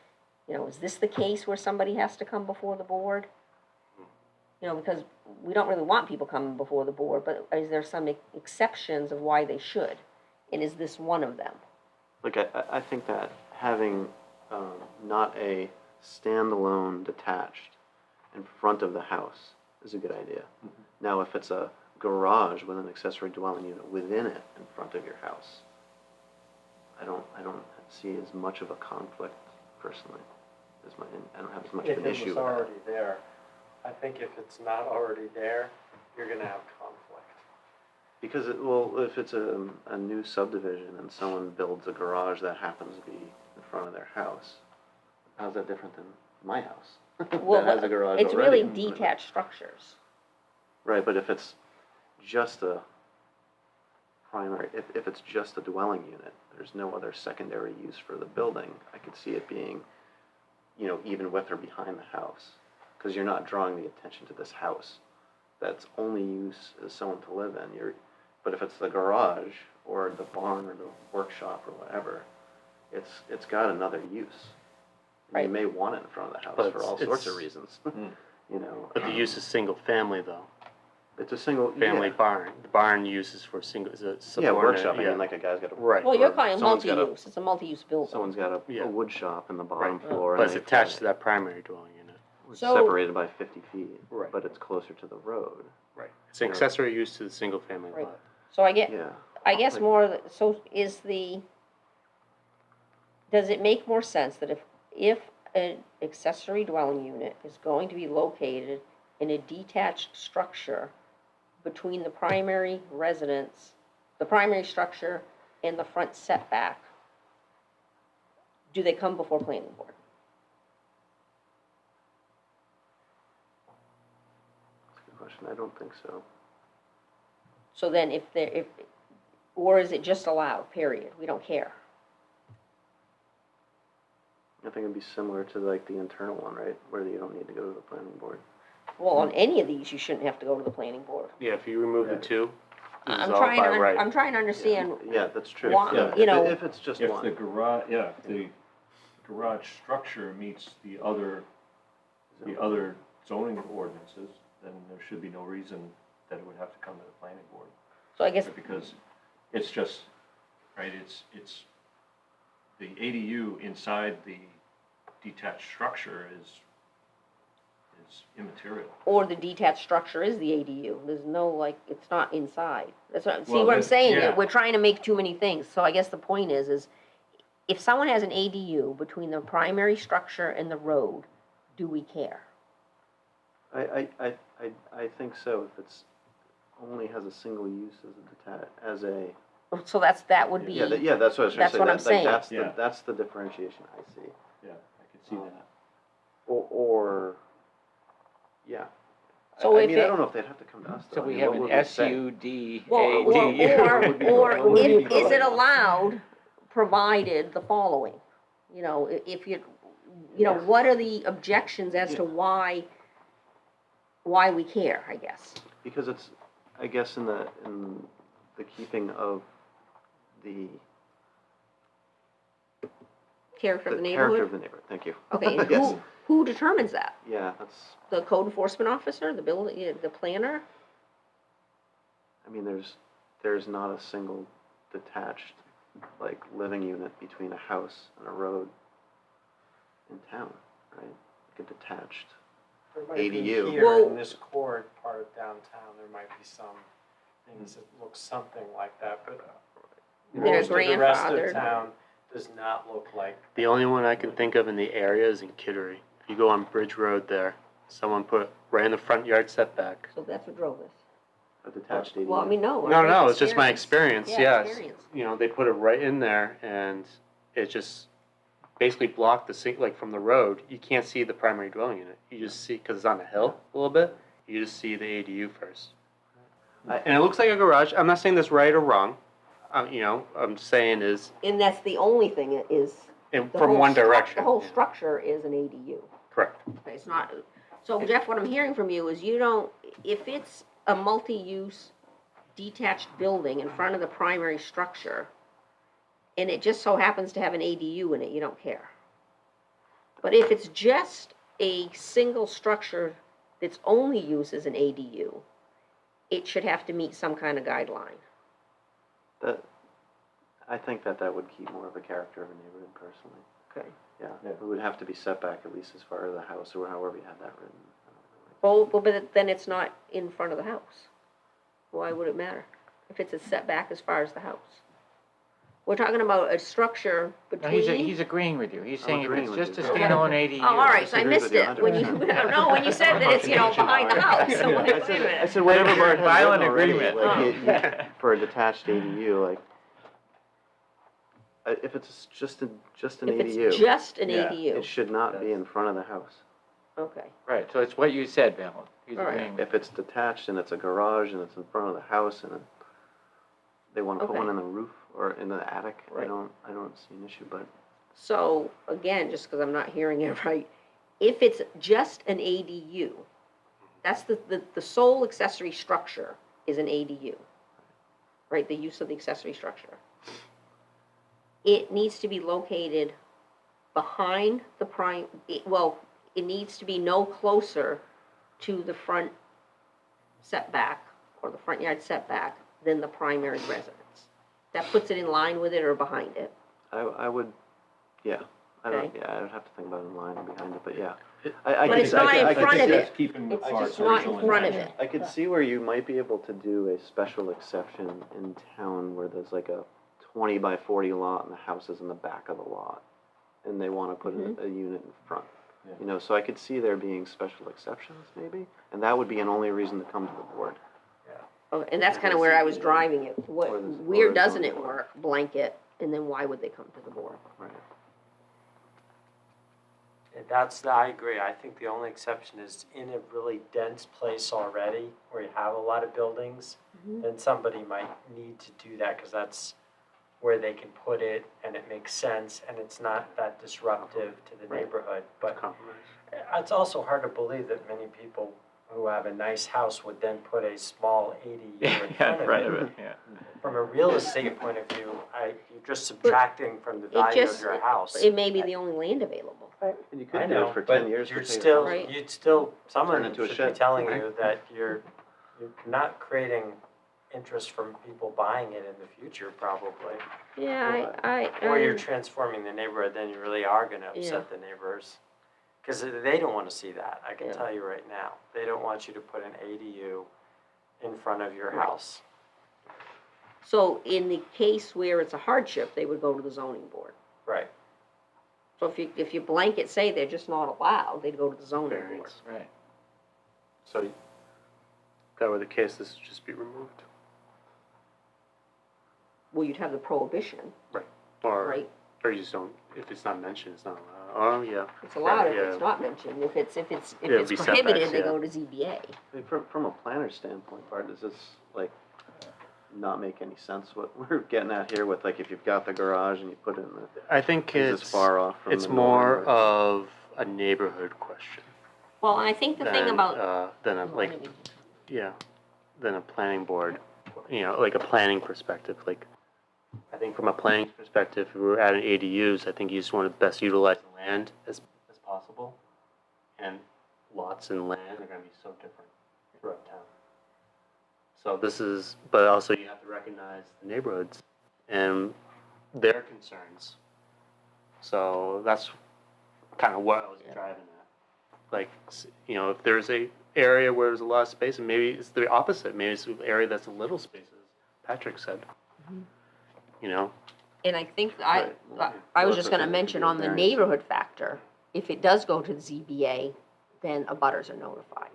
this the case where somebody has to come before the board? You know, because we don't really want people coming before the board, but is there some exceptions of why they should? And is this one of them? Like, I think that having not a standalone detached in front of the house is a good idea. Now, if it's a garage with an accessory dwelling unit within it in front of your house, I don't see as much of a conflict personally. I don't have as much of an issue with that. there, I think if it's not already there, you're gonna have conflict. Because if it's a new subdivision and someone builds a garage that happens to be in front of their house, How's that different than my house? Well, That has a garage it's already. really detached structures. Right, but if it's just a primary, if it's just a dwelling unit, there's no other secondary use for the building, I could see it being, you know, even with or behind the house. Because you're not drawing the attention to this house. That's only use as someone to live in. But if it's the garage or the barn or the workshop or whatever, it's got another use. And Right. you may want it in front of the house But for all it's- sorts of reasons. You know, But the use is single family though. it's a single Family yeah. barn. The barn use is for single, is a Yeah, subordinate. workshop. I mean, like a guy's got a Right. Well, you're or calling it someone's got a- multi-use, it's a multi-use building. Someone's got Yeah. a wood shop in the bottom Right. floor. But and it's they've attached got to that primary dwelling unit. So- separated by 50 feet, Right. but it's closer to the road. Right. It's an accessory use to the single family Right. lot. So I Yeah. guess Like- more, so does it make more sense that if an accessory dwelling unit is going to be located in a detached structure between the primary residence, the primary structure and the front setback, do they come before planning board? That's a good question. I don't think so. So then or is it just allowed, period, we don't care? I think it'd be similar to like the internal one, right? Where you don't need to go to the planning board. Well, on any of these, you shouldn't have to go to the planning board. Yeah, if you remove the two, this is I'm all trying by to, right. I'm trying to understand, Yeah, that's true. Why- Yeah, you know- if it's just If one. the garage, yeah, if the garage structure meets the other zoning ordinances, then there should be no reason that it would have to come to the planning board. so I guess, Because it's just, right, it's the ADU inside the detached structure is immaterial. or the detached structure is the ADU, there's no, like, it's not inside. That's what, see Well, what I'm that's- saying, yeah. we're trying to make too many things, so I guess the point is if someone has an ADU between the primary structure and the road, do we care? I think so. If it's only has a single use as a So that would be, yeah, that's what I was trying to That's say. what I'm saying. That's Yeah. that's the differentiation I see. Yeah, I could see that. Or yeah. So I if mean, I it- don't know if they'd have to come to us. Though. So I we mean, have what an would we say? SUD. well, What would be if, is it called? allowed, provided the following? You know, if you know, what are the objections as to why we care, I guess? Because it's, I guess, in the keeping of the Character of the character neighborhood? of the neighborhood. Thank you. Okay, and Yes. who determines that? Yeah, that's. The code enforcement officer, the building, the planner? I mean, there's not a single detached like living unit between a house and a road in town, right? Like a detached. There might be ADU. here Well- in this core part of downtown, there might be some things that look something like that, but That are most of the rest grandfathered. of town does not look like. The only one I can think of in the area is in Kittery. If you go on Bridge Road there, someone put right in the front yard setback. So that's what drove us. A detached ADU. Well, I mean, no. No, it's just my experience, Yeah, yes. experience. You know, they put it right in there and it just basically blocked like from the road. You can't see the primary dwelling unit. You just see, because it's on a hill a little bit, you just see the ADU first. And it looks like a garage. I'm not saying that's right or wrong. You know, I'm saying is, And that's the only thing is. the from whole one struc- direction. The whole yeah. structure is an ADU. Correct. Okay, it's not, so Jeff, what I'm hearing from you is you don't, if it's a multi-use detached building in front of the primary structure, and it just so happens to have an ADU in it, you don't care. But if it's just a single structure that's only used as an ADU, it should have to meet some kind of guideline. I think that would keep more of a character of a neighborhood personally. Okay. Yeah, it would have to be set back at least as far as the house or however you had that written. Well, but then it's not in front of the house. Why would it matter if it's a setback as far as the house? We're talking about a structure No, between. he's agreeing with you. He's saying if agreeing it's with just a you. standalone ADU. Oh, all right, so I disagree missed with you it when you, 100%. no, when you said that it's, you know, behind the house, so wait a I minute. said whatever Bart has Violent written already, agreement. like, for a detached ADU, like, If it's just an If ADU. it's just an Yeah, ADU, It should not be in front of the house. okay. Right, so it's what you said, Bill. He's All right. agreeing with If it's detached and it's a garage and it's in front of the house and they wanna put Okay. one in the roof or in the attic, Right. I don't see an issue, but So, again, just because I'm not hearing it right, if it's just an ADU, that's the sole accessory structure is an ADU, right? The use of the accessory structure. It needs to be located behind the it needs to be no closer to the front setback or the front yard setback than the primary residence. That puts it in line with it or behind it. I would, yeah. I don't, Okay. yeah, I would have to think about in line and behind it, but yeah. But it's not in front of it. Keeping It's our just not in original front of intention. it. I could see where you might be able to do a special exception in town where there's like a 20 by 40 lot and the house is in the back of the lot. And they wanna put a unit in front. Yeah. You know, so I could see there being special exceptions maybe, and that would be an only reason to come to the board. Oh, and that's kind of where I was driving it. Or What, this- where or doesn't zoning it board. work? Blanket, and then why would they come to the board? Right. I agree. I think the only exception is in a really dense place already where you have a lot of buildings, then somebody might need to do that because that's where they can put it and it makes sense and it's not that disruptive to the neighborhood. But Compromise. it's also hard to believe that many people who have a nice house would then put a small ADU in front of it. yeah. From a real estate point of view, you're just subtracting from the It value of just, your house. it may be the only land available. And you I could do know, it for but 10 years to you're pay the still, house. Right. you'd still, Turn someone into a should be shed. telling you that you're not creating interest from people buying it in the future, probably. Yeah, Or you're transforming the neighborhood, then you really are gonna upset the neighbors. Cause they don't wanna see that, I can Yeah. tell you right now. They don't want you to put an ADU in front of your house. So in the case where it's a hardship, they would go to the zoning board. Right. So if you blanket say they're just not allowed, they'd go to the zoning board. Variance. Right. So, if that were the case, this would just be removed. Well, you'd have the prohibition, Or, right? or you just don't, if it's not mentioned, it's not allowed. Oh, yeah. It's allowed if Yeah. it's not mentioned. If it's it'd be prohibited, setbacks, they yeah. go to ZBA. I mean, from a planner's standpoint, Bart, does this like not make any sense what we're getting at here with like if you've got the garage and you put it in the, I think is this it's, far off from it's the more norm, or- of a neighborhood question Well, and I think the thing than, about. than a, like, yeah, than a planning board, you know, like a planning perspective, like, I think from a planning perspective, if we were adding ADUs, I think you just want to best utilize the land as possible. And lots and land are gonna be so different throughout town. So this is, but also you have to recognize the neighborhoods and their concerns. So that's kind of what I was driving at. Like, you know, if there's a area where there's a lot of space, and maybe it's the opposite, maybe it's an area that's a little space, as Patrick said. You know, And I think Right. I was Well, just if gonna it could mention be a on the variance. neighborhood factor, if it does go to the ZBA, then abutters are notified,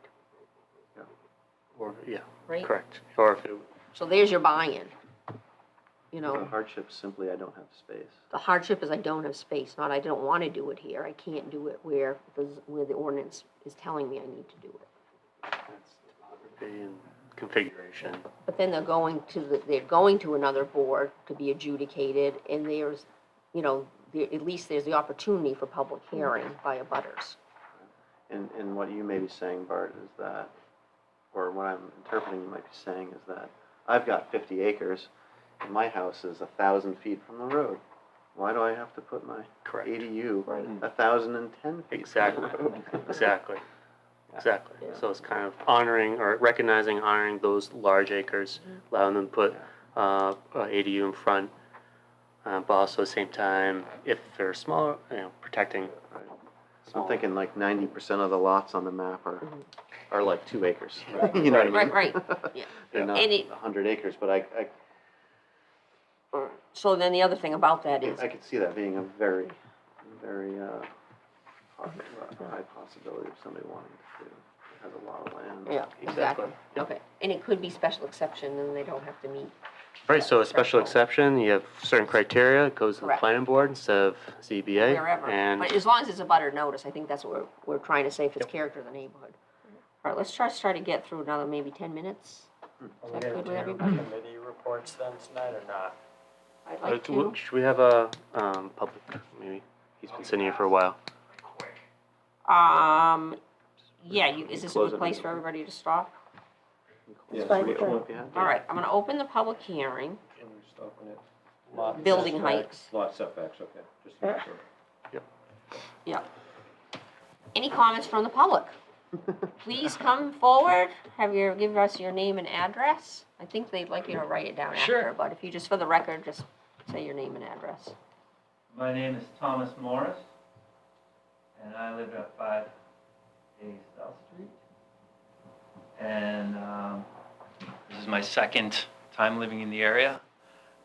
or, yeah, right? correct. Or if it, So there's your buy-in. You The know, hardship simply I don't have space. the hardship is I don't have space, not I don't wanna do it here, I can't do it where the ordinance is telling me I need to do it. that's topography and configuration. But then they're going to another board to be adjudicated, and there's, you know, at least there's the opportunity for public hearing by abutters. And what you may be saying, Bart, is that, or what I'm interpreting you might be saying is that I've got 50 acres and my house is 1,000 feet from the road. Why do I have to put my Correct. ADU Right. 1,010 feet Exactly. from the road? Exactly. Exactly. Yeah. So it's kind of honoring or recognizing, honoring those large acres, allowing them to put ADU in front, but also at the same time, if they're smaller, you know, protecting. I'm thinking like 90% of the lots on the map are like 2 acres. You know what I mean? Right, yeah. They're not And it- 100 acres, but I So then the other thing about that is, could see that being a very, very high possibility of somebody wanting to do. It has a lot of land. yeah, exactly, Exactly. Yep. okay. And it could be special exception, and they don't have to meet Right, so a special exception, you have certain criteria, it goes to the Correct. planning board instead of ZBA. Wherever, And but as long as it's a butter notice, I think that's what we're trying to say, if it's character of the neighborhood. All right, let's try to get through another maybe 10 minutes. Are Is we that gonna good with do everybody? committee reports then tonight or not? I'd like to. should we have a public, maybe? He's been sitting here for a while. Yeah, is this a Close good it. place for everybody to stop? Yeah, fine, which sure. one if you have? All right, I'm gonna open the public hearing. Can we stop on it? Lot Building setbacks- heights. Lot setbacks, okay, just to make sure. Yeah. Any comments from the public? Please come forward, give us your name and address. I think they'd like you to write it down after, but if you just, for the record, just say your name and address. My name is Thomas Morris, and I live at 5A South Street. And this is my second time living in the area,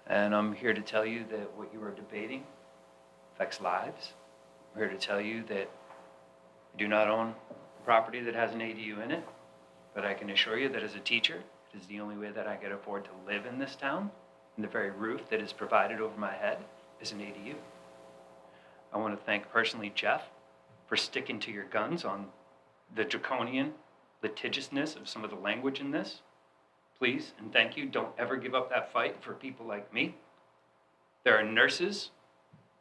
and I'm here to tell you that what you are debating affects lives. I'm here to tell you that I do not own property that has an ADU in it, but I can assure you that as a teacher, it is the only way that I can afford to live in this town, and the very roof that is provided over my head is an ADU. I want to thank personally Jeff for sticking to your guns on the draconian litigiousness of some of the language in this. Please and thank you, don't ever give up that fight for people like me. There are nurses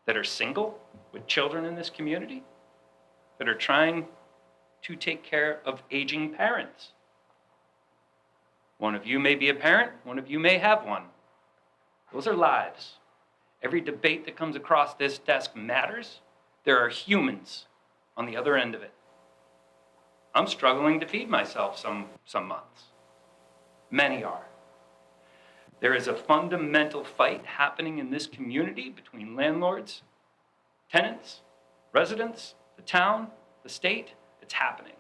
that are single with children in this community that are trying to take care of aging parents. One of you may be a parent, one of you may have one. Those are lives. Every debate that comes across this desk matters. There are humans on the other end of it. I'm struggling to feed myself some months. Many are. There is a fundamental fight happening in this community between landlords, tenants, residents, the town, the state. It's happening.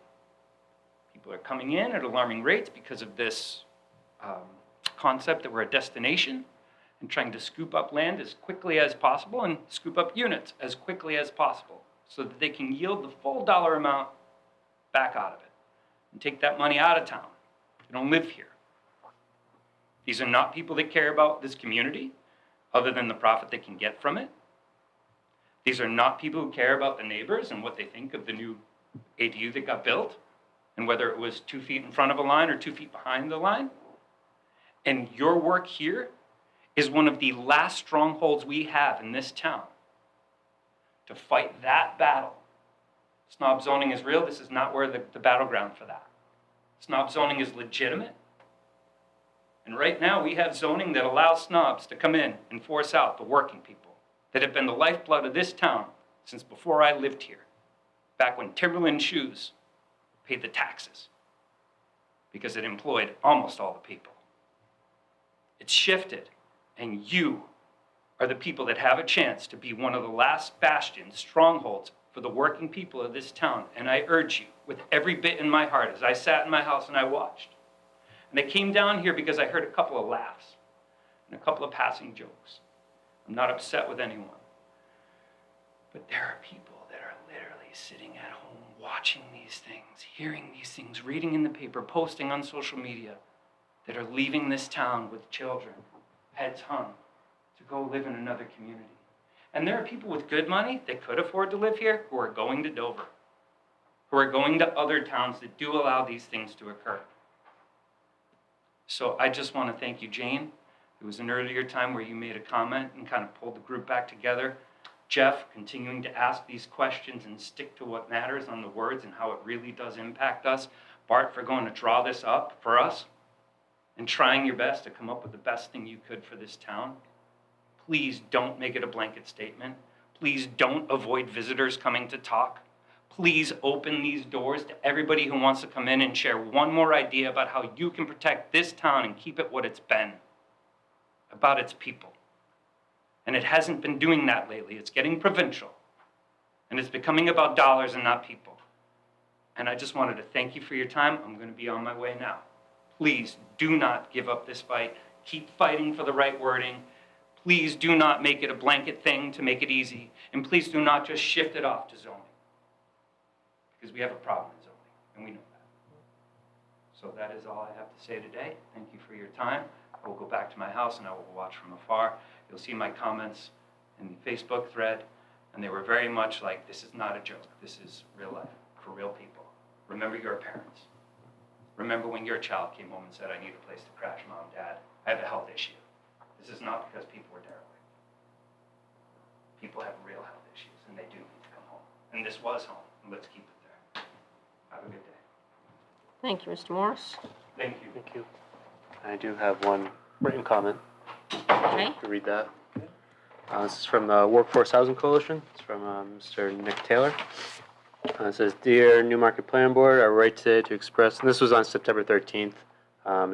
People are coming in at alarming rates because of this concept that we're a destination, and trying to scoop up land as quickly as possible and scoop up units as quickly as possible so that they can yield the full dollar amount back out of it and take that money out of town. They don't live here. These are not people that care about this community other than the profit they can get from it. These are not people who care about the neighbors and what they think of the new ADU that got built and whether it was 2 feet in front of a line or 2 feet behind the line. And your work here is one of the last strongholds we have in this town to fight that battle. Snob zoning is real. This is not where the battleground for that. Snob zoning is legitimate. And right now we have zoning that allows snobs to come in and force out the working people that have been the lifeblood of this town since before I lived here, back when Timberland Shoes paid the taxes because it employed almost all the people. It's shifted. And you are the people that have a chance to be one of the last bastions, strongholds for the working people of this town. And I urge you, with every bit in my heart, as I sat in my house and I watched. And I came down here because I heard a couple of laughs and a couple of passing jokes. I'm not upset with anyone. But there are people that are literally sitting at home watching these things, hearing these things, reading in the paper, posting on social media, that are leaving this town with children, heads hung, to go live in another community. And there are people with good money that could afford to live here who are going to Dover, who are going to other towns that do allow these things to occur. So I just want to thank you, Jane. There was an earlier time where you made a comment and kind of pulled the group back together. Jeff, continuing to ask these questions and stick to what matters on the words and how it really does impact us. Bart, for going to draw this up for us and trying your best to come up with the best thing you could for this town. Please don't make it a blanket statement. Please don't avoid visitors coming to talk. Please open these doors to everybody who wants to come in and share one more idea about how you can protect this town and keep it what it's been, about its people. And it hasn't been doing that lately. It's getting provincial. And it's becoming about dollars and not people. And I just wanted to thank you for your time. I'm going to be on my way now. Please do not give up this fight. Keep fighting for the right wording. Please do not make it a blanket thing to make it easy. And please do not just shift it off to zoning. Because we have a problem in zoning, and we know that. So that is all I have to say today. Thank you for your time. I will go back to my house and I will watch from afar. You'll see my comments in the Facebook thread, and they were very much like, this is not a joke. This is real life, for real people. Remember your parents. Remember when your child came home and said, I need a place to crash, Mom, Dad. I have a health issue. This is not because people were derelict. People have real health issues, and they do need to come home. And this was home, and let's keep it there. Have a good day. Thank you, Mr. Morris. Thank you. Thank you. I do have one written comment. Okay. To read that. This is from the Workforce Housing Coalition. It's from Mr. Nick Taylor. It says, Dear Newmarket Planning Board, I write today to express, and this was on September 13th.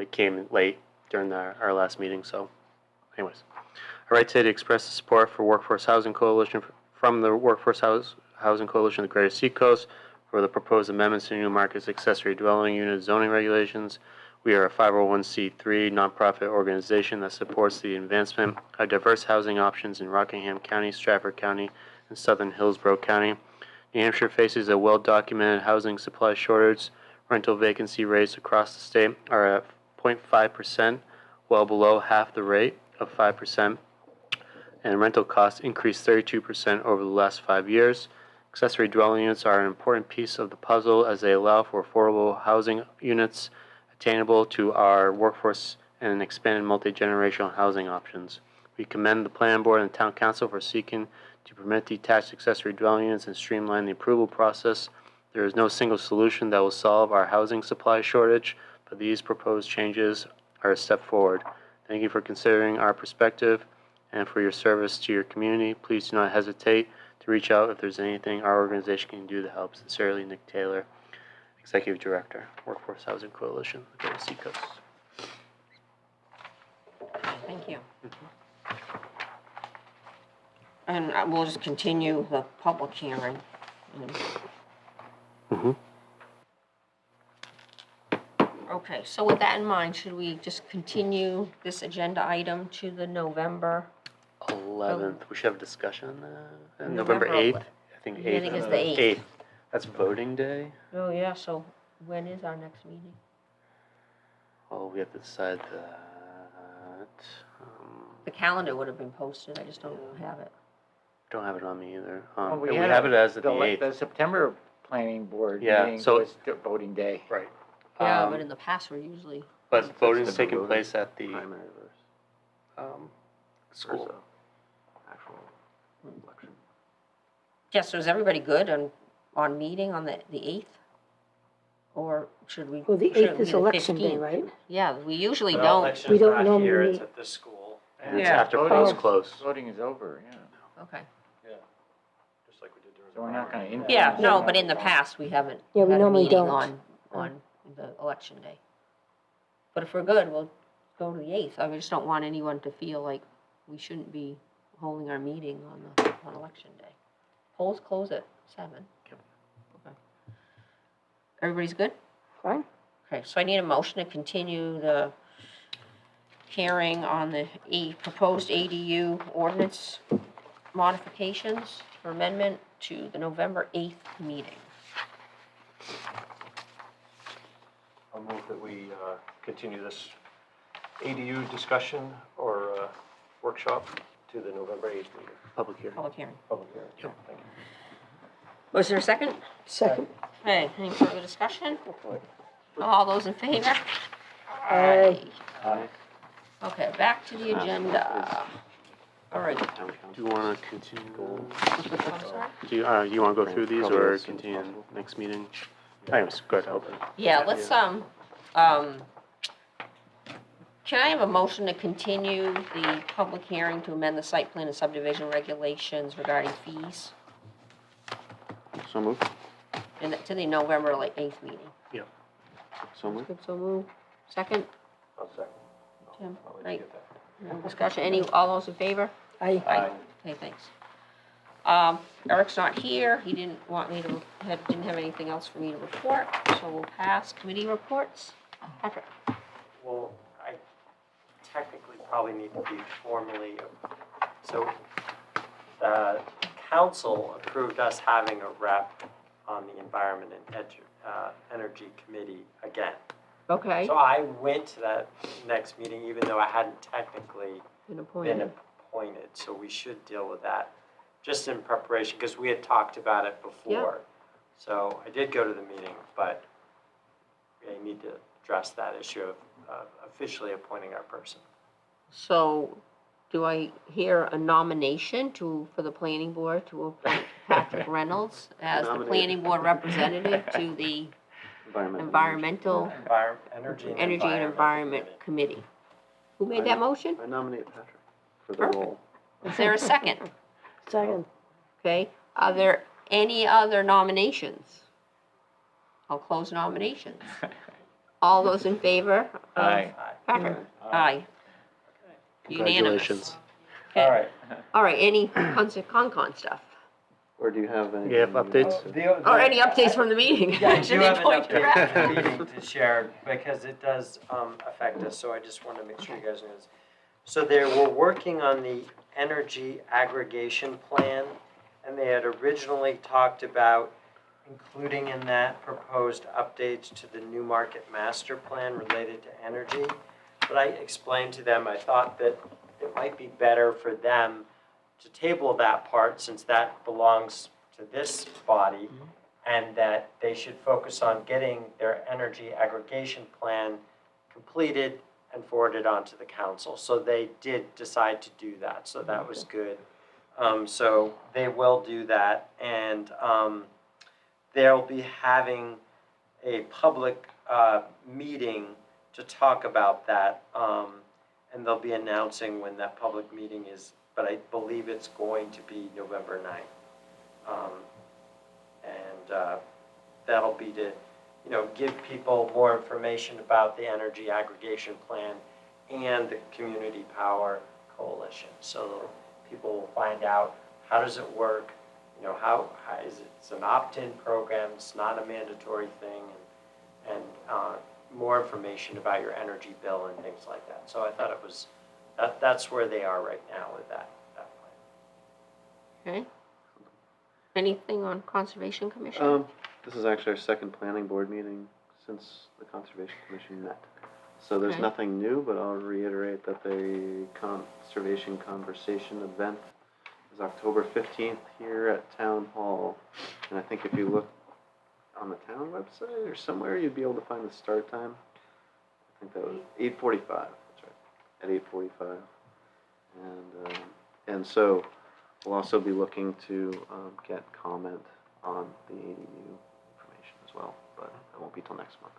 It came late during our last meeting, so anyways. I write today to express the support for Workforce Housing Coalition from the Workforce Housing Coalition of the Greater Seacoast for the proposed amendments to Newmarket's accessory dwelling unit zoning regulations. We are a 501c3 nonprofit organization that supports the advancement of diverse housing options in Rockingham County, Stratford County, and southern Hillsborough County. New Hampshire faces a well-documented housing supply shortage. Rental vacancy rates across the state are at 0.5%, well below half the rate of 5%, and rental costs increased 32% over the last 5 years. Accessory dwelling units are an important piece of the puzzle as they allow for affordable housing units attainable to our workforce and expanded multi-generational housing options. We commend the Planning Board and Town Council for seeking to permit detached accessory dwelling units and streamline the approval process. There is no single solution that will solve our housing supply shortage, but these proposed changes are a step forward. Thank you for considering our perspective and for your service to your community. Please do not hesitate to reach out if there's anything our organization can do to help. Sincerely, Nick Taylor, Executive Director, Workforce Housing Coalition, the Greater Seacoast. Thank you. And we'll just continue the public hearing. Okay, so with that in mind, should we just continue this agenda item to the November? 11th. We should have a discussion on that. November November 8th. 11th. I think 8th. I think it's the 8th. That's voting day. Oh, yeah, so when is our next meeting? Oh, we have to decide that. The calendar would have been posted, I just don't have it. Don't have it on me either. Well, And we had have it as the the 8th. The September planning board Yeah, meeting so- was the voting day. Right. Yeah, Um, but in the past, we're usually, But voting's the taking voting place at the Primary versus school. versus actual election. yeah, so is everybody good on meeting on the 8th? Or should we? Well, the should it 8th be is the election day, 15th? right? Yeah, we usually But don't, election's We don't not normally here, it's meet. at the school. And it's Yeah. after Voting- polls close. Voting is over, yeah. okay. Yeah, just like we did during. So we're not gonna influence. Yeah, no, but in the past, we haven't Yeah, we had a normally meeting don't. on the election day. But if we're good, we'll go to the 8th. I just don't want anyone to feel like we shouldn't be holding our meeting on election day. Polls close at 7. Yep. Okay. Everybody's good? Fine. Okay, so I need a motion to continue the hearing on the proposed ADU ordinance modifications for amendment to the November 8th meeting. I'll move that we continue this ADU discussion or workshop to the November 8th meeting, Public hearing. Public hearing. public hearing. Thank you. Was there a second? Second. Okay, any further discussion? All those in favor? Aye. Okay, back to the agenda. All right, Do you want to continue? I'm sorry? Do you want to go through these Probably or as soon as continue possible. next meeting? Anyways, go ahead, open. Yeah, let's, can I have a motion to continue the public hearing to amend the site plan and subdivision regulations regarding fees So moved. to the November 8th meeting? So moved. Good, so move. Second, I'll second. Tim, I'll let you right, get that. no discussion, all those in favor? Aye. Aye. Okay, thanks. Eric's not here, he didn't want me to, didn't have anything else for me to report, so we'll pass committee reports. Patrick? Well, I technically probably need to be formally, so the council approved us having a rep on the Environment and Energy Committee again. Okay, So I went to that next meeting, even though I hadn't technically been been appointed. appointed, so we should deal with that, just in preparation, because we had talked about it before. So I did go to the meeting, but we need to address that issue of officially appointing our person. So, do I hear a nomination for the planning board to appoint Patrick Reynolds as the Nominate. planning board representative to the environmental, Energy and energy and environment Committee. committee? Who made that motion? I nominate Patrick for the Perfect. role. Is there a second? Second. Okay, are there any other nominations? I'll close nominations. All those in favor of Aye. Patrick? Aye. Unanimous. Congratulations. Okay. All right. All right, any Concon stuff? Or do you have any? You have updates? Or any updates from the meeting? Yeah, I do Should they have an point your update from out? the meeting to share, because it does affect us, so I just want to make sure you guys know this. So we're working on the energy aggregation plan, and they had originally talked about including in that proposed updates to the Newmarket master plan related to energy. But I explained to them, I thought that it might be better for them to table that part, since that belongs to this body, and that they should focus on getting their energy aggregation plan completed and forwarded on to the council. So they did decide to do that, so that was good. So they will do that, and they'll be having a public meeting to talk about that, and they'll be announcing when that public meeting is, but I believe it's going to be November 9th. And that'll be to, give people more information about the energy aggregation plan and the Community Power Coalition. So people will find out, how does it work? How is it? It's an opt-in program. It's not a mandatory thing, and more information about your energy bill and things like that. So I thought it was, that's where they are right now with that plan. Okay. Anything on Conservation Commission? This is actually our second planning board meeting since the Conservation Commission met. So there's Okay. nothing new, but I'll reiterate that the Conservation Conversation event is October 15th here at Town Hall. And I think if you look on the town website or somewhere, you'd be able to find the start time. I think that was 8:45, that's right, at 8:45. And so we'll also be looking to get comment on the ADU information as well, but that won't be till next month,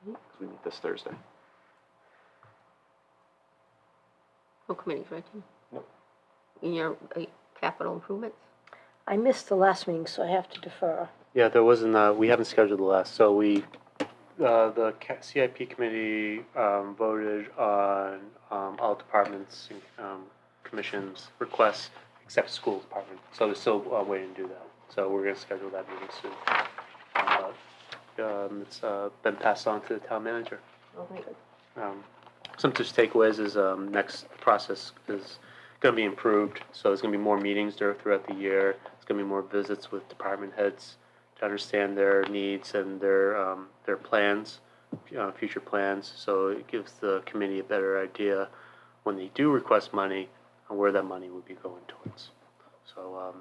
because we meet this Thursday. No committees, right, Tim? Nope. In your capital improvements? I missed the last meeting, so I have to defer. Yeah, there wasn't, we haven't scheduled the last, so the CIP committee voted on all departments and commissions' requests except school department, so they're still waiting to do that. So we're gonna schedule that meeting soon. It's been passed on to the town manager. Okay. Some just takeaways is next process is gonna be improved, so there's gonna be more meetings throughout the year. There's gonna be more visits with department heads to understand their needs and their plans, future plans. So it gives the committee a better idea when they do request money and where that money would be going towards. So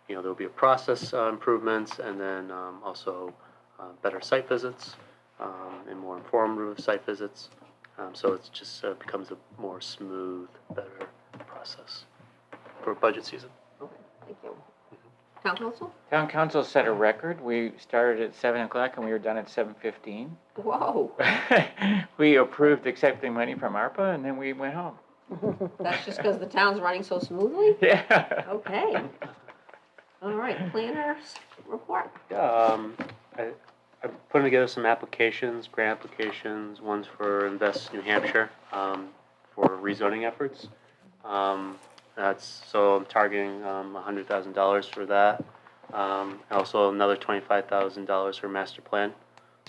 there'll be a process improvements, and then also better site visits and more informative site visits. So it just becomes a more smooth, better process for budget season. Thank you. Town council? Town council set a record. We started at 7 o'clock and we were done at 7:15. Whoa, We approved accepting money from ARPA and then we went home. that's just because the town's running so smoothly? Yeah. Okay. All right, planners report. I'm putting together some applications, grant applications, ones for Invest New Hampshire, for rezoning efforts. So I'm targeting $100,000 for that. Also another $25,000 for master plan.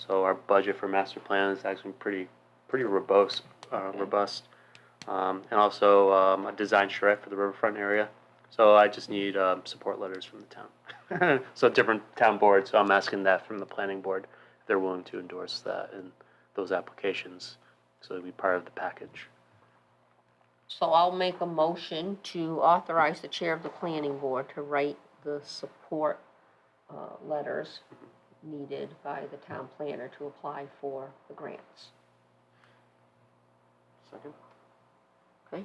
So our budget for master plan is actually pretty robust. And also a design charrette for the riverfront area. So I just need support letters from the town. So different town boards, so I'm asking that from the planning board if they're willing to endorse that. And those applications. So it'll be part of the package. So I'll make a motion to authorize the chair of the planning board to write the support letters needed by the town planner to apply for the grants. Second? Okay?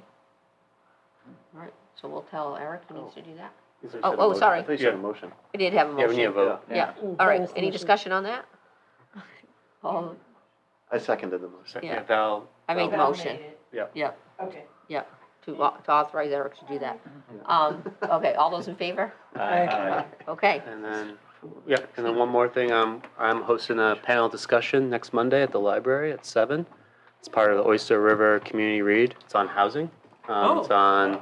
All right, so we'll tell Eric he needs to do that. You said Oh, you had a motion. sorry. I thought you said a motion. We did have a Yeah, motion. we need a vote. Yeah, Mm, all right, Janice any motion. discussion on that? All, I seconded the motion. Yeah. Val. I made the Val- motion. Yeah. Yeah, Okay. yeah, to authorize Eric to do that. Okay, all those in favor? Okay, And then, yeah, and then one more thing, I'm hosting a panel discussion next Monday at the library at 7. It's part of the Oyster River Community Read. It's on housing. It's on,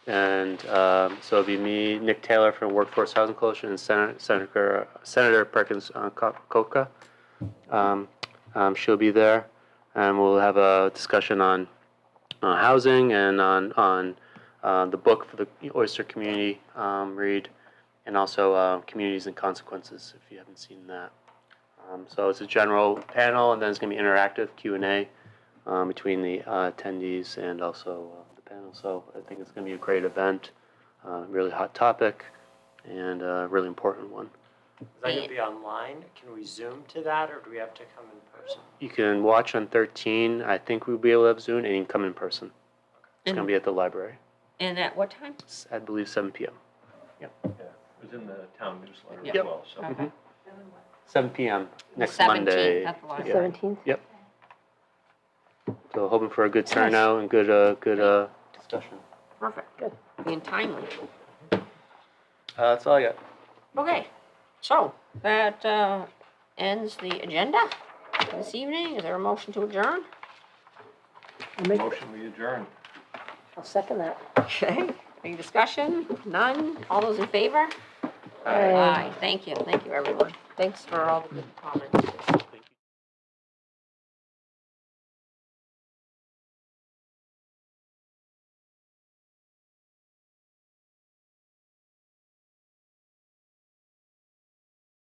and so it'll be me, Nick Taylor from Workforce Housing Coalition, and Senator Perkins Coca. She'll be there, and we'll have a discussion on housing and on the book for the Oyster Community Read, and also Communities and Consequences, if you haven't seen that. So it's a general panel, and then it's going to be interactive Q&A between the attendees and also the panel. So I think it's going to be a great event, really hot topic, and a really important one. Is that gonna be online? Can we Zoom to that, or do we have to come in person? You can watch on 13. I think we'll be able to have Zoom, and you can come in person. It's going to be at the library. and at what time? It's, I believe 7 p.m. Yeah, it was in the town newsletter Yep. as well, so. Okay. 7 p.m. next 17th Monday. at the library. 17th? So hoping for a good turnout and good discussion. Perfect. Good. Being timely. That's all I got. Okay, so that ends the agenda this evening. Is there a motion to adjourn? Motion, we adjourn. I'll second that. Okay, any discussion? None? All those in favor? Aye. Thank you, everyone. Thanks for all the good comments.